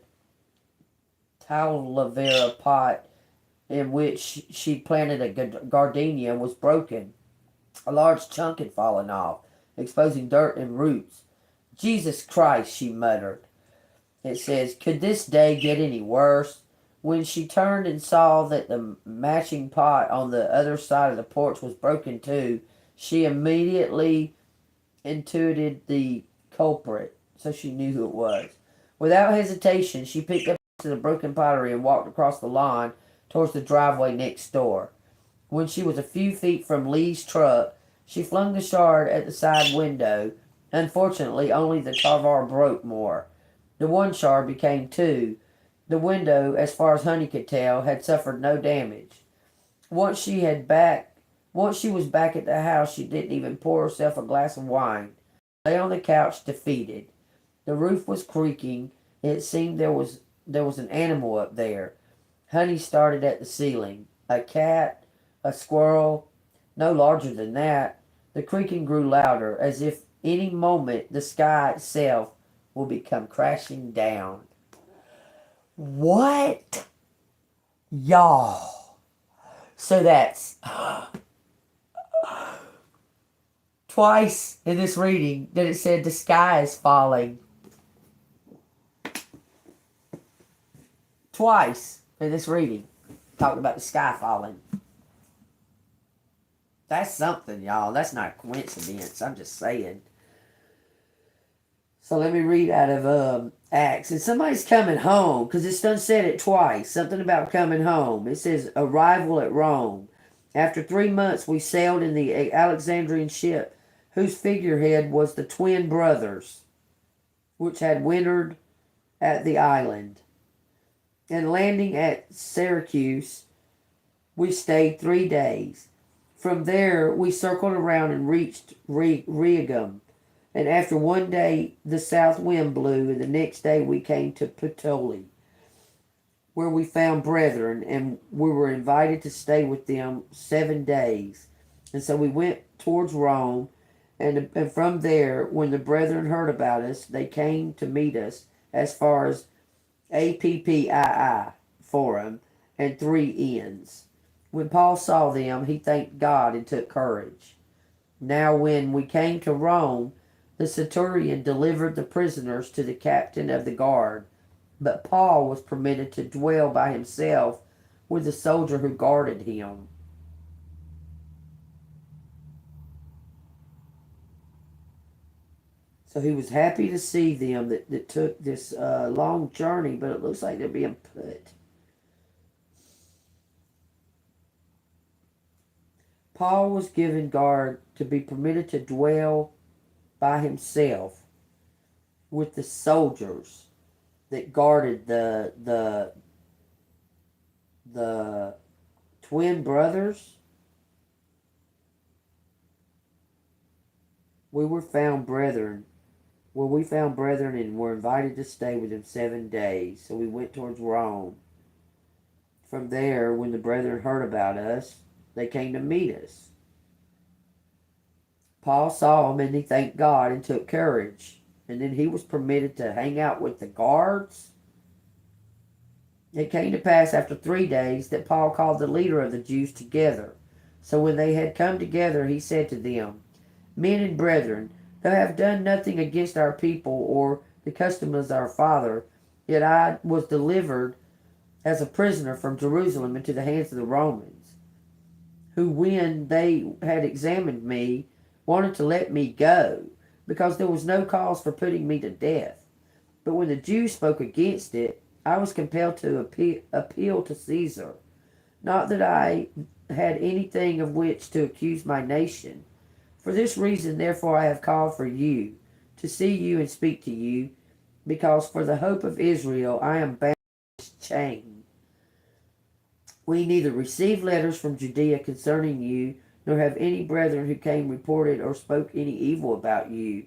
Talavera pot in which she planted a gardenia was broken. A large chunk had fallen off, exposing dirt and roots. Jesus Christ, she muttered. It says, could this day get any worse? When she turned and saw that the matching pot on the other side of the porch was broken too, she immediately intuited the culprit, so she knew who it was. Without hesitation, she picked up the broken pottery and walked across the lawn towards the driveway next door. When she was a few feet from Lee's truck, she flung the shard at the side window. Unfortunately, only the tarvar broke more. The one shard became 2. The window, as far as Honey could tell, had suffered no damage. Once she was back at the house, she didn't even pour herself a glass of wine. She lay on the couch, defeated. The roof was creaking. It seemed there was an animal up there. Honey started at the ceiling. A cat, a squirrel, no larger than that. The creaking grew louder, as if any moment the sky itself will become crashing down. What? Y'all. So that's twice in this reading that it said the sky is falling. Twice in this reading talking about the sky falling. That's something, y'all. That's not a coincidence. I'm just saying. So let me read out of Acts. And somebody's coming home, because it's done said it twice. Something about coming home. It says, arrival at Rome. After 3 months, we sailed in the Alexandrian ship, whose figurehead was the twin brothers, which had wintered at the island. And landing at Syracuse, we stayed 3 days. From there, we circled around and reached Rhegium. And after 1 day, the south wind blew, and the next day we came to Puteoli, where we found brethren, and we were invited to stay with them 7 days. And so we went towards Rome, and from there, when the brethren heard about us, they came to meet us as far as APPII Forum and 3 N's. When Paul saw them, he thanked God and took courage. Now when we came to Rome, the centurion delivered the prisoners to the captain of the guard, but Paul was permitted to dwell by himself with the soldier who guarded him. So he was happy to see them that took this long journey, but it looks like they're being put. Paul was given guard to be permitted to dwell by himself with the soldiers that guarded the twin brothers. We were found brethren. Well, we found brethren and were invited to stay with them 7 days. So we went towards Rome. From there, when the brethren heard about us, they came to meet us. Paul saw them and he thanked God and took courage. And then he was permitted to hang out with the guards. It came to pass after 3 days that Paul called the leader of the Jews together. So when they had come together, he said to them, Men and brethren, though I have done nothing against our people or the customs of our father, yet I was delivered as a prisoner from Jerusalem into the hands of the Romans, who when they had examined me, wanted to let me go, because there was no cause for putting me to death. But when the Jews spoke against it, I was compelled to appeal to Caesar. Not that I had anything of which to accuse my nation. For this reason, therefore, I have called for you, to see you and speak to you, because for the hope of Israel I am bound with this chain. We neither received letters from Judea concerning you, nor have any brethren who came reported or spoke any evil about you.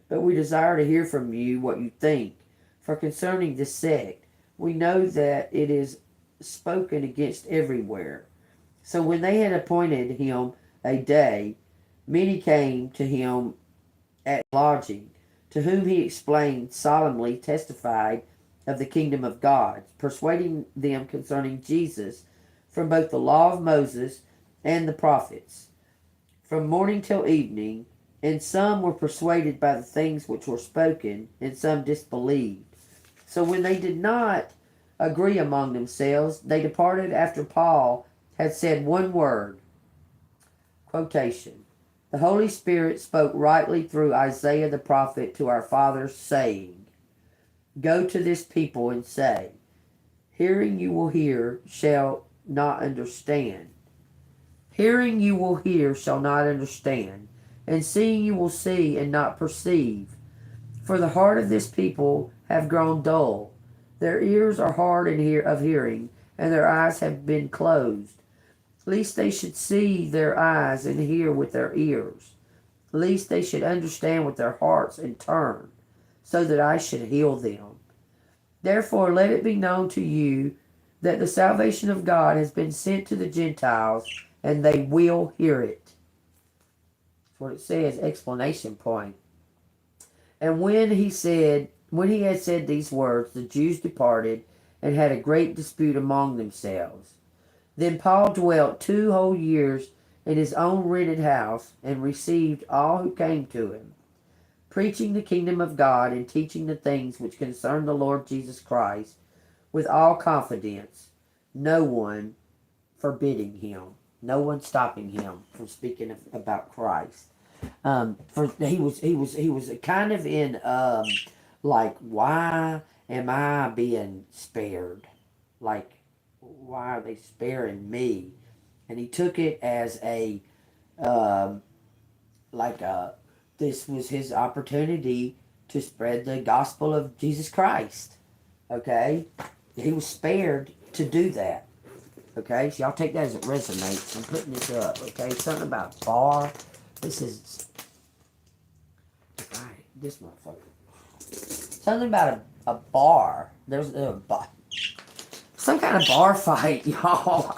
But we desire to hear from you what you think. For concerning this sect, we know that it is spoken against everywhere. So when they had appointed him a day, many came to him at lodging, to whom he explained solemnly, testified of the kingdom of God, persuading them concerning Jesus from both the law of Moses and the prophets, from morning till evening. And some were persuaded by the things which were spoken, and some disbelieved. So when they did not agree among themselves, they departed after Paul had said one word. Quotation. The Holy Spirit spoke rightly through Isaiah the prophet to our fathers, saying, Go to this people and say, Hearing you will hear, shall not understand. Hearing you will hear, shall not understand. And seeing you will see, and not perceive. For the heart of this people have grown dull. Their ears are hard of hearing, and their eyes have been closed. Lest they should see their eyes and hear with their ears. Lest they should understand with their hearts and turn, so that I should heal them. Therefore let it be known to you that the salvation of God has been sent to the Gentiles, and they will hear it. That's what it says, explanation point. And when he had said these words, the Jews departed and had a great dispute among themselves. Then Paul dwelt 2 whole years in his own rented house, and received all who came to him, preaching the kingdom of God and teaching the things which concern the Lord Jesus Christ with all confidence, no one forbidding him, no one stopping him from speaking about Christ. For he was kind of in like, why am I being spared? Like, why are they sparing me? And he took it as a this was his opportunity to spread the gospel of Jesus Christ. Okay, he was spared to do that. Okay, so y'all take that as it resonates. I'm putting this up. Okay, something about bar. This is this motherfucker. Something about a bar. There's a bar. Some kind of bar fight, y'all.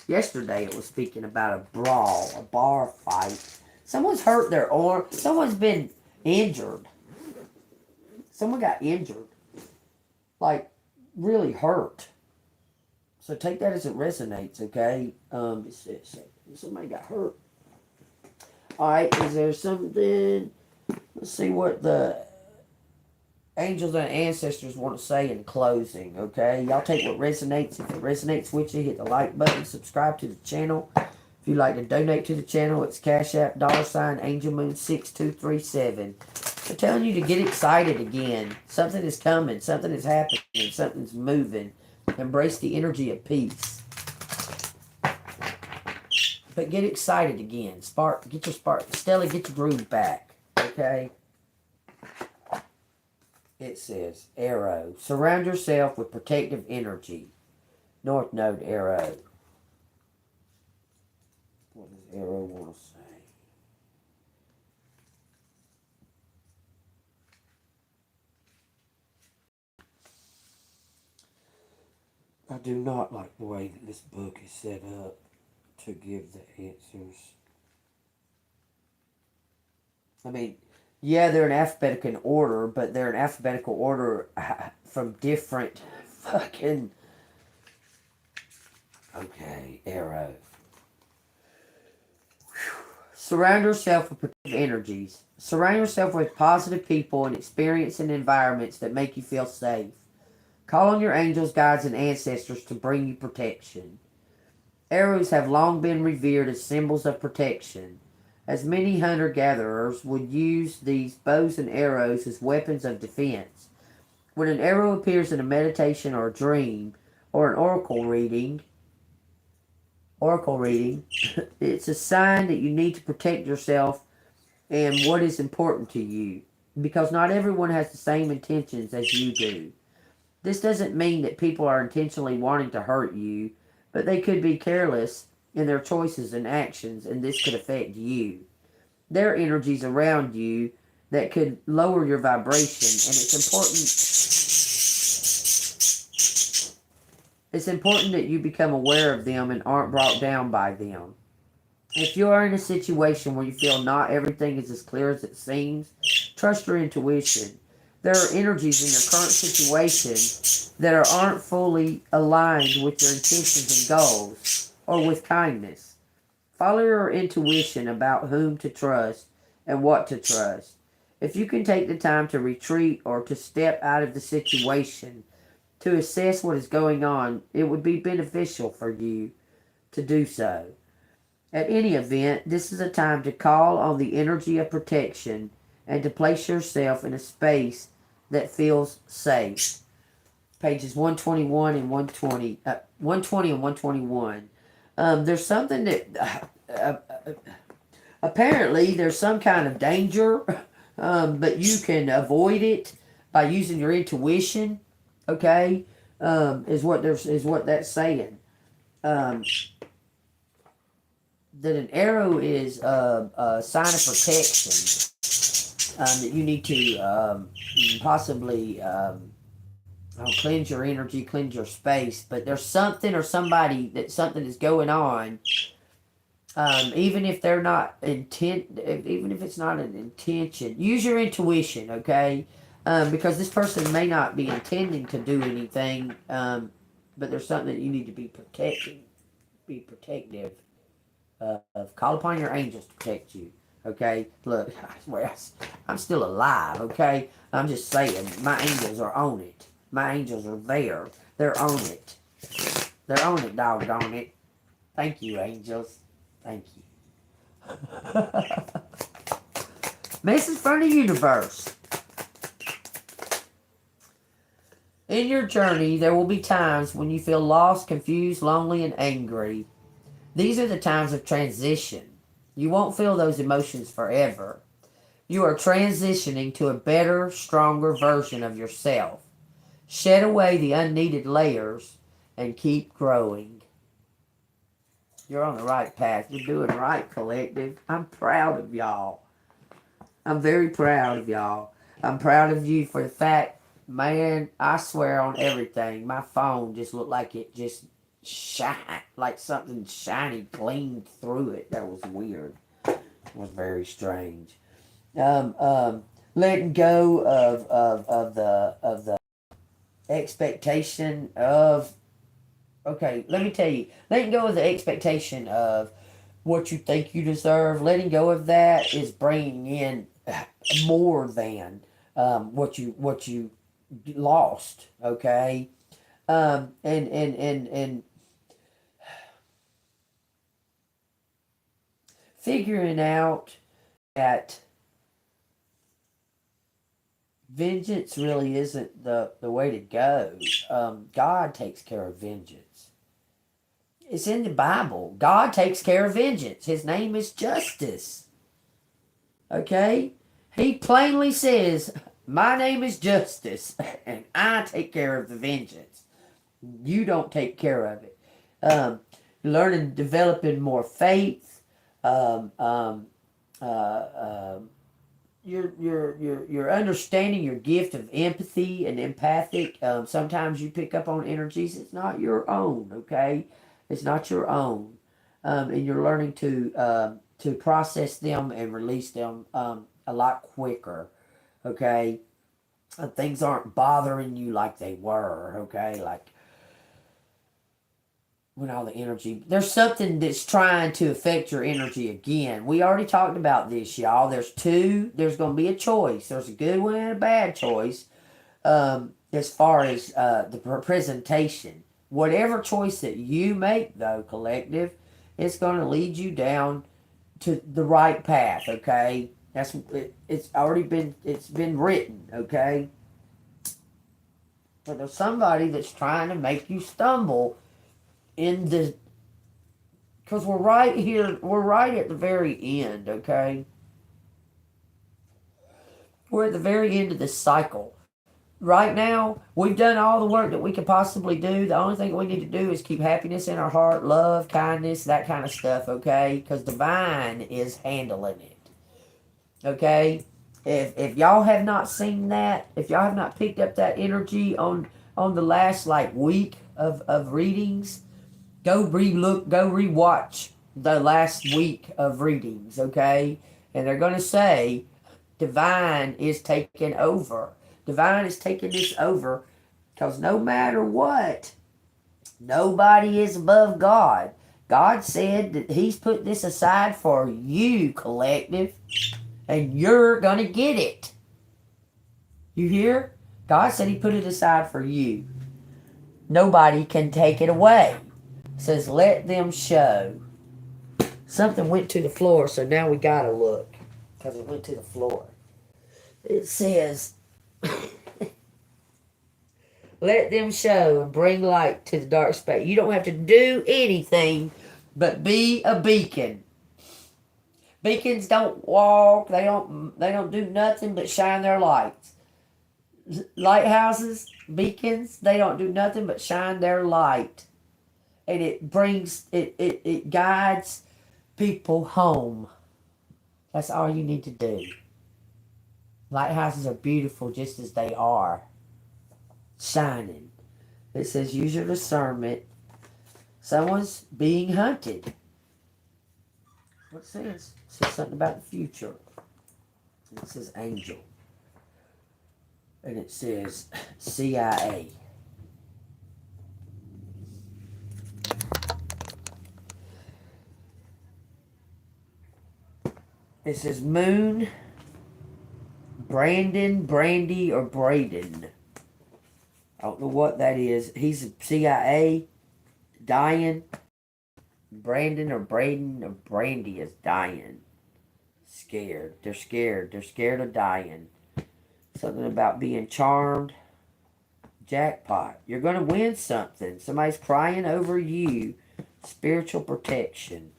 Yesterday it was speaking about a brawl, a bar fight. Someone's hurt their arm. Someone's been injured. Someone got injured. Like, really hurt. So take that as it resonates, okay? Somebody got hurt. Alright, is there something? Let's see what the angels and ancestors want to say in closing, okay? Y'all take what resonates. If it resonates with you, hit the like button, subscribe to the channel. If you'd like to donate to the channel, it's Cash App, $AngelMoon6237. They're telling you to get excited again. Something is coming. Something is happening. Something's moving. Embrace the energy of peace. But get excited again. Get your spark. Stella, get your groove back. Okay? It says, arrow. Surround yourself with protective energy. North Node arrow. What does arrow want to say? I do not like the way that this book is set up to give the answers. I mean, yeah, they're in alphabetical order, but they're in alphabetical order from different fucking... Okay, arrow. Surround yourself with protective energies. Surround yourself with positive people and experience and environments that make you feel safe. Call on your angels, guides, and ancestors to bring you protection. Arrows have long been revered as symbols of protection, as many hunter-gatherers would use these bows and arrows as weapons of defense. When an arrow appears in a meditation or a dream, or an oracle reading, it's a sign that you need to protect yourself and what is important to you, because not everyone has the same intentions as you do. This doesn't mean that people are intentionally wanting to hurt you, but they could be careless in their choices and actions, and this could affect you. There are energies around you that could lower your vibration, and it's important that you become aware of them and aren't brought down by them. If you are in a situation where you feel not everything is as clear as it seems, trust your intuition. There are energies in your current situation that aren't fully aligned with your intentions and goals, or with kindness. Follow your intuition about whom to trust and what to trust. If you can take the time to retreat or to step out of the situation to assess what is going on, it would be beneficial for you to do so. At any event, this is a time to call on the energy of protection and to place yourself in a space that feels safe. Pages 121 and 120 and 121. There's something that apparently there's some kind of danger, but you can avoid it by using your intuition. Okay, is what that's saying. That an arrow is a sign of protection. That you need to possibly cleanse your energy, cleanse your space. But there's something or somebody that something is going on. Even if they're not even if it's not an intention, use your intuition, okay? Because this person may not be intending to do anything, but there's something that you need to be protecting, be protective of. Call upon your angels to protect you, okay? Look, I swear, I'm still alive, okay? I'm just saying, my angels are on it. My angels are there. They're on it. They're on it, doggone it. Thank you, angels. Thank you. Message from the universe. In your journey, there will be times when you feel lost, confused, lonely, and angry. These are the times of transition. You won't feel those emotions forever. You are transitioning to a better, stronger version of yourself. Shed away the unneeded layers and keep growing. You're on the right path. You're doing right, collective. I'm proud of y'all. I'm very proud of y'all. I'm proud of you for the fact, man, I swear on everything. My phone just looked like it just shine, like something shiny gleamed through it. That was weird. It was very strange. Letting go of the expectation of, okay, let me tell you, letting go of the expectation of what you think you deserve. Letting go of that is bringing in more than. what you lost. Okay, and figuring out that vengeance really isn't the way to go. God takes care of vengeance. It's in the Bible. God takes care of vengeance. His name is justice. Okay? He plainly says, my name is justice, and I take care of the vengeance. You don't take care of it. Learning, developing more faith. Um, um, you're understanding your gift of empathy and empathic. Sometimes you pick up on energies. It's not your own, okay? It's not your own. And you're learning to process them and release them a lot quicker, okay? Things aren't bothering you like they were, okay? Like when all the energy, there's something that's trying to affect your energy again. We already talked about this, y'all. There's going to be a choice. There's a good one and a bad choice. As far as the presentation, whatever choice that you make, though, collective, it's going to lead you down to the right path. Okay, it's been written. Okay, but there's somebody that's trying to make you stumble in the, because we're right here, we're right at the very end. Okay, we're at the very end of this cycle. Right now, we've done all the work that we could possibly do. The only thing we need to do is keep happiness in our heart, love, kindness, that kind of stuff, okay? Because divine is handling it, okay? If y'all have not seen that, if y'all have not picked up that energy on the last like week of readings, go rewatch the last week of readings, okay? And they're gonna say divine is taking over. Divine is taking this over because no matter what, nobody is above God. God said that He's put this aside for you, collective, and you're going to get it. You hear? God said He put it aside for you. Nobody can take it away. It says, let them show. Something went to the floor, so now we got to look because it went to the floor. It says, let them show and bring light to the dark space. You don't have to do anything but be a beacon. Beacons don't walk. They don't do nothing but shine their lights. Lighthouses, beacons, they don't do nothing but shine their light. And it guides people home. That's all you need to do. Lighthouses are beautiful just as they are. Shining. It says use your discernment. Someone's being hunted. What it says? It says something about the future. It says angel. And it says CIA. It says Moon, Brandon, Brandy, or Braden. I don't know what that is. He's a CIA. Dying. Brandon or Braden or Brandy is dying. Scared. They're scared. They're scared of dying. Something about being charmed. Jackpot. You're going to win something. Somebody's crying over you. Spiritual protection.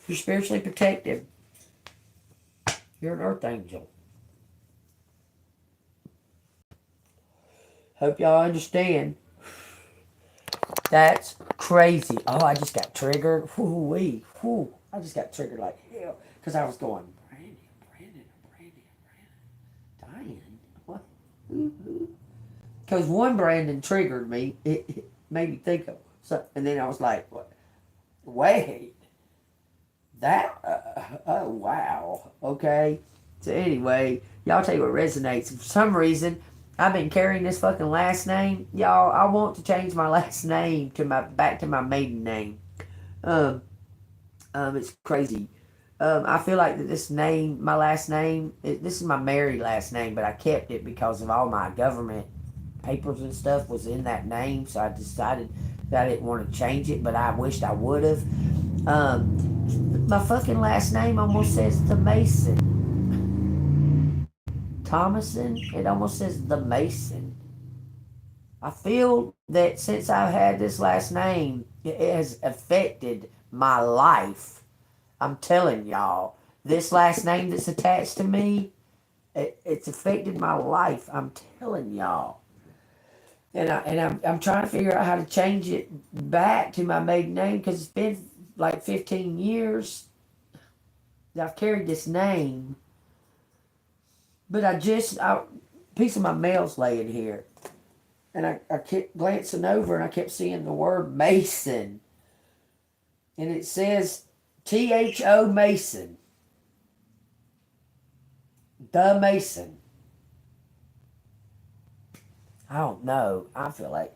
You're spiritually protected. You're an earth angel. Hope y'all understand. That's crazy. Oh, I just got triggered. Whoo-wee. Whoo. I just got triggered like hell. Because I was going, Brandon. Diane? What? Because one Brandon triggered me. It made me think of something. And then I was like, what? Wait. That? Oh, wow. Okay. So anyway, y'all take what resonates. For some reason, I've been carrying this fucking last name. Y'all, I want to change my last name to back to my maiden name. It's crazy. I feel like that this name, my last name, this is my married last name, but I kept it because of all my government papers and stuff was in that name, so I decided that I didn't want to change it, but I wished I would have. My fucking last name almost says the Mason. Thomason, it almost says the Mason. I feel that since I've had this last name, it has affected my life. I'm telling y'all, this last name that's attached to me, it's affected my life. I'm telling y'all. And I'm trying to figure out how to change it back to my maiden name because it's been like 15 years that I've carried this name. But a piece of my mail's laying here. And I kept glancing over and I kept seeing the word Mason. And it says THO Mason. The Mason. I don't know. I feel like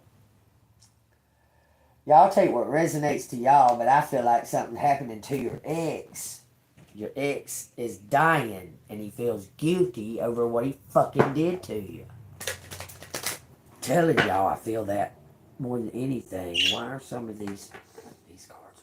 y'all take what resonates to y'all, but I feel like something happening to your ex. Your ex is dying and he feels guilty over what he fucking did to you. Telling y'all, I feel that more than anything. Why are some of these cards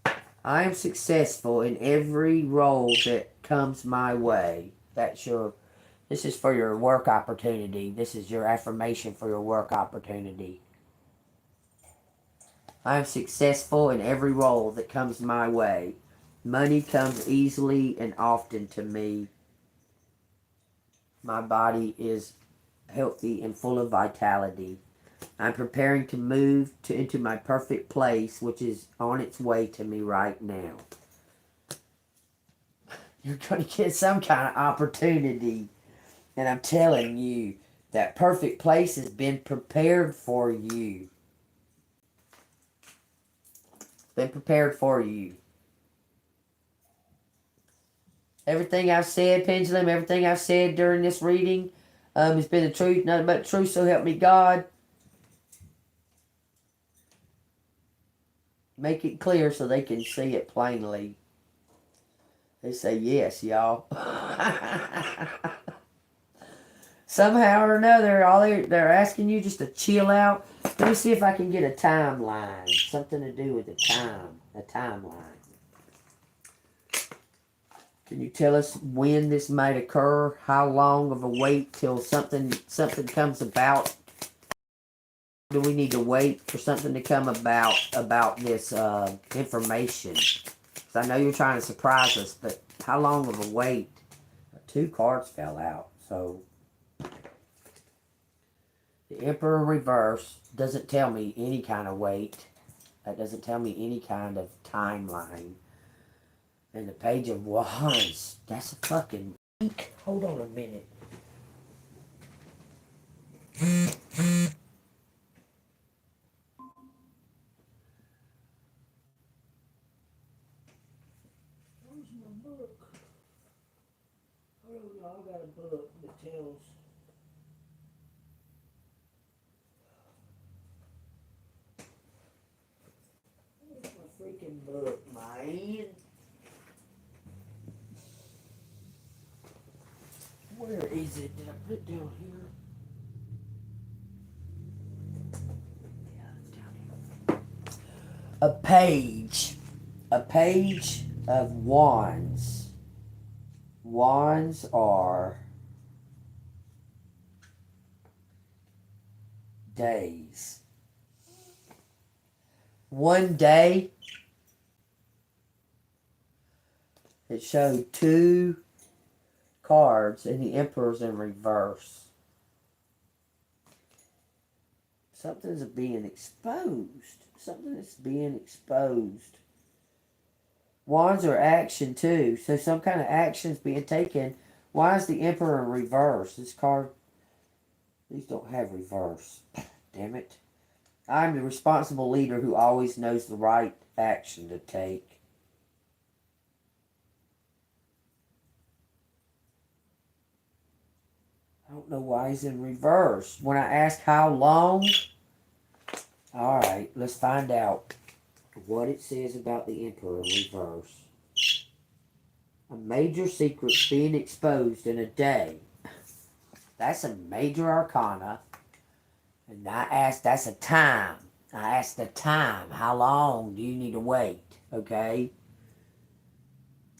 are off? I am successful in every role that comes my way. This is for your work opportunity. This is your affirmation for your work opportunity. I am successful in every role that comes my way. Money comes easily and often to me. My body is healthy and full of vitality. I'm preparing to move into my perfect place, which is on its way to me right now. You're going to get some kind of opportunity. And I'm telling you, that perfect place has been prepared for you. Been prepared for you. Everything I've said, Pendulum, everything I've said during this reading has been the truth, nothing but the truth, so help me God. Make it clear so they can see it plainly. They say yes, y'all. Somehow or another, they're asking you just to chill out. Let me see if I can get a timeline. Something to do with the time. A timeline. Can you tell us when this might occur? How long of a wait till something comes about? Do we need to wait for something to come about this information? Because I know you're trying to surprise us, but how long of a wait? 2 cards fell out, so the Emperor reverse doesn't tell me any kind of wait. That doesn't tell me any kind of timeline. And the Page of Wands, that's a fucking week. Hold on a minute. Where's my book? I don't know, I got a book that tells. Where's my freaking book, man? Where is it? Did I put it down here? Yeah, it's down here. A page of wands. Wands are days. One day, it showed 2 cards and the Emperor's in reverse. Something's being exposed. Something is being exposed. Wands are action too, so some kind of action is being taken. Why is the Emperor in reverse? This card, these don't have reverse. Damn it. I'm the responsible leader who always knows the right action to take. I don't know why he's in reverse. When I ask how long, alright, let's find out. what it says about the Emperor in reverse. A major secret's being exposed in a day. That's a major arcana. And I asked, that's a time. I asked the time. How long do you need to wait? Okay?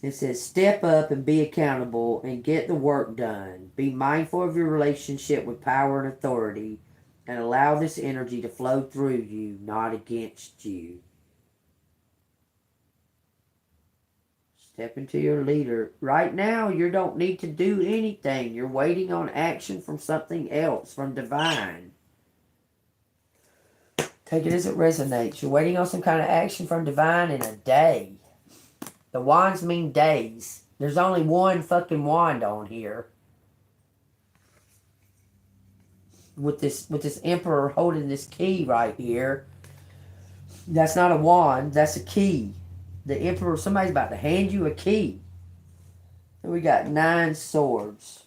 It says, step up and be accountable and get the work done. Be mindful of your relationship with power and authority and allow this energy to flow through you, not against you. Step into your leader. Right now, you don't need to do anything. You're waiting on action from something else, from divine. Take it as it resonates. You're waiting on some kind of action from divine in a day. The wands mean days. There's only one fucking wand on here. With this emperor holding this key right here. That's not a wand, that's a key. The emperor, somebody's about to hand you a key. And we got 9 swords.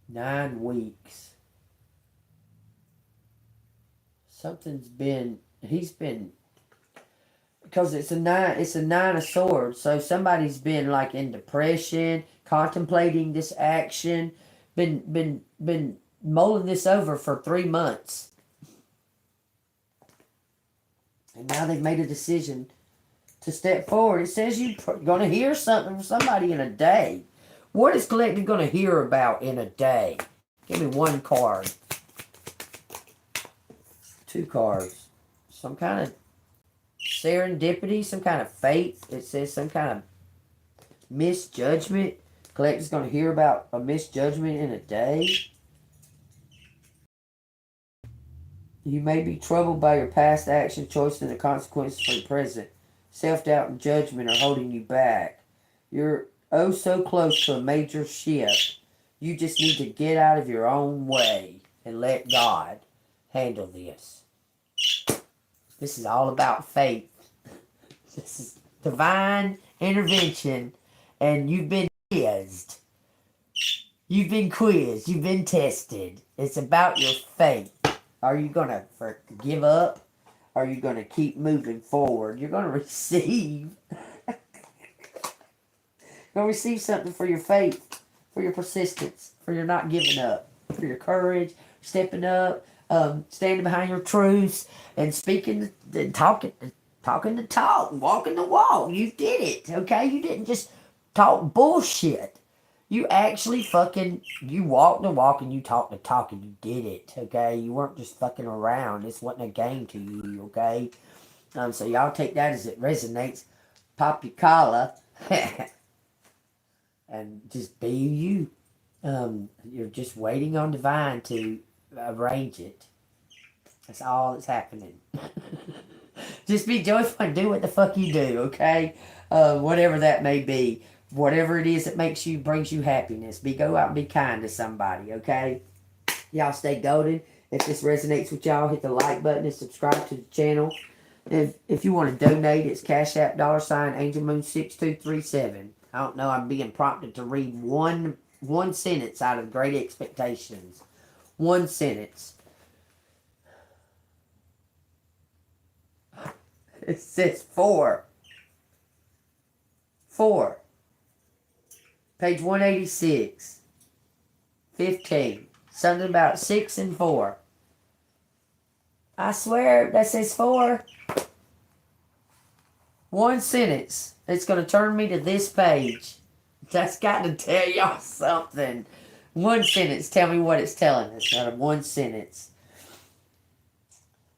Nine weeks. He's been, because it's a nine of swords, so somebody's been like in depression, contemplating this action, been mulling this over for 3 months. And now they've made a decision to step forward. It says you're going to hear something from somebody in a day. What is collective going to hear about in a day? Give me 1 card. 2 cards. Some kind of serendipity, some kind of fate. It says some kind of misjudgment. Collective's going to hear about a misjudgment in a day. You may be troubled by your past action, choices, and the consequences for the present. Self-doubt and judgment are holding you back. You're oh so close to a major shift. You just need to get out of your own way and let God handle this. This is all about faith. This is divine intervention, and you've been quizzed. You've been quizzed. You've been tested. It's about your faith. Are you going to give up? Are you going to keep moving forward? You're going to receive. You're going to receive something for your faith, for your persistence, for your not giving up, for your courage, stepping up, standing behind your truths, and speaking, talking the talk, walking the walk. You did it, okay? You didn't just talk bullshit. You actually you walked the walk and you talked the talk and you did it, okay? You weren't just fucking around. This wasn't a game to you, okay? So y'all take that as it resonates. Pop your collar. And just be you. You're just waiting on divine to arrange it. That's all that's happening. Just be joyful and do what the fuck you do, okay? Whatever that may be. Whatever it is that brings you happiness. Go out and be kind to somebody, okay? Y'all stay golden. If this resonates with y'all, hit the like button and subscribe to the channel. If you want to donate, it's Cash App $AngelMoon6237. I don't know, I'm being prompted to read one sentence out of Great Expectations. 1 sentence. It says 4. 4. Page 186. 15. Something about 6 and 4. I swear that says 4. 1 sentence. It's going to turn me to this page. That's got to tell y'all something. 1 sentence. Tell me what it's telling us out of 1 sentence.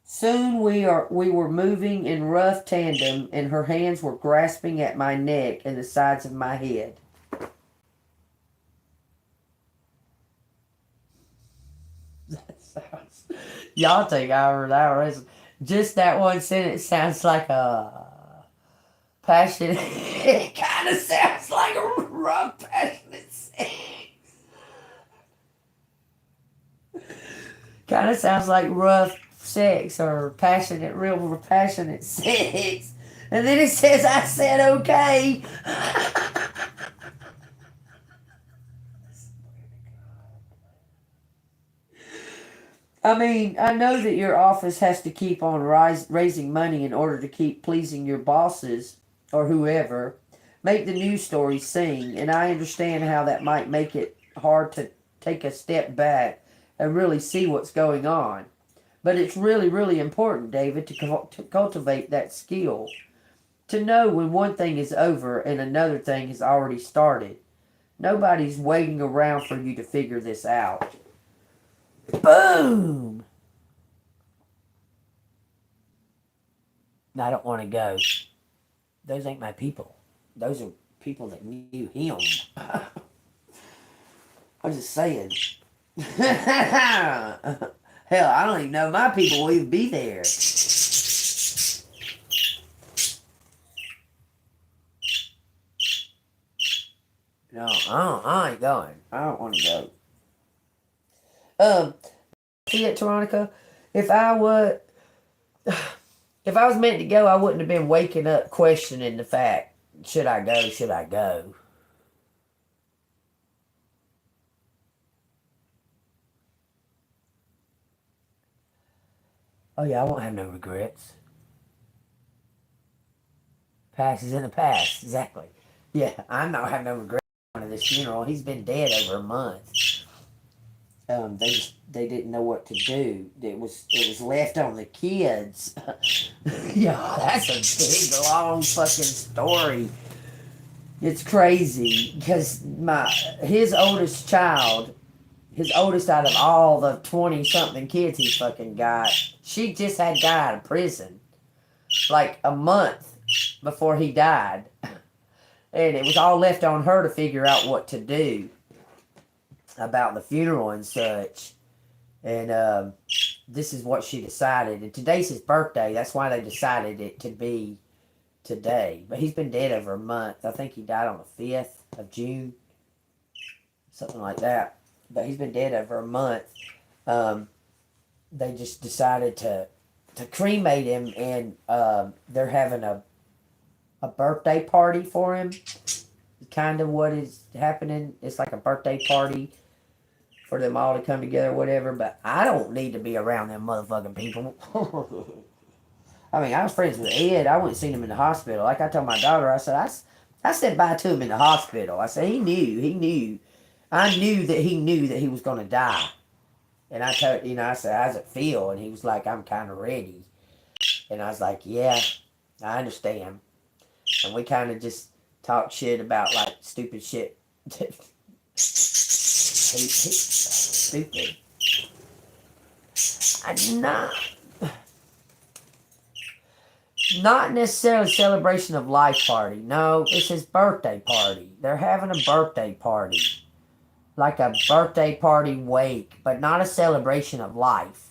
Soon we were moving in rough tandem, and her hands were grasping at my neck and the sides of my head. That sounds... Y'all take hours. Just that 1 sentence sounds like a passionate... It kind of sounds like a rough, passionate sex. Kind of sounds like rough sex or real passionate sex. And then it says, I said okay. I mean, I know that your office has to keep on raising money in order to keep pleasing your bosses or whoever. Make the news stories sing, and I understand how that might make it hard to take a step back and really see what's going on. But it's really, really important, David, to cultivate that skill. To know when one thing is over and another thing has already started. Nobody's waiting around for you to figure this out. Boom! I don't want to go. Those ain't my people. Those are people that knew him. I'm just saying. Hell, I don't even know if my people will even be there. No, I ain't going. I don't want to go. See it, Veronica? If I would, if I was meant to go, I wouldn't have been waking up questioning the fact, should I go, should I go? Oh yeah, I won't have no regrets. Past is in the past, exactly. Yeah, I'm not having no regrets of this funeral. He's been dead over a month. They didn't know what to do. It was left on the kids. Yeah, that's a big long fucking story. It's crazy because his oldest child, his oldest out of all the 20 something kids he fucking got, she just had got out of prison like a month before he died. And it was all left on her to figure out what to do about the funeral and such. And this is what she decided. And today's his birthday. That's why they decided it to be today. But he's been dead over a month. I think he died on the 5th of June. Something like that. But he's been dead over a month. They just decided to cremate him, and they're having a birthday party for him. Kind of what is happening. It's like a birthday party for them all to come together, whatever. But I don't need to be around them motherfucking people. I mean, I was friends with Ed. I went and seen him in the hospital. Like I told my daughter, I said, I said bye to him in the hospital. I said, he knew. I knew that he was going to die. And I told, I said, how's it feel? And he was like, I'm kind of ready. And I was like, yeah, I understand. And we kind of just talked shit about like stupid shit. Stupid. Not necessarily a celebration of life party. No, it's his birthday party. They're having a birthday party. Like a birthday party wake, but not a celebration of life.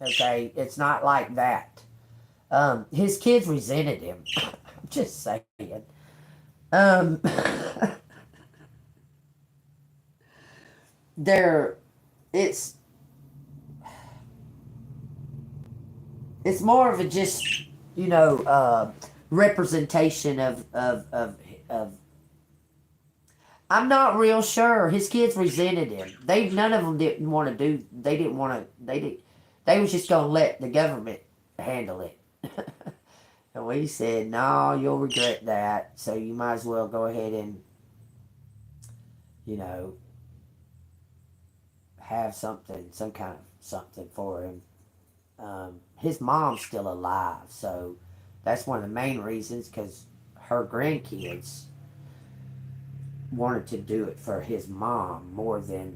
Okay? It's not like that. His kids resented him. I'm just saying. They're it's more of a just representation of I'm not real sure. His kids resented him. None of them didn't want to do. They didn't want to. They was just gonna let the government handle it. And we said, no, you'll regret that. So you might as well go ahead and, have something, some kind of something for him. His mom's still alive, so that's one of the main reasons. Because her grandkids wanted to do it for his mom more than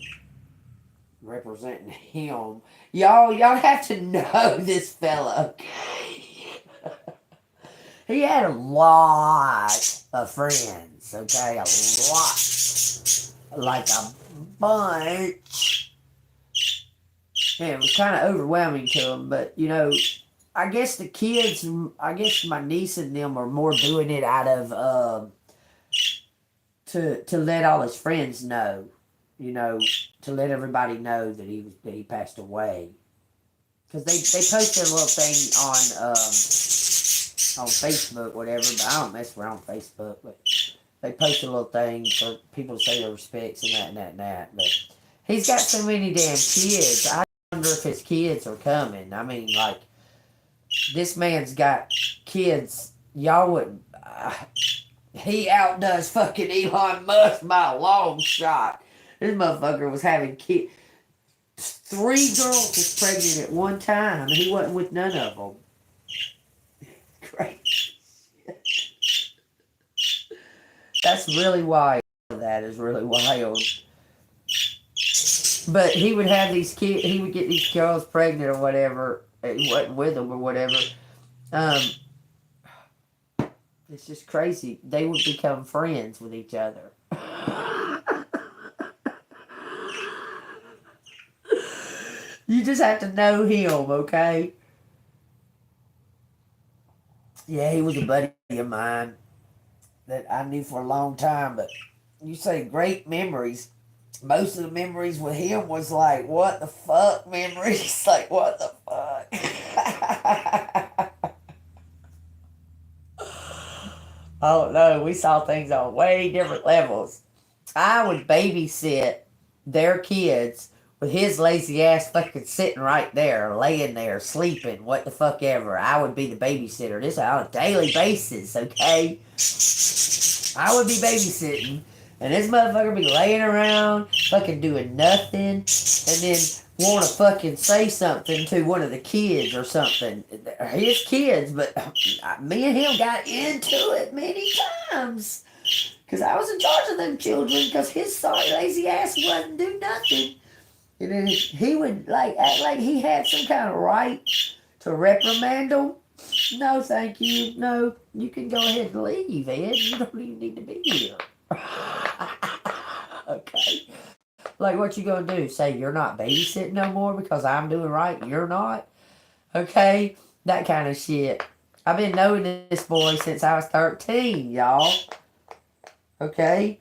representing him. Y'all have to know this fella, okay? He had a lot of friends, okay? A lot. Like a bunch. And it was kind of overwhelming to him, but, I guess the kids, my niece and them are more doing it out of, to let all his friends know, to let everybody know that he passed away. Because they posted a little thing on Facebook, whatever, but I don't mess around Facebook, but they posted a little thing for people to say their respects and that. But he's got so many damn kids. wonder if his kids are coming. I mean, like, this man's got kids. Y'all would. He outdoes fucking Elon Musk by a long shot. This motherfucker was having kids. 3 girls was pregnant at one time, and he wasn't with none of them. Crazy shit. That's really wild. That is really wild. But he would have these kids. He would get these girls pregnant or whatever. He wasn't with them or whatever. It's just crazy. They would become friends with each other. You just have to know him, okay? Yeah, he was a buddy of mine that I knew for a long time. But you say great memories. Most of the memories with him was like, what the fuck memories? Like, what the fuck? I don't know. We saw things on way different levels. I would babysit their kids with his lazy ass fucking sitting right there, laying there, sleeping, what the fuck ever. I would be the babysitter. This on a daily basis, okay? I would be babysitting, and this motherfucker be laying around, fucking doing nothing, and then want to fucking say something to one of the kids or something. His kids, but me and him got into it many times. Because I was in charge of them children, because his sorry lazy ass wouldn't do nothing. And then he would like act like he had some kind of right to reprimand them. No, thank you. No, you can go ahead and leave, Ed. You don't even need to be here. Okay. Like, what you gonna do? Say you're not babysitting no more because I'm doing right and you're not? Okay? That kind of shit. I've been knowing this boy since I was 13, y'all. Okay?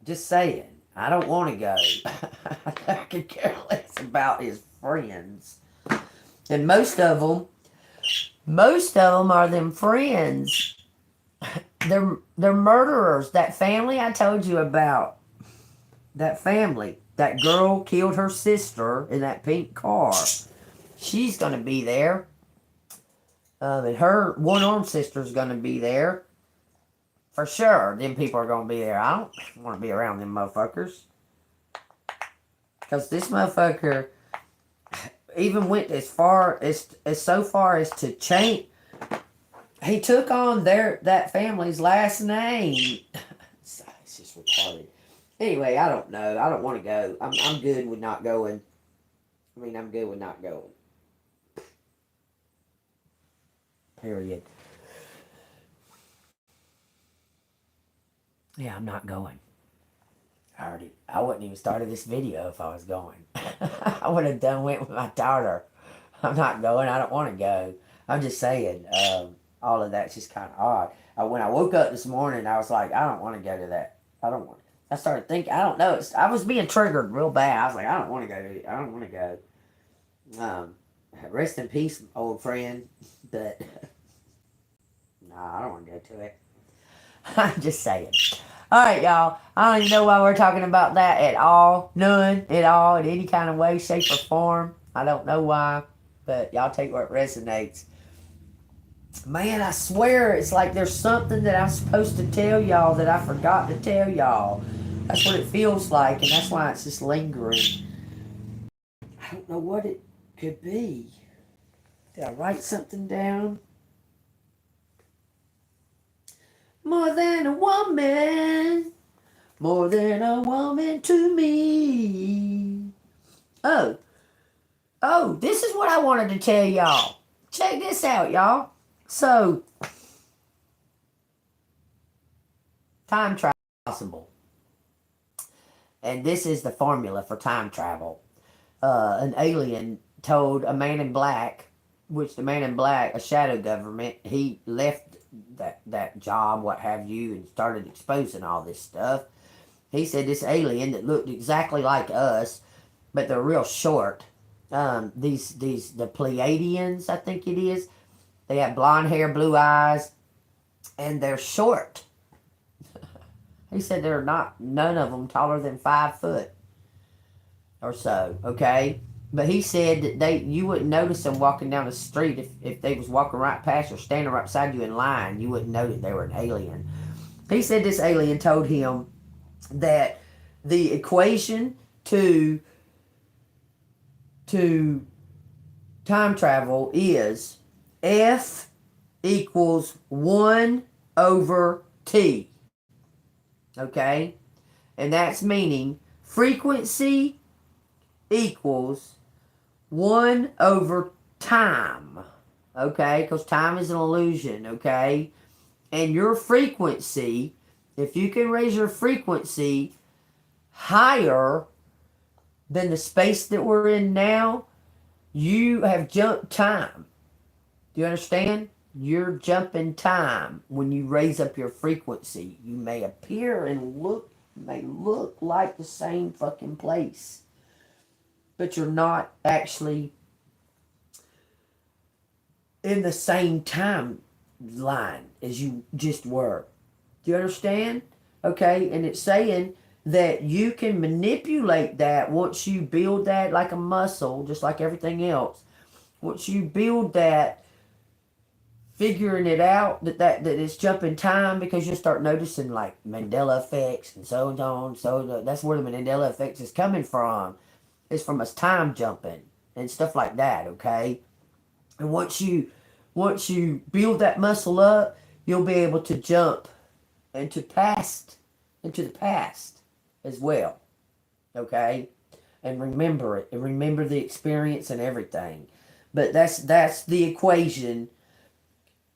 Just saying. I don't want to go. I could care less about his friends. And most of them are them friends. They're murderers. That family I told you about. That family. That girl killed her sister in that pink car. She's going to be there. And her one-armed sister's going to be there. For sure, them people are going to be there. I don't want to be around them motherfuckers. Because this motherfucker even went as far as so far as to change. He took on that family's last name. It's just retarded. Anyway, I don't know. I don't want to go. I'm good with not going. I mean, I'm good with not going. Period. Yeah, I'm not going. I wouldn't even started this video if I was going. I would have went with my daughter. I'm not going. I don't want to go. I'm just saying, all of that's just kind of odd. When I woke up this morning, I was like, I don't want to go to that. I don't want. I started thinking, I don't know. I was being triggered real bad. I was like, I don't want to go. I don't want to go. Rest in peace, old friend. But nah, I don't want to go to it. I'm just saying. Alright, y'all. I don't even know why we're talking about that at all. None at all, in any kind of way, shape, or form. I don't know why. But y'all take where it resonates. Man, I swear it's like there's something that I'm supposed to tell y'all that I forgot to tell y'all. That's what it feels like, and that's why it's just lingering. I don't know what it could be. Did I write something down? More than a woman. More than a woman to me. Oh, this is what I wanted to tell y'all. Check this out, y'all. So, time travel is possible. And this is the formula for time travel. An alien told a man in black, which the man in black, a shadow government, he left that job, what have you, and started exposing all this stuff. He said this alien that looked exactly like us, but they're real short. The Pleiadians, I think it is. They have blonde hair, blue eyes, and they're short. He said none of them taller than 5 foot or so, okay? But he said that you wouldn't notice them walking down the street if they was walking right past you or standing right beside you in line. You wouldn't know that they were an alien. He said this alien told him that the equation to time travel is F equals 1 over T. Okay? And that's meaning frequency equals 1 over time. Okay? Because time is an illusion. Okay? And your frequency, if you can raise your frequency higher than the space that we're in now, you have jumped time. Do you understand? You're jumping time when you raise up your frequency. You may appear and may look like the same fucking place, but you're not actually in the same timeline as you just were. Do you understand? Okay, and it's saying that you can manipulate that once you build that like a muscle, just like everything else. Once you build that, figuring it out, that it's jumping time, because you'll start noticing like Mandela effects and so on. So that's where the Mandela effects is coming from. It's from us time jumping and stuff like that, okay? And once you build that muscle up, you'll be able to jump into the past as well. Okay? And remember it. And remember the experience and everything. But that's the equation.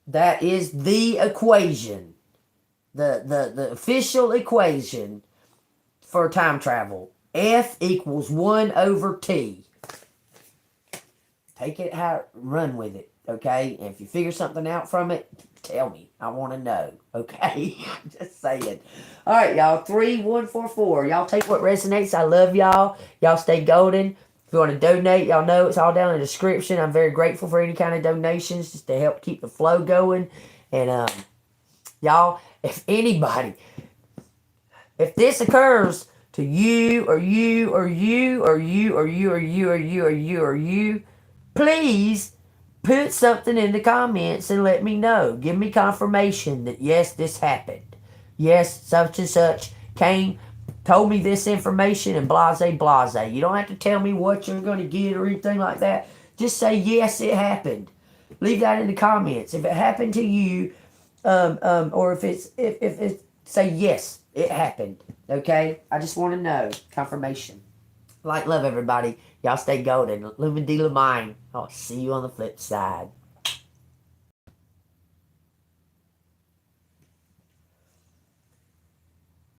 That is the equation. The official equation for time travel. F equals 1 over T. Take it run with it. Okay? And if you figure something out from it, tell me. I want to know. Okay? Just saying. All right, y'all. 3144. Y'all take what resonates. I love y'all. Y'all stay golden. If you want to donate, y'all know it's all down in the description. I'm very grateful for any kind of donations just to help keep the flow going. And y'all, if anybody, if this occurs to you or you or you or you or you or you or you or you or you, please put something in the comments and let me know. Give me confirmation that yes, this happened. Yes, such and such came, told me this information, and blase blase. You don't have to tell me what you're going to get or anything like that. Just say yes, it happened. Leave that in the comments. If it happened to you, or if it's say yes, it happened. Okay, I just want to know confirmation. Like, love everybody. Y'all stay golden. Lumen de la mine. I'll see you on the flip side.